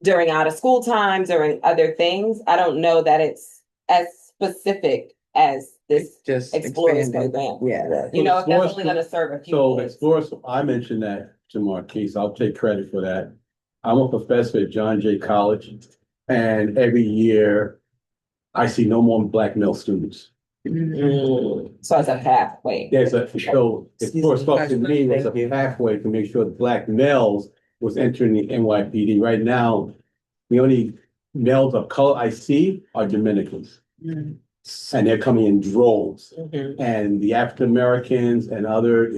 during out of school times, during other things. I don't know that it's as specific as this just Explorers expanded. program. Yeah. You know, if that's only gonna serve a few So kids. Explorers, I mentioned that to Marquise, I'll take credit for that. I'm a professor at John Jay College, and every year I see no more Black male students. So it's a pathway. So Explorers Club to me was a pathway to make sure that Black males was entering the NYPD. Right now, the only males of color I see are Dominicans. And they're coming in droves, and the African Americans and other,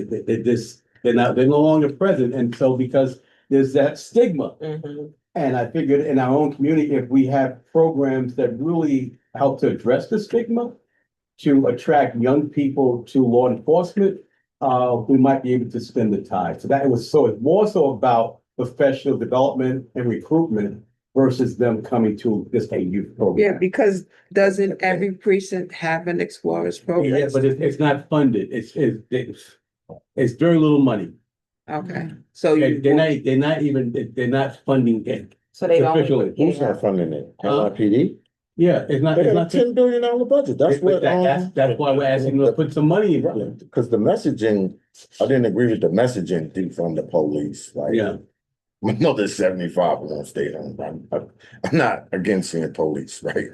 they're no longer present, and so because there's that stigma. And I figured in our own community, if we have programs that really help to address the stigma, to attract young people to law enforcement, we might be able to spin the tide. So it's more so about professional development and recruitment versus them coming to this youth program. Yeah, because doesn't every precinct have an Explorers program? Yeah, but it's not funded. It's very little money. Okay, so they're not funding it. So they don't. Officially. Who's not funding it? NYPD? Yeah, it's not, They it's got a not. $10 billion budget. That's But what, that's why we're asking them to put some money in it. because the messaging, I didn't agree with the messaging from the police, like. Yeah. I know there's 75 won't stay home. I'm not against seeing police, right?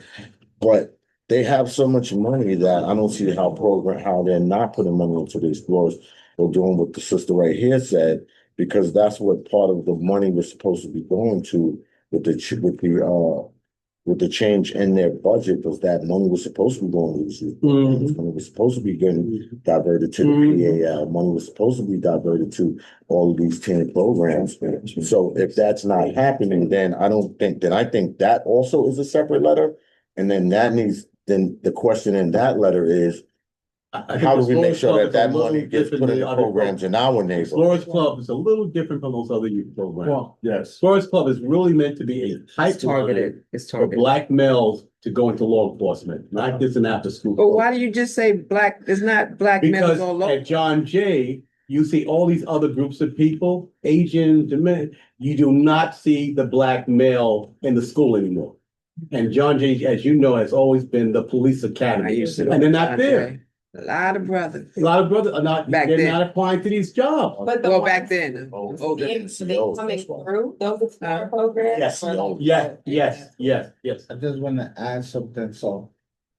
But they have so much money that I don't see how they're not putting money into the explorers or doing what the sister right here said, because that's what part of the money was supposed to be going to with the change in their budget, was that money was supposed to be going to these youth programs. Money was supposed to be getting diverted to the PAL. Money was supposed to be diverted to all of these teen programs. So if that's not happening, then I think that also is a separate letter. And then then the question in that letter is, how do we make sure that money gets put in the programs in our neighborhood? Explorers Club is a little different from those other youth programs. Well, yes. Explorers Club is really meant to be a targeted. It's for targeted. black males to go into law enforcement, not just an after school. But why do you just say black, it's not black males Because all over? at John Jay, you see all these other groups of people, Asian, Dominican, you do not see the black male in the school anymore. And John Jay, as you know, has always been the police academy, and they're not there. A lot of brothers. A lot of brothers are not, Back they're then. not applying to these jobs. But the Well, ones back then. they coming through, those explorer programs. Yes, yes. I just want to add something. So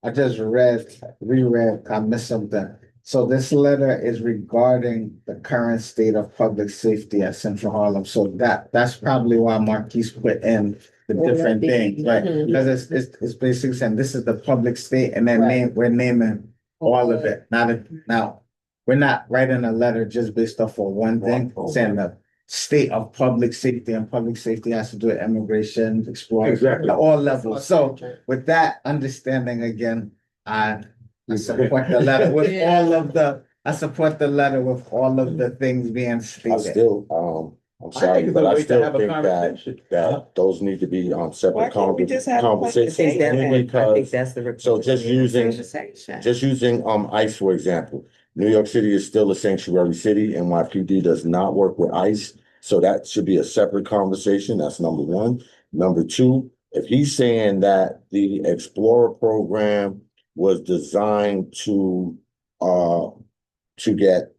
I just reread, I missed something. So this letter is regarding the current state of public safety at Central Harlem. So that's probably why Marquise put in the different things, right? Because it's basically saying this is the public state, and then we're naming all of it. Now, we're not writing a letter just based off of one thing, saying the state of public safety, and public safety has to do with immigration, exploring, Exactly. all levels. So with that understanding, again, I support the letter with I support the letter with all of the things being stated. I'm sorry, it's but a I way to still have a think conversation. that those need to be separate conversations. I think Because, that's the. so just using ICE, for example, New York City is still a sanctuary city. NYPD does not work with ICE. So that should be a separate conversation. That's number one. Number two, if he's saying that the Explorer program was designed to get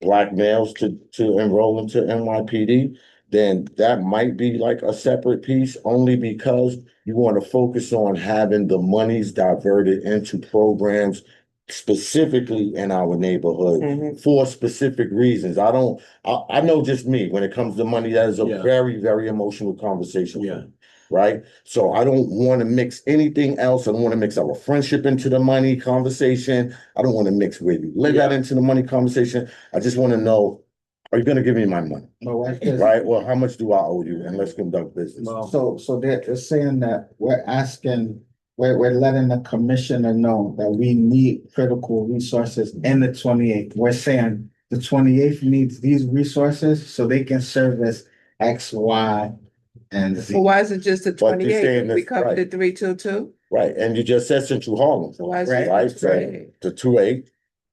black males to enroll into NYPD, then that might be like a separate piece, only because you want to focus on having the monies diverted into programs specifically in our neighborhood for specific reasons. I know just me, when it comes to money, that is a very, very emotional conversation. Yeah. Right? So I don't want to mix anything else. I don't want to mix our friendship into the money conversation. I don't want to mix where you live at into the money conversation. I just want to know, are you going to give me my money? Right? Well, how much do I owe you? And let's conduct business. So they're saying that we're letting the commissioner know that we need critical resources in the 28th. We're saying the 28th needs these resources so they can service X, Y, and Z. Well, why is it just the But you're saying 28th? We this, covered right. the 322? Right, and you just said Central Harlem. So why is Right. it Right, just so 28? the 2-8,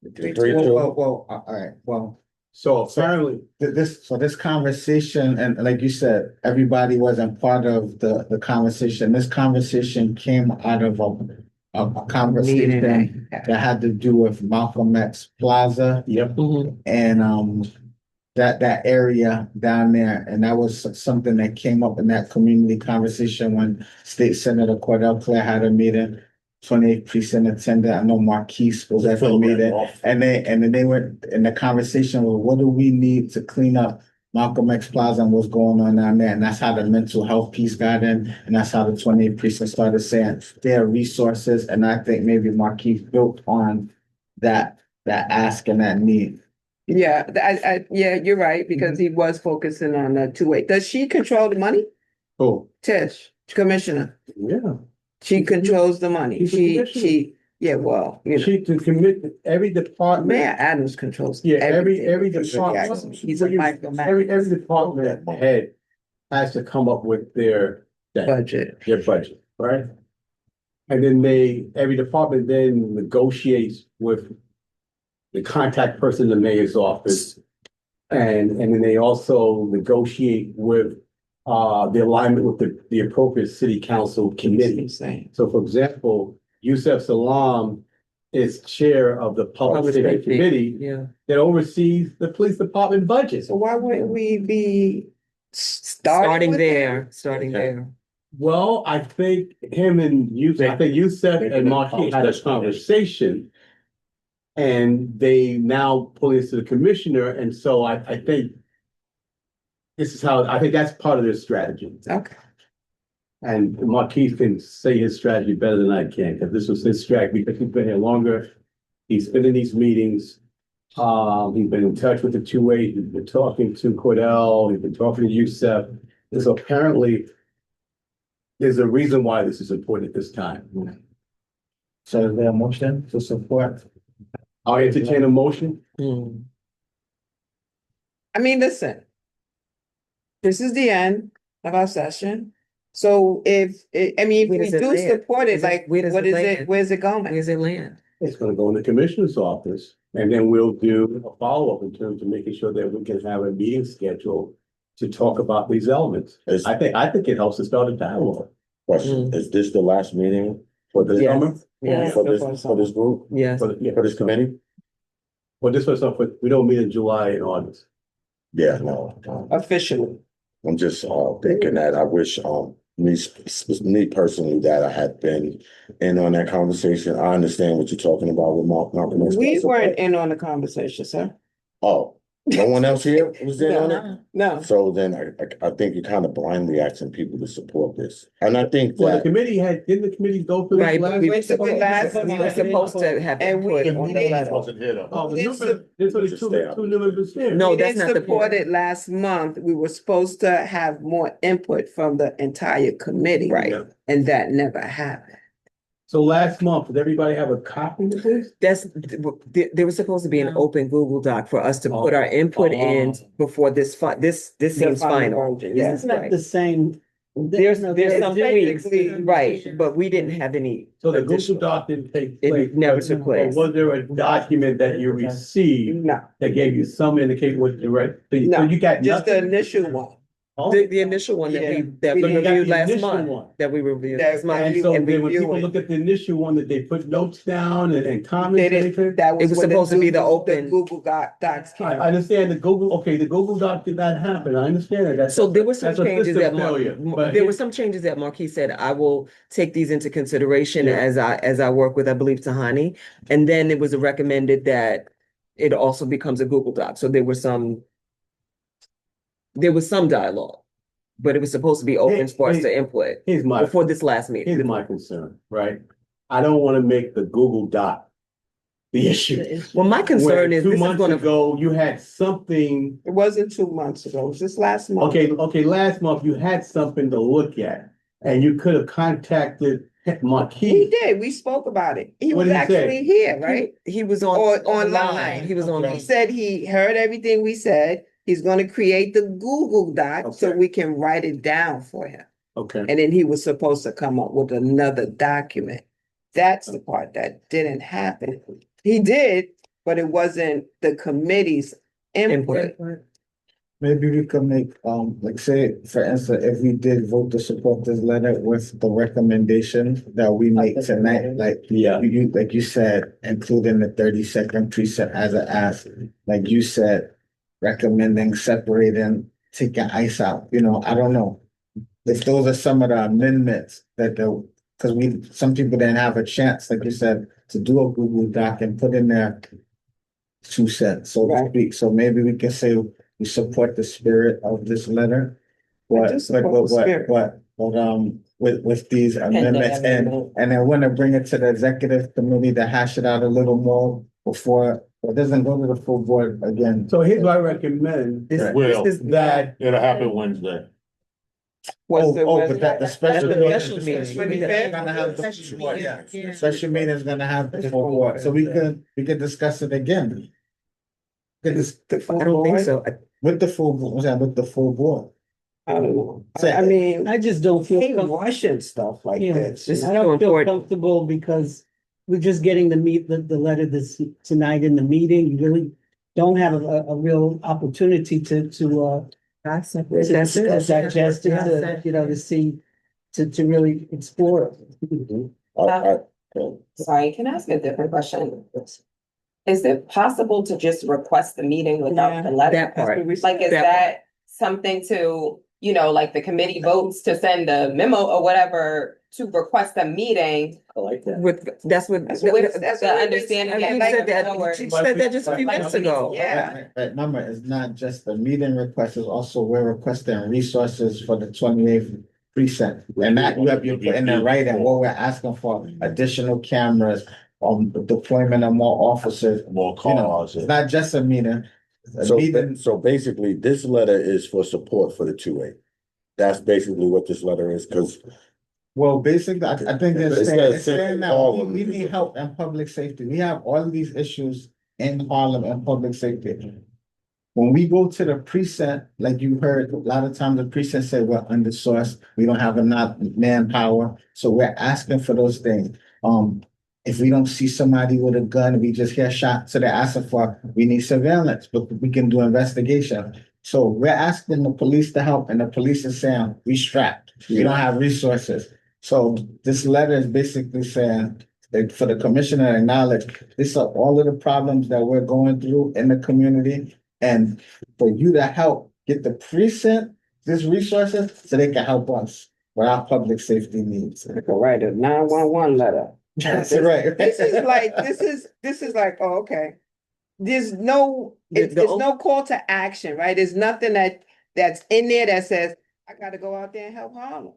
the 3-2. All right, well. So apparently, This conversation, and like you said, everybody wasn't part of the conversation. This conversation came out of a conversation that had to do with Malcolm X Plaza. Yep. And that area down there, and that was something that came up in that community conversation when State Senator Cordell Clare had a meeting. 28th precinct attended. I know Marquise was at the meeting, and then they went in the conversation. Well, what do we need to clean up Malcolm X Plaza and what's going on down there? And that's how the mental health piece got in, and that's how the 28th precinct started saying there are resources. And I think maybe Marquise built on that ask and that need. Yeah, yeah, you're right, because he was focusing on the 2-8. Does she control the money? Who? Tish, commissioner. Yeah. She controls the money. Yeah, well, you know. She can commit every department. Mayor Adams controls. Every everything. department. He's a microman. Every department head has to come up with their budget, right? And then every department then negotiates with the contact person in the mayor's office. And then they also negotiate with the alignment with the appropriate city council committee. So for example, Yusef Salam is chair of the public safety committee Yeah. that oversees the police department budget. So why wouldn't we be Starting with there, starting there. Well, I think him and Yusef, I think Yusef and Marquis had a conversation. And they now pull this to the commissioner, and so I think this is how, I think that's part of their strategy. Okay. And Marquis can say his strategy better than I can, because this was his strategy, because he's been here longer. He's been in these meetings. He's been in touch with the 2A, he's been talking to Cordell, he's been talking to Yusef. And so apparently, there's a reason why this is important at this time. So is there a motion to support? I'll entertain a motion. I mean, listen. This is the end of our session. So if we does it do land? support it, Is it- like, where does what it is land? it, where's it going? Where's it land? It's gonna go in the commissioner's office, and then we'll do a follow-up in terms of making sure that we can have a meeting schedule to talk about these elements. I think it helps to start a dialogue. Question, is this the last meeting for this Yes. summer? Yes. For this group? Yes. For this committee? Well, this was up, we don't meet in July and August. Yeah, no. Officially. I'm just thinking that I wish me personally that I had been in on that conversation. I understand what you're talking about with Malcolm. We weren't in on the conversation, sir. Oh, no one else here was in on it? No. So then I think you're kind of blindly asking people to support this. And I think Well, the that committee didn't the committee go through? Right, this but we were last- supposed to have And we- input on the letter. wasn't here though. Oh, It's there's only two members here. No, We that's didn't not the support point. it last month. We were supposed to have more input from the entire committee. Right. Yeah. And that never happened. So last month, did everybody have a copy of this? There was supposed to be an open Google Doc for us to put our input in before this seems final. Yes. It's not the same. There's some tweaks, technically- right, but we didn't have any. So the additional- Google Doc didn't take place. It never took But place. was there a document that you received No, that gave you some indication what the right? So No, you got just the nothing? initial one. Oh. The initial one Yeah. that we So you got reviewed the last initial month, one. that we reviewed That- last month. And so and then when review people it. look at the initial one, that they put notes down and comments They and didn't, anything? that was It was when supposed to be the open- Google Docs came. I understand the Google, the Google Doc did not happen. I understand that. So there were some That's a changes system that failure, but there were some changes that Marquis said, I will take these into consideration Yeah. as I work with, I believe, Tahani. And then it was recommended that it also becomes a Google Doc. So there was some dialogue, but it was supposed to be open for us to input Here's my, before this last meeting. here's my concern, right? I don't want to make the Google Doc the issue. Well, my concern is Two this is months gonna, ago, you had something, It wasn't 2 months ago, it was just last month. okay, last month you had something to look at. And you could have contacted We Marquis. did, we spoke about it. He What was did he say? actually here, right? he was on. Or the line. online. He was He online. said he heard everything we said. He's gonna create the Google Doc so Okay. we can write it down for him. Okay, And then he was supposed to come up with another document. That's the part that didn't happen. He did, but it wasn't the committee's input. Maybe we could make, like say, for instance, if we did vote to support this letter with the recommendation that we make tonight, like yeah, like you said, including the 30-second preset as an ask, like you said, recommending separating, taking ice out, I don't know. If those are some of the amendments that because some people didn't have a chance, like you said, to do a Google Doc and put in their 2 cents, so to Right. speak. So maybe we can say we support the spirit of this letter. I do support the spirit. With these amendments and I want to bring it to the executive committee to hash it out a little more before it doesn't go to the full board again. so here's what I recommend. This, Will. this is That, It'll happen Wednesday. But that the special That's the meeting. special meeting. is gonna have the special meeting is gonna have the full board, so we could discuss it again. I don't think so. With the full, with the full board. I don't know. So- I mean, I just don't feel hate comfortable. rushing stuff like Yeah, this. This is I so don't feel important. comfortable because we're just getting the letter tonight in the meeting. You really don't have a real opportunity to That's it. Digest it, to see, to really explore. Sorry, can I ask a different question? Is it possible to just request the meeting without the letter? That part. Like, is that something to, like the committee votes to send a memo or whatever to request a meeting? I like that. With, that's what. With the understanding. You said that, she said that just a few minutes ago. Yeah. Remember, it's not just the meeting request, it's also we're requesting resources for the 28th precinct. And that you're putting in writing what we're asking for, additional cameras, deployment of more officers. More cars. It's not just a meeting. So basically, this letter is for support for the 2A. That's basically what this letter is, because Well, basically, I think It's it's that saying that simple. we need help in public safety. We have all these issues in Harlem and public safety. When we go to the precinct, like you heard, a lot of times the precinct said we're undersourced, we don't have enough manpower, so we're asking for those things. If we don't see somebody with a gun, we just hear shots, so they're asking for, we need surveillance, but we can do investigation. So we're asking the police to help, and the police is saying, we strapped, we don't have resources. So this letter is basically saying that for the commissioner to acknowledge, these are all of the problems that we're going through in the community. And for you to help get the precinct, these resources, so they can help us with our public safety needs. They can write a 911 letter. That's right. This is like, oh, okay. There's no, it's no call to action, right? There's nothing that's in there that says, I gotta go out there and help Harlem.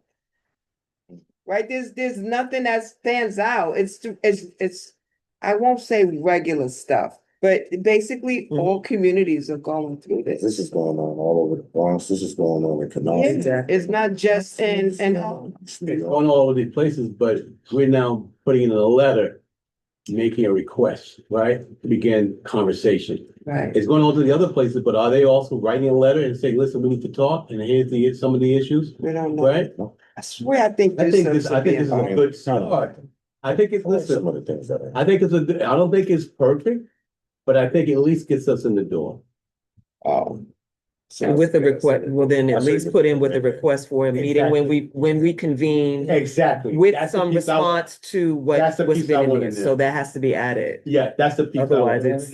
Right? There's nothing that stands out. It's, I won't say regular stuff, but basically all communities are going through this. this is going on all over the Bronx, this is going on in Canal. Yeah, it's not just in Harlem. It's going all over these places, but we're now putting in a letter, making a request, right? To begin conversation. Right. It's going on to the other places, but are they also writing a letter and saying, listen, we need to talk, and here's some of the issues, We don't know. right? I swear, I think I this think this is a good start. I think it's, listen, Some of the things that I think it's a good, I don't think it's perfect, but I think it at least gets us in the door. And with the request, well, then at least put in with the request for a meeting when we convene. Exactly. With That's the some piece response to that's the what's piece I been in want there, in there. so that has to be added. Yeah, that's the piece. Otherwise, it's.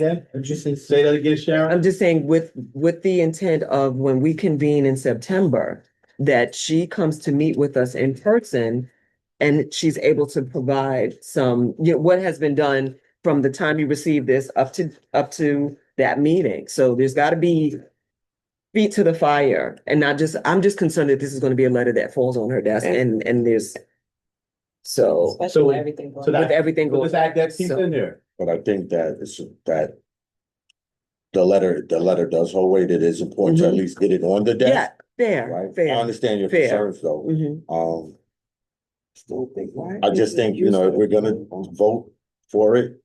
Say that again, Sharon? I'm just saying with the intent of when we convene in September, that she comes to meet with us in person and she's able to provide some, what has been done from the time you received this up to that meeting. So there's got to be feet to the fire and not just, I'm just concerned that this is going to be a letter that falls on her desk and there's so. Especially with everything going on. With everything going. Let's add that piece in there. But I think that that the letter does hold weight. It is important to at least get it on the desk. Yeah, Right? fair. I understand your Fair. concerns though. Mhm. Still think, why? I just think, if we're gonna vote for it,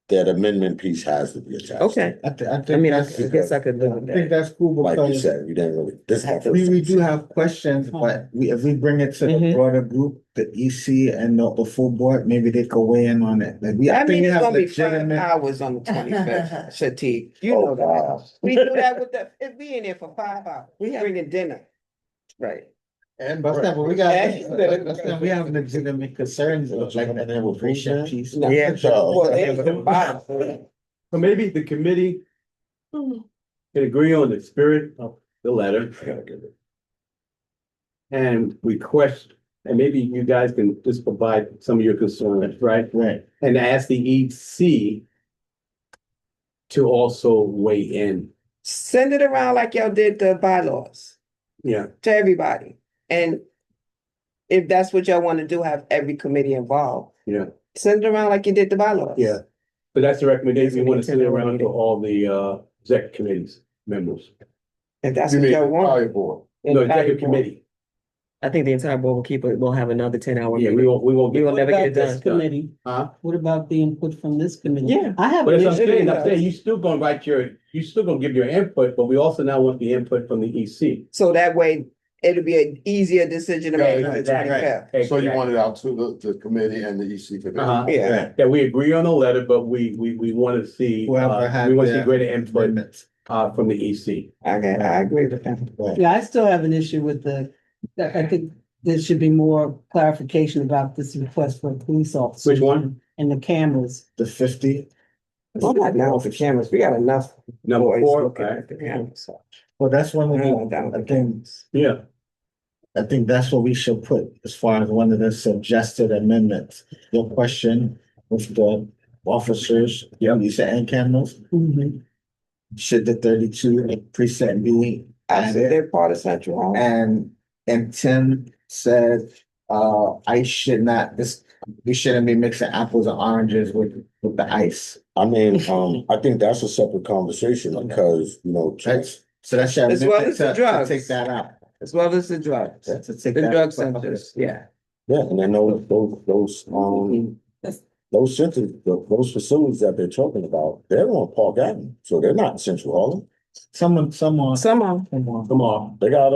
that amendment piece has to be attached. Okay. I I mean, I think guess I could live with I think that. that's cool Like you because said, you didn't really, this is my first. we do have questions, but if we bring it to the broader group, the EC and the full board, maybe they could weigh in on it. Like I mean, it's gonna be 5 legitimate. hours on the 25th, Shati. You know that. We do that with we in there for 5 hours. We bringing dinner. Right. And but we have legitimate concerns of like an immigration piece. Yeah. Well, they was the bottom. So maybe the committee can agree on the spirit of the letter. And request, and maybe you guys can just provide some of your concerns, right? Right. And ask the EC to also weigh in. Send it around like y'all did the bylaws Yeah. to everybody. And if that's what y'all want to do, have every committee involved. Yeah. Send it around like you did the bylaws. Yeah. But that's the recommendation. We want to send it Meeting. around to all the executive committees members. If that's what y'all want. No, executive committee. I think the entire board will keep it, we'll have another 10-hour Yeah, meeting. we won't We will never get it This done. committee, Huh? what about the input from this committee? Yeah. I have. But an as I'm issue- saying, you still gonna you still gonna give your input, but we also now want the input from the EC. So that way it'll be an easier decision to make. on the 25th. So you want it out to the committee and the EC committee. Yeah. that we agree on the letter, but we want to see, Whoever had we want to see their greater input amendments. from the EC. I agree with that. Yeah, I still have an issue with I think there should be more clarification about this request for a police officer. Which one? And the cameras. The 50. I'm not down with the cameras. We got enough. Number boys 4, looking okay. at the cameras, so. Well, that's one of I'm not down with the the things. Yeah. I think that's what we should put as far as one of the suggested amendments. Your question with the officers, you said and cameras, should the 32 precinct be I said added? they're part of Central Hall. And Tim said, we shouldn't be mixing apples and oranges with the ice. I mean, I think that's a separate conversation because, you know, So that should As well as the to drugs. take that out. As well as the drugs. To take The that drug out. centers, yeah. yeah, and then those centers, those facilities that they're talking about, they're on Park Avenue, so they're not in Central Harlem. Some are. Some are. Come on. They got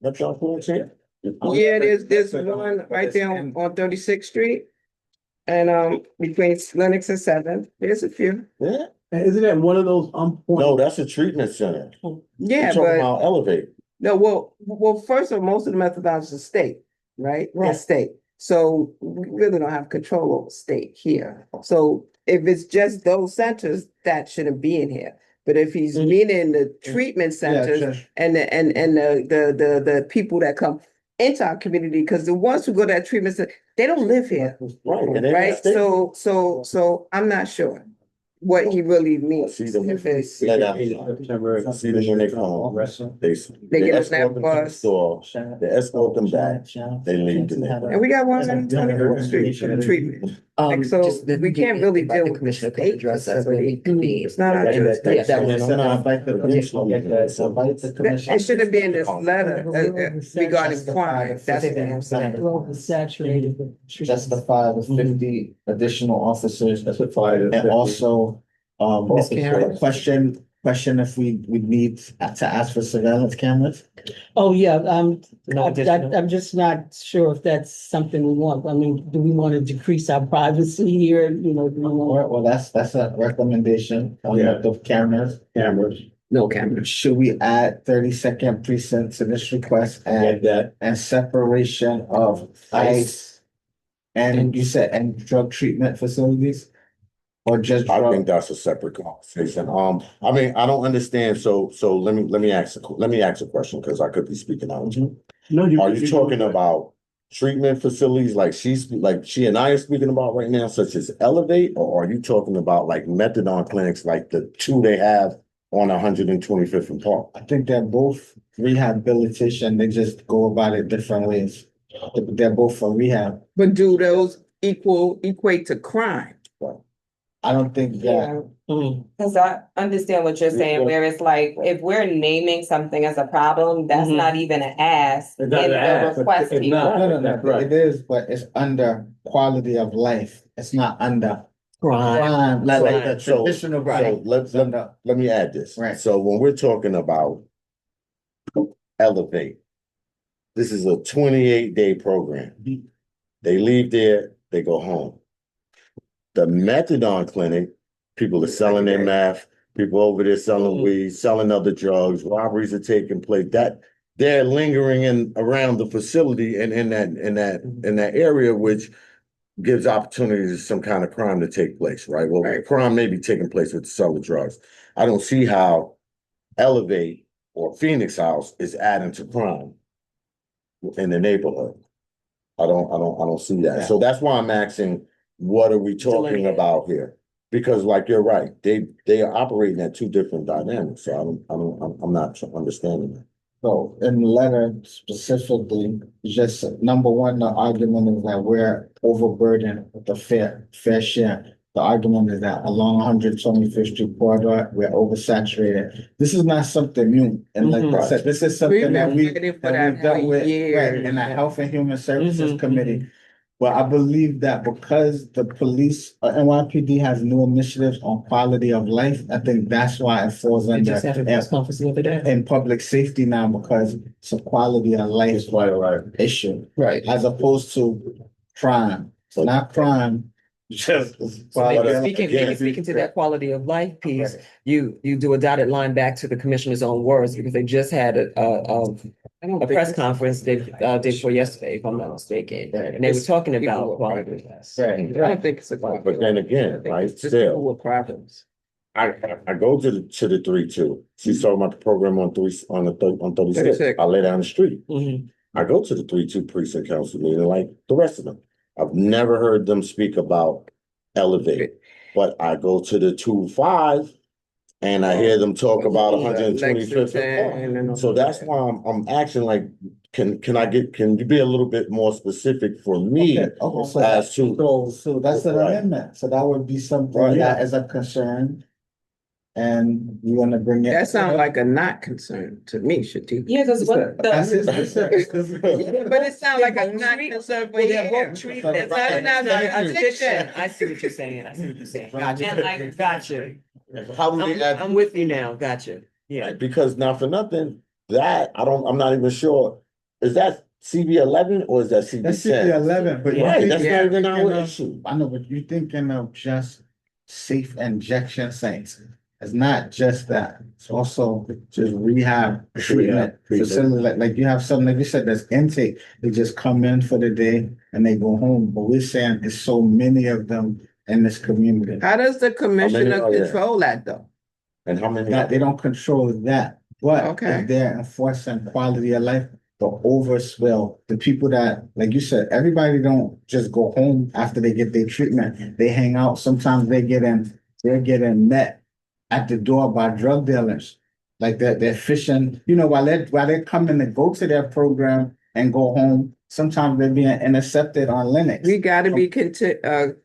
Metro Police here. Yeah, there's one right there on 36th Street. And between Lennox and 7th, there's a few. Yeah. And isn't that one of those No, that's a treatment center. Yeah, You're talking but about Elevate. no, well, first of all, most of the methodologies are state, right? They're Right. state. So we really don't have control over state here. So if it's just those centers, that shouldn't be in here. But if he's meaning the treatment centers and the people that come into our community, because the ones who go to that treatment center, they don't live here. Right. And Right? So I'm not sure what he really means. See them, If it's- see them when they come. They get on escort that them to the bus. store, they escort them back, they leave the neighborhood. And we got one on 24th Street for the treatment. Like, so we can't really deal with the state facility. It's not our jurisdiction. It shouldn't be in this letter regarding crime. That's what I'm saying. Oversaturated. Justify the 50 additional officers. And also, Ms. Karen? question if we need to ask for surveillance cameras? Oh, yeah, I'm just not sure if that's something we want. I mean, do we want to decrease our privacy here, do we want? Well, that's a recommendation on the cameras. No cameras. Should we add 32nd precinct to this request and separation of ICE and you said and drug treatment facilities? Or just I think that's a separate conversation. I mean, I don't understand. So let me ask a question because I could be speaking out. Are you talking about treatment facilities like she and I are speaking about right now, such as Elevate, or are you talking about like methadone clinics like the two they have on 125th and Park? I think they're both rehabilitation. They just go about it different ways. They're both for rehab. But do those equate to crime? I don't think that. Cause I understand what you're saying, where it's like, if we're naming something as a problem, that's not even an ask in the request here. No, it is, but it's under quality of life. It's not under crime, like the traditional crime. So let me add this. Right. So when we're talking about Elevate, this is a 28-day program. They leave there, they go home. The methadone clinic, people are selling their meth, people over there selling weed, selling other drugs, robberies are taking place. That they're lingering in around the facility and in that area, which gives opportunities for some kind of crime to take place, right? Well, crime may be taking place with the sell of drugs. I don't see how Elevate or Phoenix House is adding to crime in the neighborhood. I don't see that. Yeah. So that's why I'm asking, what are we talking about here? Because like you're right, they are operating at two different dynamics. So I'm not understanding that. So in the letter specifically, just number one, the argument is that we're overburdened with the fair share. The argument is that along 125th Street corridor, we're oversaturated. This is not something new. And like I said, this is something that we've done with in the Health and Human Services Committee. But I believe that because the police, NYPD has new initiatives on quality of life, I think that's why it falls under in public safety now, because it's a quality of life issue. Right. As opposed to crime. So not crime, Just. Speaking to that quality of life piece, you do a dotted line back to the commissioner's own words, because they just had a press conference day before yesterday, if I'm not mistaken, and they were talking about quality. Right. I don't think it's a. But then again, right, Just people still, with problems. I go to the 3-2. She's talking about the program on 36. 36. I lay down the street. Mhm. I go to the 3-2 precinct council meeting like the rest of them. I've never heard them speak about Elevate, but I go to the 2-5 and I hear them talk about 125th. So that's why I'm asking, like, can you be a little bit more specific for me Okay, as to so that's an Right. amendment, so that would be something Right. that is a concern. And you wanna bring it. That sounds like a not concern to me, Shatika. Yeah, because what That's the, his concern. Yeah, but it sounds like a not concern for you. It's not a petition. I see what you're saying. and Gotcha. like, Gotcha. how do they add? I'm with you now. Gotcha. Yeah. Right, because now for nothing, that I'm not even sure. Is that CB11 or is that CB10? That's CB11, but Right, you that's think- not even you're our thinking of- issue. I know, but you're thinking of just safe injection sites. It's not just that. It's also just rehab treatment facility. Like you have something, like you said, that's intake. They just come in for the day and they go home. But we're saying there's so many of them in this community. How does the commissioner are there? control that though? And how many? That they don't control that, but Okay. if they're enforcing quality of life, the overspill, the people that, like you said, everybody don't just go home after they get their treatment. They hang out. Sometimes they're getting met at the door by drug dealers. Like they're fishing, while they're coming to go to their program and go home, sometimes they're being intercepted on Linux. We gotta be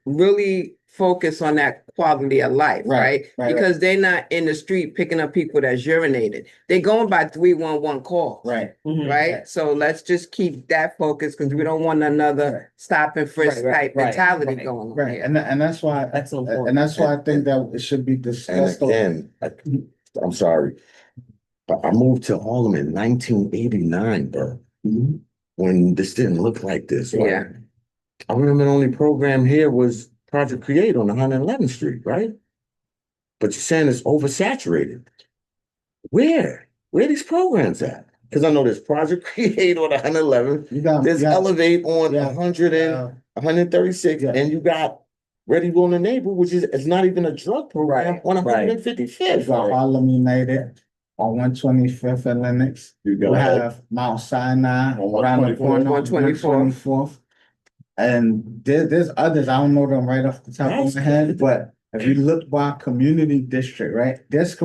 really focused on that quality of life, right? Right. Because they're not in the street picking up people that's urinated. They're going by 311 calls. Right. Right? So let's just keep that focus, because we don't want another stop and frisk type mentality going on Right, here. and that's why, That's so important. and that's why I think that it should be And discussed. again, I'm sorry, but I moved to Harlem in 1989, bro. When this didn't look like this. Right? Yeah. I remember the only program here was Project Create on 111th Street, right? But you're saying it's oversaturated. Where are these programs at? Because I know there's Project Create on 111th. There's Elevate on 100 and 136, and you got Ready Rolling Neighbor, which is it's not even a drug program on 155th. You got Harlem United on 125th and Lennox. You You have Mount Sinai around the corner on 124th. And there's others, I don't know them right off the top of my head, but if you look by community district, right, there's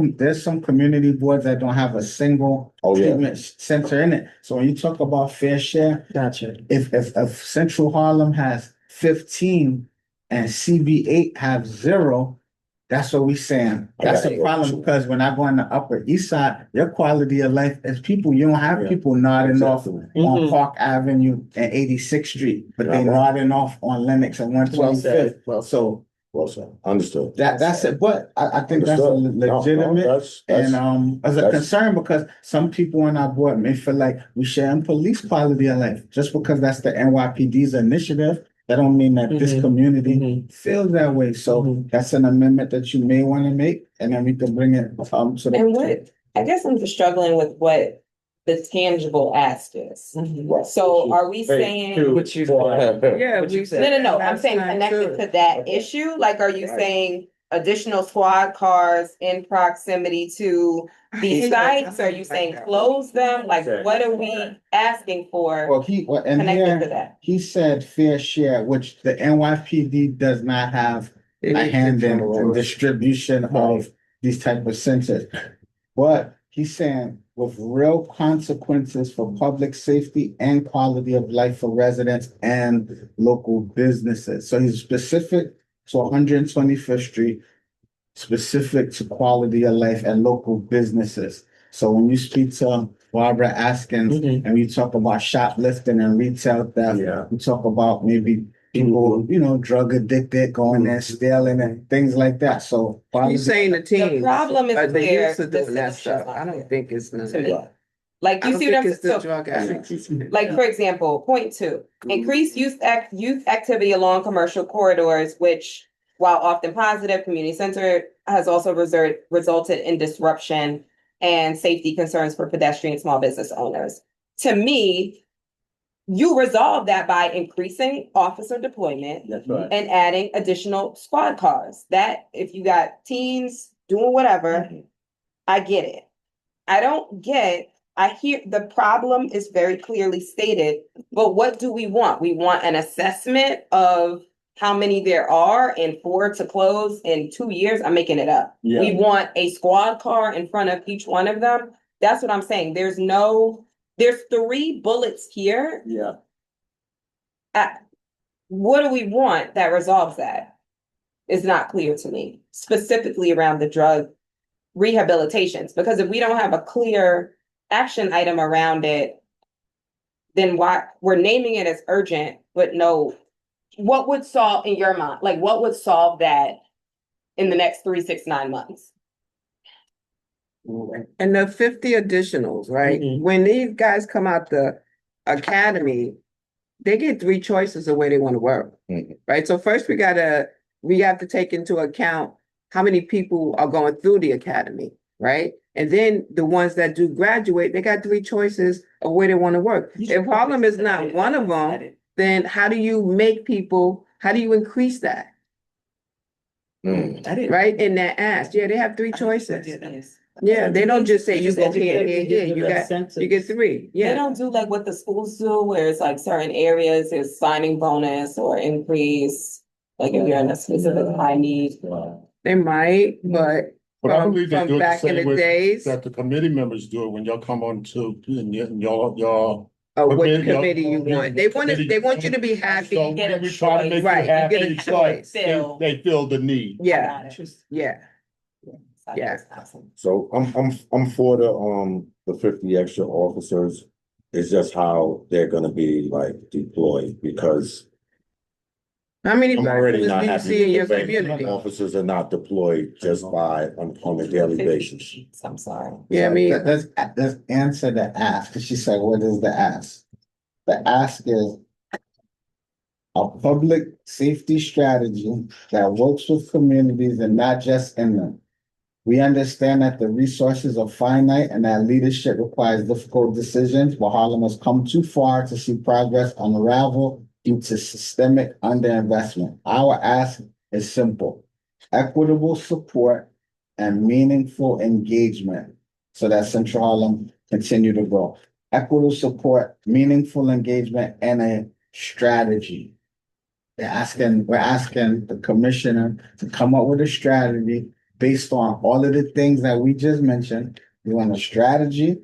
some community boards that don't have a single treatment center in it. So when you talk about fair share, Gotcha. if Central Harlem has 15 and CB8 have 0, that's what we saying. That's a problem, because when I go on the Upper East Side, your quality of life is people, you don't have people nodding off on Park Avenue and 86th Street, but they nodding off on Lennox and 125th. Well said. Understood. That's it, but I think that's Understood. No, legitimate that's- and as a that's- concern, because some people on our board may feel like we shouldn't police quality of life. Just because that's the NYPD's initiative, that don't mean that this community feels that way. So that's an amendment that you may want to make, and then we can bring it to the. and what, I guess I'm just struggling with what the tangible ask is. So are we saying? Yeah, No, I'm saying connected to that issue, like, are you saying additional squad cars in proximity to these sites? Are you saying close them? Like, what are we asking for? Well, and connected to here, that? he said fair share, which the NYPD does not have a hand in distribution of these type of centers. But he's saying with real consequences for public safety and quality of life for residents and local businesses. So he's specific to 125th Street, specific to quality of life and local businesses. So when you speak to Barbara Askins and we talk about shoplifting and retail theft, we talk about maybe people, drug addicted, going there, stealing and things like that. So He's saying the team. The problem is the where youth are the doing that solution's stuff. I don't think it's necessary. to me. Like, I you don't see what think I'm it's the saying? drug addicts. Like, for example, point two, increased youth activity along commercial corridors, which, while often positive, community centered, has also resulted in disruption and safety concerns for pedestrian and small business owners. To me, you resolve that by increasing officer deployment That's right. and adding additional squad cars. That, if you got teens doing whatever, I get it. I don't get, I hear the problem is very clearly stated, but what do we want? We want an assessment of how many there are and 4 to close in 2 years. I'm making it up. Yeah. We want a squad car in front of each one of them. That's what I'm saying. There's 3 bullets here. Yeah. What do we want that resolves that? Is not clear to me, specifically around the drug rehabilitations, because if we don't have a clear action item around it, then why we're naming it as urgent, but no, what would solve in your mind, like what would solve that in the next 3, 6, 9 months? And the 50 additionals, right? When these guys come out the academy, they get 3 choices of where they want to work, right? So first we have to take into account how many people are going through the academy, right? And then the ones that do graduate, they got 3 choices of where they want to work. If Harlem is not one of them, then how do you increase that? Right, in that ask, yeah, they have 3 choices. Yeah, they don't just say you go here, you get 3, They yeah. don't do like what the schools do, where it's like certain areas, there's signing bonus or increase, like if you're in a specific high need. They might, but But I from believe they do it the back in same the way days, that the committee members do it when y'all come on to, and y'all. what committee, y'all- committee you want, they want you to be happy. So we try to make you Right, you happy, get a so like choice. they feel the need. Yeah, yeah. Yeah. So I'm for the 50 extra officers. It's just how they're gonna be like deployed, because How many I'm already people not do you happy see in your with the way community? officers are not deployed just on a daily basis. I'm sorry. Yeah, I mean, Let's answer the ask. She said, what is the ask? The ask is a public safety strategy that works with communities and not just in them. We understand that the resources are finite and that leadership requires difficult decisions, but Harlem has come too far to see progress unravel due to systemic underinvestment. Our ask is simple: equitable support and meaningful engagement so that Central Harlem continue to grow. Equitable support, meaningful engagement, and a strategy. We're asking the commissioner to come up with a strategy based on all of the things that we just mentioned. We want a strategy,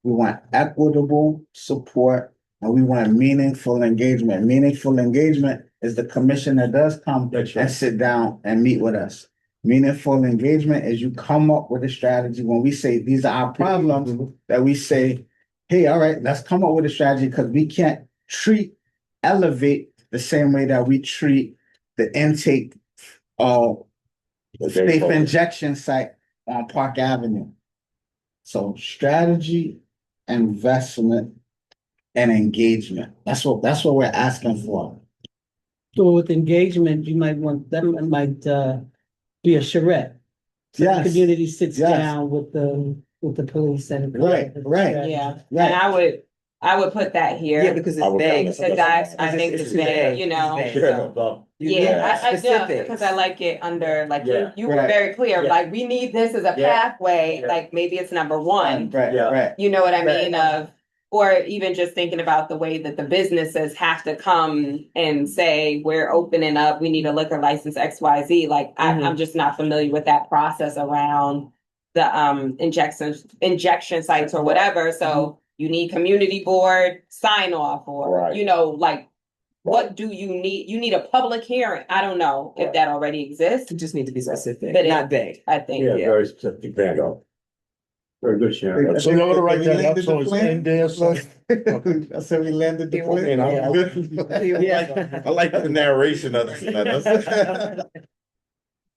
we want equitable support, and we want meaningful engagement. Meaningful engagement is the commissioner does come and sit down and meet with us. Meaningful engagement is you come up with a strategy when we say these are our problems, that we say, hey, all right, let's come up with a strategy, because we can't elevate the same way that we treat the intake of the safe injection site on Park Avenue. So strategy, investment, and engagement. That's what we're asking for. So with engagement, you might want, that might be a charrette. So the Yes. community sits Yes. down with the police and. Right. Yeah, Right. and I would put that here. Yeah, because it's vague. Because I think it's vague, you know. Yeah, I do, Specifics. because I like it under, like, Yeah. you were Right. very clear, Yeah. like, we need this as a Yeah. pathway, Yeah. like, maybe it's number 1. Right. You know what I Right. mean, or even just thinking about the way that the businesses have to come and say, we're opening up, we need a liquor license, XYZ, like, I'm just not familiar with that process around the injection sites or whatever, so you need community board sign off, or, Right. you know, like, what do you need? You need a public hearing. I don't know if that already exists. You just need to be specific, But not vague. I think. Yeah, very specific. Bingo. Very good, Sharon. So you're gonna write that up, so it's in there, so. I said we landed the plane. I like the narration of this.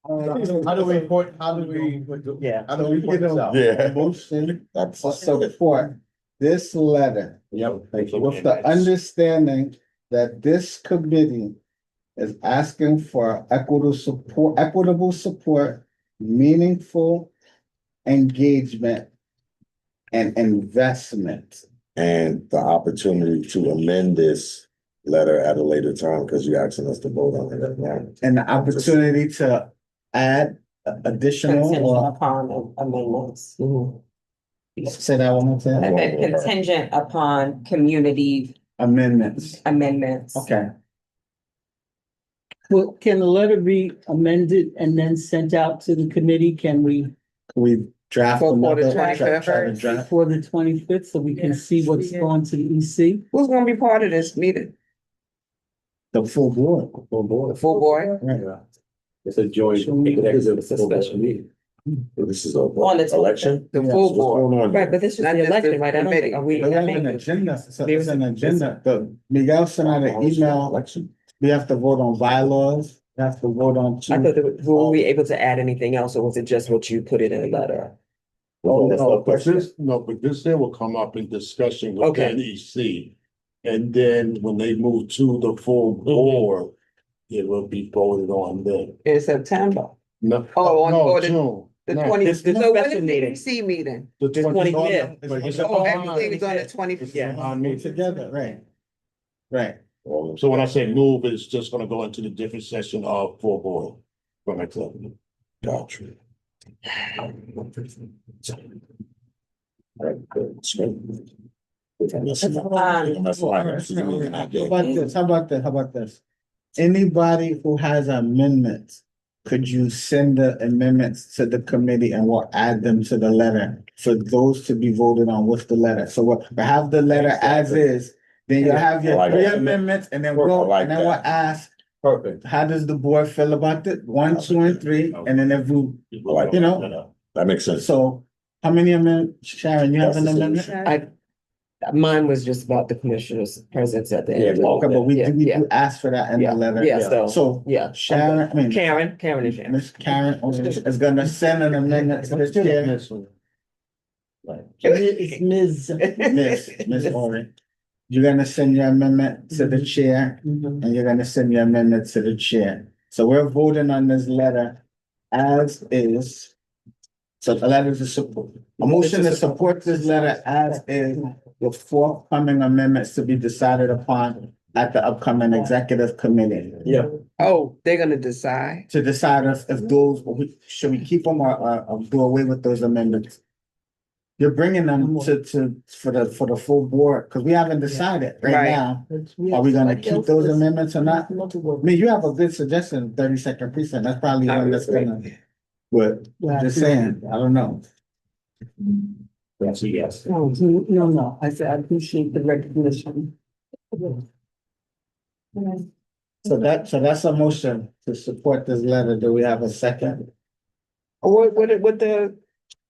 How do we put this out? Yeah. Motion for support this letter Yep, thank you. with the understanding that this committee is asking for equitable support, meaningful engagement, and investment. And the opportunity to amend this letter at a later time, because you're asking us to vote on it right now. And the opportunity to add additional Contingent or upon amendments. say that one more time. And contingent upon community Amendments. amendments. Okay. Well, can the letter be amended and then sent out to the committee? Can we draft For the another? 25th. for the 25th, so we can see what's going to the EC? Who's gonna be part of this meeting? The full board. Full board. Full board? Right. It's a joint executive special meeting. This is a On the election. The Yeah. full What's board. going on? Right, but this is Not the just the election, right? I don't think, committee. are we? We have an agenda, it's an agenda, Miguel sent out an email, Election. we have to vote on bylaws, we have to vote on I thought two. that, were we able to add anything else, or was it just what you put in the letter? Oh, no, but this here will come up in discussion with Okay. NEC. And then when they move to the full board, it will be voted on then. In September. No, Oh, on no, board. June. The No, 20, It's the so when special is the meeting. EC meeting? The 25th. Oh, everything is on the 25th. Yeah. Meet together, right, right. So when I say move, it's just gonna go into the different session of full board. From executive. Gotcha. How about this? Anybody who has amendments, could you send the amendments to the committee and we'll add them to the letter for those to be voted on with the letter? So we'll have the letter as is, then you'll have your Like three that. amendments and then Like and then we'll that. ask, Perfect. how does the board feel about it? 1, 2, and 3, and then if we, Like, you know, that makes sense. so how many amendments, Sharon, you have an That's the amendment? Mine was just about the commissioner's presence at the end. Okay, but we Yeah, do ask for that in the letter. So yeah. Sharon, I mean, Karen is Sharon. Miss Karen is gonna send an amendment to the chair. It's Ms. Miss Ori. You're gonna send your amendment to the chair and you're gonna send your amendment to the chair. So we're voting on this letter as is. So the letter to support, a motion to support this letter as is with forthcoming amendments to be decided upon at the upcoming executive committee. Yeah. Oh, they're gonna decide. To decide if those, should we keep them or do away with those amendments? You're bringing them for the full board, because we haven't decided right Right. now. Are we gonna keep those amendments or not? I mean, you have a good suggestion, 30-second precinct, that's probably one that's gonna, but just saying, I don't know. That's a yes. No, I said I appreciate the recognition. So that's a motion to support this letter. Do we have a second? What the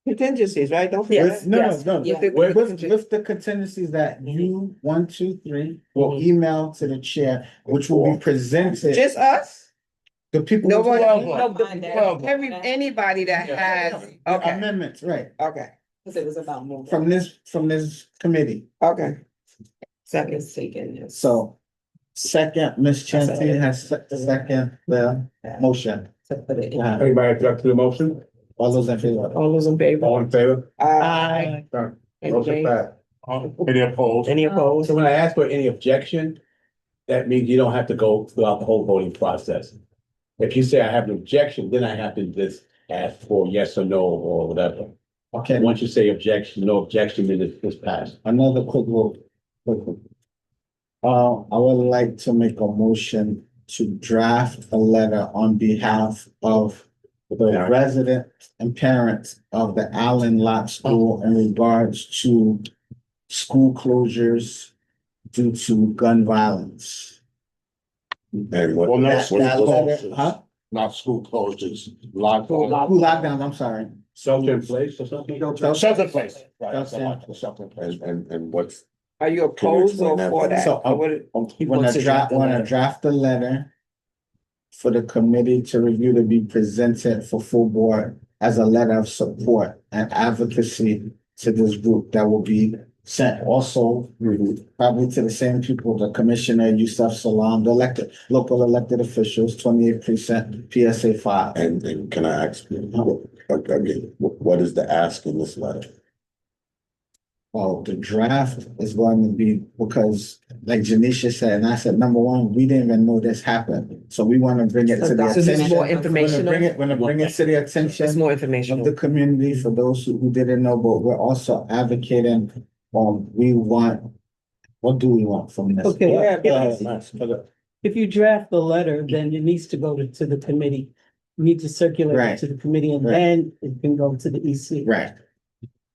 contingencies, right? Don't forget. With- No, no, With the- with the contingencies that you, 1, 2, 3, will email to the chair, which will be presented. Just us? The people. Nobody, Well, anybody that has, okay, amendments, right, okay, Cause it was about moving. from this committee. okay. Second taken. So, second, Ms. Chanty has second the motion. Anybody object to the motion? All those in favor? All those in favor? All in favor? Aye. Done. Any Motion nays? passed. Any opposed? Any opposed? So when I ask for any objection, that means you don't have to go throughout the whole voting process. If you say I have an objection, then I have to just ask for yes or no or whatever. Okay, Once you say objection, no objection, then it's passed. another quick vote. I would like to make a motion to draft a letter on behalf of the residents and parents of the Allen Lot School in regards to school closures due to gun violence. And what? That letter, huh? Not school closures, lockdown. School lockdowns, I'm sorry. Shelter in place or something? Shelter in place. Right, Shelter. shelter in place. And what's? Are you opposed or for that? So Or what- wanna draft a letter for the committee to review to be presented for full board as a letter of support and advocacy to this group that will be sent also probably to the same people, the commissioner, Yusuf Salam, the local elected officials, 28 precinct, PSA 5. And can I ask you, again, what is the ask in this letter? Well, the draft is going to be, because like Janisha said, and I said, number one, we didn't even know this happened. So we want to bring it to the So this is attention. more informational? We're gonna bring it to the attention. It's more Of informational. the community for those who didn't know, but we're also advocating, we want, what do we want from this? Okay. If you draft the letter, then it needs to go to the committee. You need to circulate it Right. to the committee and Right. then it can go to the EC. Right.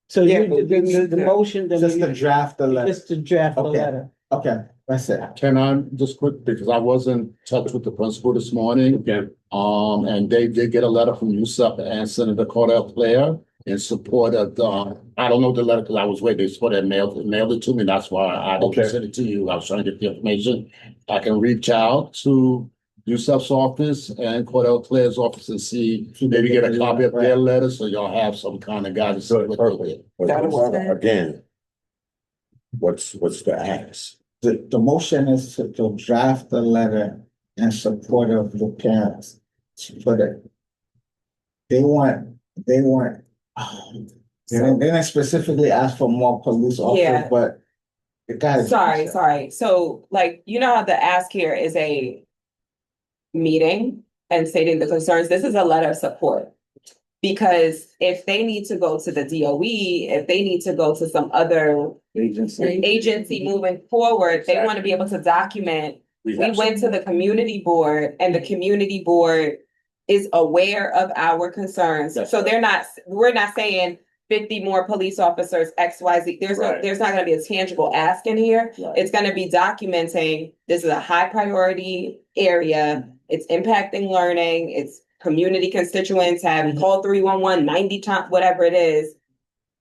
So Yeah, you, but we need the to- motion, Just to draft the letter. just to draft the Okay. letter. Okay, that's it. Can I just quick, because I was in touch with the principal this morning. Okay. And they did get a letter from Yusuf and Senator Cordell Claire in support of I don't know the letter because I was waiting for that mailed it to me. That's why I didn't Okay. send it to you. I was trying to get the information. I can reach out to Yusuf's office and Cordell Claire's office and see, maybe get a copy of their letter so y'all have some kind of guidance. Again, what's the ask? The motion is to draft the letter in support of the parents. But they didn't specifically ask for more police officers, Yeah. but it got. Sorry. So like, you know how the ask here is a meeting and stating the concerns. This is a letter of support. Because if they need to go to the DOE, if they need to go to some other agency moving forward, they want to be able to document. We went to the community board and the community board is aware of our concerns. So we're not saying 50 more police officers, XYZ. There's not gonna be a tangible ask in here. It's gonna be documenting, this is a high priority area. It's impacting learning. It's community constituents have called 311 90 times, whatever it is.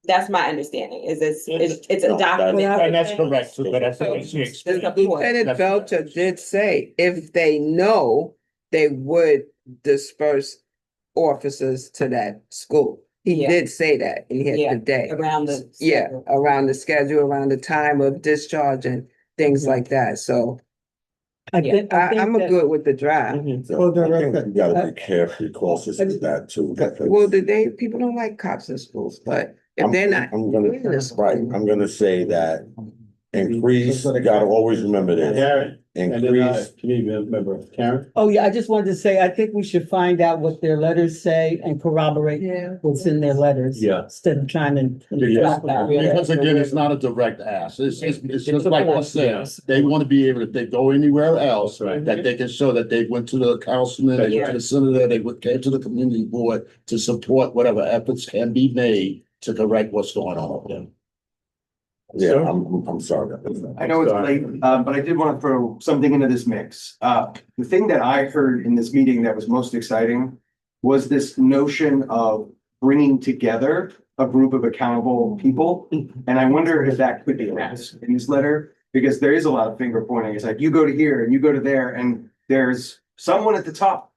That's my understanding, is it's a document. And that's correct. So that's So, what she Lieutenant Lieutenant Belcher did say if they know, they would disperse officers to that school. He Yeah. did say that in here Yeah, today. around the Yeah, schedule. around the schedule, around the time of discharge and things like that. So I'm good with the draft. I think you gotta be careful, cautious with that too. Well, people don't like cops in schools, but if they're not. I'm gonna say that increase, you gotta always remember this. Karen, and then Increase, community member Karen. Oh, yeah, I just wanted to say, I think we should find out what their letters say and corroborate what's in their letters. Yeah. Instead of trying to. because again, it's not a direct ask. It's just like I said, they wanna be able, if they go anywhere else, that they can show that they went to the councilman, they went to the senator, came to the community board to support whatever efforts can be made to correct what's going on with them. Yeah, I'm sorry. I know it's late, but I did want to throw something into this mix. The thing that I heard in this meeting that was most exciting was this notion of bringing together a group of accountable people. And I wonder if that could be asked in this letter, because there is a lot of finger pointing. It's like, you go to here and you go to there, and there's someone at the top.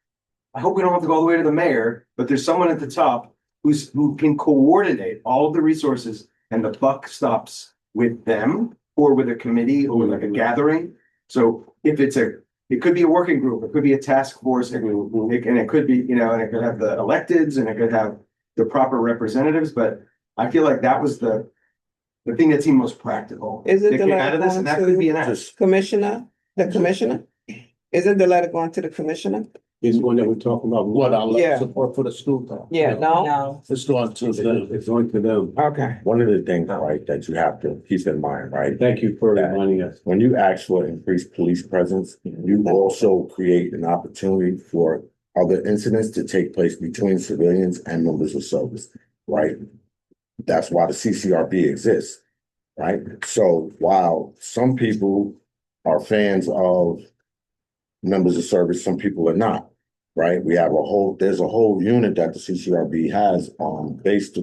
I hope we don't have to go all the way to the mayor, but there's someone at the top who can coordinate all of the resources, and the buck stops with them or with a committee or like a gathering. So if it could be a working group, it could be a task force, and it could be, and it could have the electeds and it could have the proper representatives, but I feel like that was the thing that seemed most practical. Is it that the came out letter of this, going and that could be an to ask. commissioner, the commissioner? Isn't the letter going to the commissioner? Is one that we're talking about. What, our Yeah. support for the school? No? It's going to them. It's going to them. Okay. One of the things, right, that you have to keep in mind, right? Thank you for reminding us. When you ask for increased police presence, you also create an opportunity for other incidents to take place between civilians and members of service, right? That's why the CCRB exists, right? So while some people are fans of members of service, some people are not, right? There's a whole unit that the CCRB has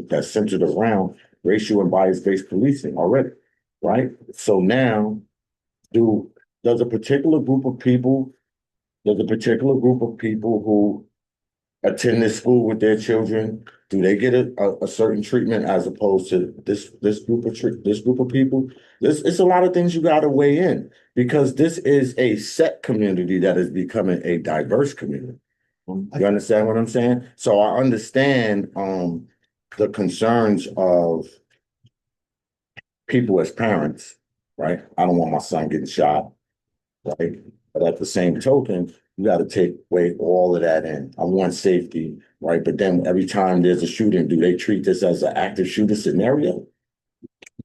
that's centered around racial and bias-based policing already, right? So now, there's a particular group of people who attend this school with their children? Do they get a certain treatment as opposed to this group of people? It's a lot of things you gotta weigh in, because this is a set community that is becoming a diverse community. You understand what I'm saying? So I understand the concerns of people as parents, right? I don't want my son getting shot, right? But at the same token, you got to weigh all of that in. I want safety, right? But then every time there's a shooting, do they treat this as an active shooter scenario?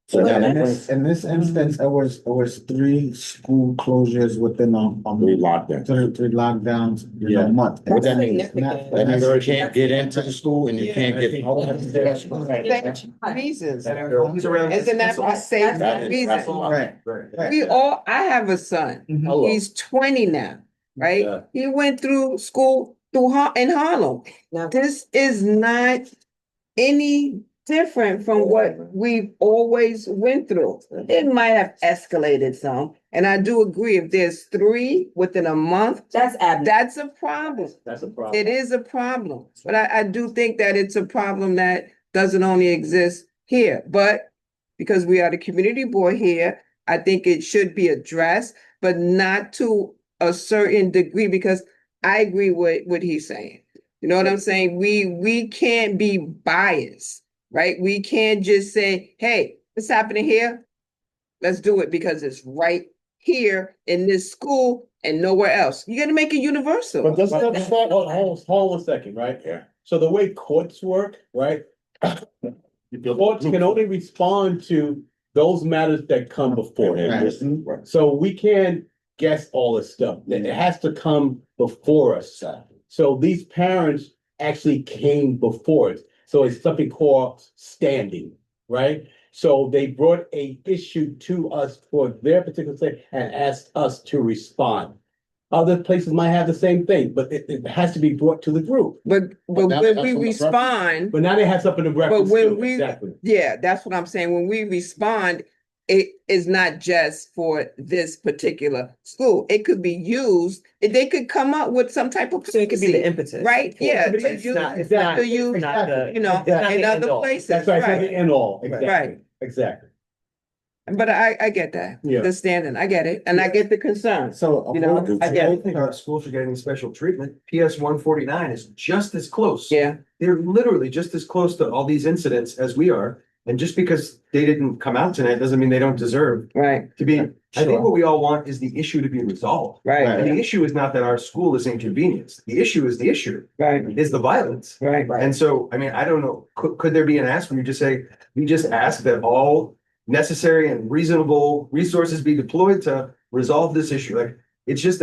So Well, then in this instance, it was 3 school closures within 3 lockdowns. Three lockdowns in a month. What that means? Not- That means you can't get into the school and you can't get. Reasons. Surrounding- Isn't that for safe That is- that's reasons? right. We all, I have a son. He's 20 now, right? Yeah. He went through school in Harlem. This is not any different from what we've always went through. It might have escalated some, and I do agree, if there's 3 within a month, that's a problem. That's a problem. It is a problem, but I do think that it's a problem that doesn't only exist here, but because we are the community board here, I think it should be addressed, but not to a certain degree, because I agree with what he's saying. You know what I'm saying? We can't be biased, right? We can't just say, hey, it's happening here. Let's do it because it's right here in this school and nowhere else. You gotta make it universal. But let's start, hold 1 second, right? Yeah. So the way courts work, right? Courts can only respond to those matters that come before them. Right. So we can't guess all this stuff. It has to come before us. So these parents actually came before us. So it's something called standing, right? So they brought a issue to us for their particular thing and asked us to respond. Other places might have the same thing, but it has to be brought to the group. But now when they we have something to respond, But now they have something to but reference when to, we, exactly. yeah, that's what I'm saying. When we respond, it is not just for this particular school. It could be used, they could come up with some type of. So it could be the policy, impetus. right? Yeah. It's to not- use- it's not- to use, it's not the- you know, it's not in the end other all. places, That's right, it's not right? the end all, exactly, Right. exactly. But I get that, Yeah. the standing, I get it, and I get the concern. So, You know, I I get don't it. think our school should get any special treatment. PS 149 is just as close. Yeah. They're literally just as close to all these incidents as we are. And just because they didn't come out tonight doesn't mean they don't deserve Right. to be. I Sure. think what we all want is the issue to be resolved. Right. And the issue is not that our school is inconvenienced. The issue is the issue. Right. Is the violence. Right. And so, I mean, I don't know, could there be an ask where you just say, we just ask that all necessary and reasonable resources be deployed to resolve this issue? Like, it's just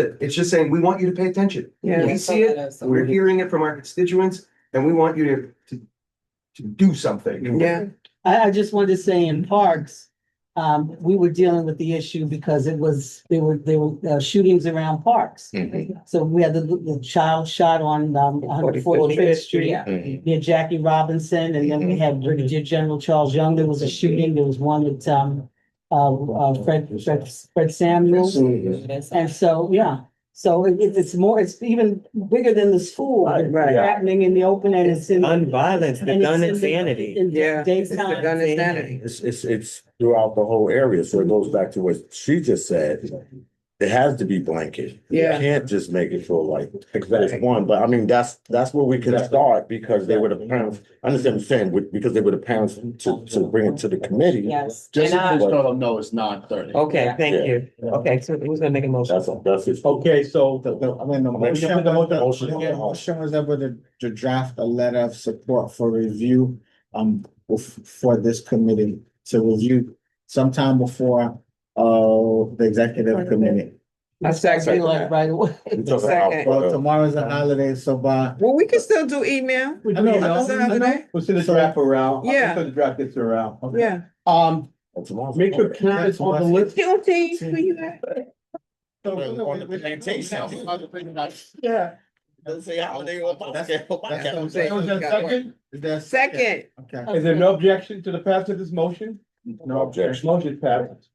saying, we want you to pay attention. Yeah. We see it, we're hearing it from our constituents, and we want you to do something. Yeah. I just wanted to say in parks, we were dealing with the issue because there were shootings around parks. So we had the child shot on 145th Street near Jackie Robinson, and then we had Brigadier General Charles Young. There was a shooting. There was one with Fred Samuels. And so, yeah. So it's even bigger than the school. It's happening in the open, and it's in. Gun violence, the and gun it's in the- insanity. in Yeah. daytime. The gun insanity. It's throughout the whole area, so it goes back to what she just said. It has to be blanket. Yeah. You can't just make it feel like there's one, but I mean, that's where we can start, because they were the parents. I understand what you're saying, because they were the parents to bring it to the committee. Yes. Just And, to let them know it's 9:30. Okay, thank Yeah. you. Okay, so who's gonna make a motion? That's it. Okay, so The motion was able to draft a letter of support for review, for this committee to review sometime before, the executive committee. That's second. Like right away. Second. Well, tomorrow's a holiday, so Well, we can still do email. we I know, do, I know. we'll send the draft around. Yeah. I'll send the draft gets around. Yeah. Make sure Karen's on the list. Juneteenth, where you at? On the plantation. Yeah. Doesn't say holiday or That's what I'm saying. Was there a second? Is there a Second. Okay. Is there no objection to the passage of this motion? No objection. Motion passed.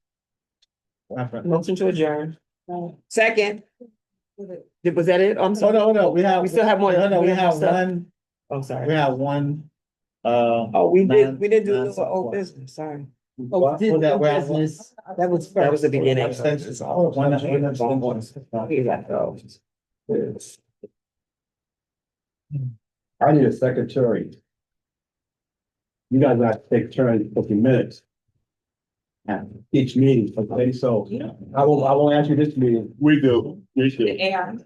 Motion to adjourn. Second. Was that it? I'm sorry. Hold on, we have. We still have one. Hold on, we have have stuff. one, Oh, we sorry. have one. Oh, we didn't do non- the old business, sorry. Oh, What? did What that- the what- business, that was first. That was the beginning. Abstentions. Oh, one abstention. We got those. I need a secretary. You guys have to take turns for 50 minutes. At each meeting, okay, so I won't ask you this meeting. We do. AI.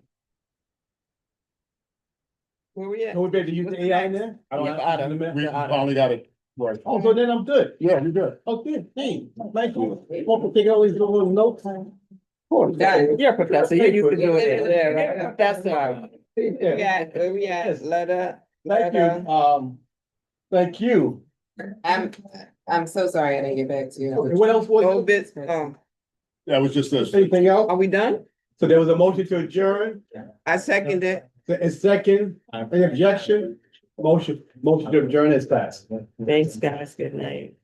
Where we at? Can we be able to use the AI in there? I don't Yeah, have to. We finally got it. Right. Oh, so then I'm good. Yeah, you're good. Okay, hey, thank you. Want to take all these little notes? You're a professor, you're used to doing it, yeah, right, that's, Yeah. we at, Thank you, thank you. I'm so sorry I didn't get back to you. Okay, what else was? Old bits, That was just this. Anything else? are we done? So there was a motion to adjourn, I second it. a second, any objection? Motion to adjourn is passed. Thanks, guys, good night.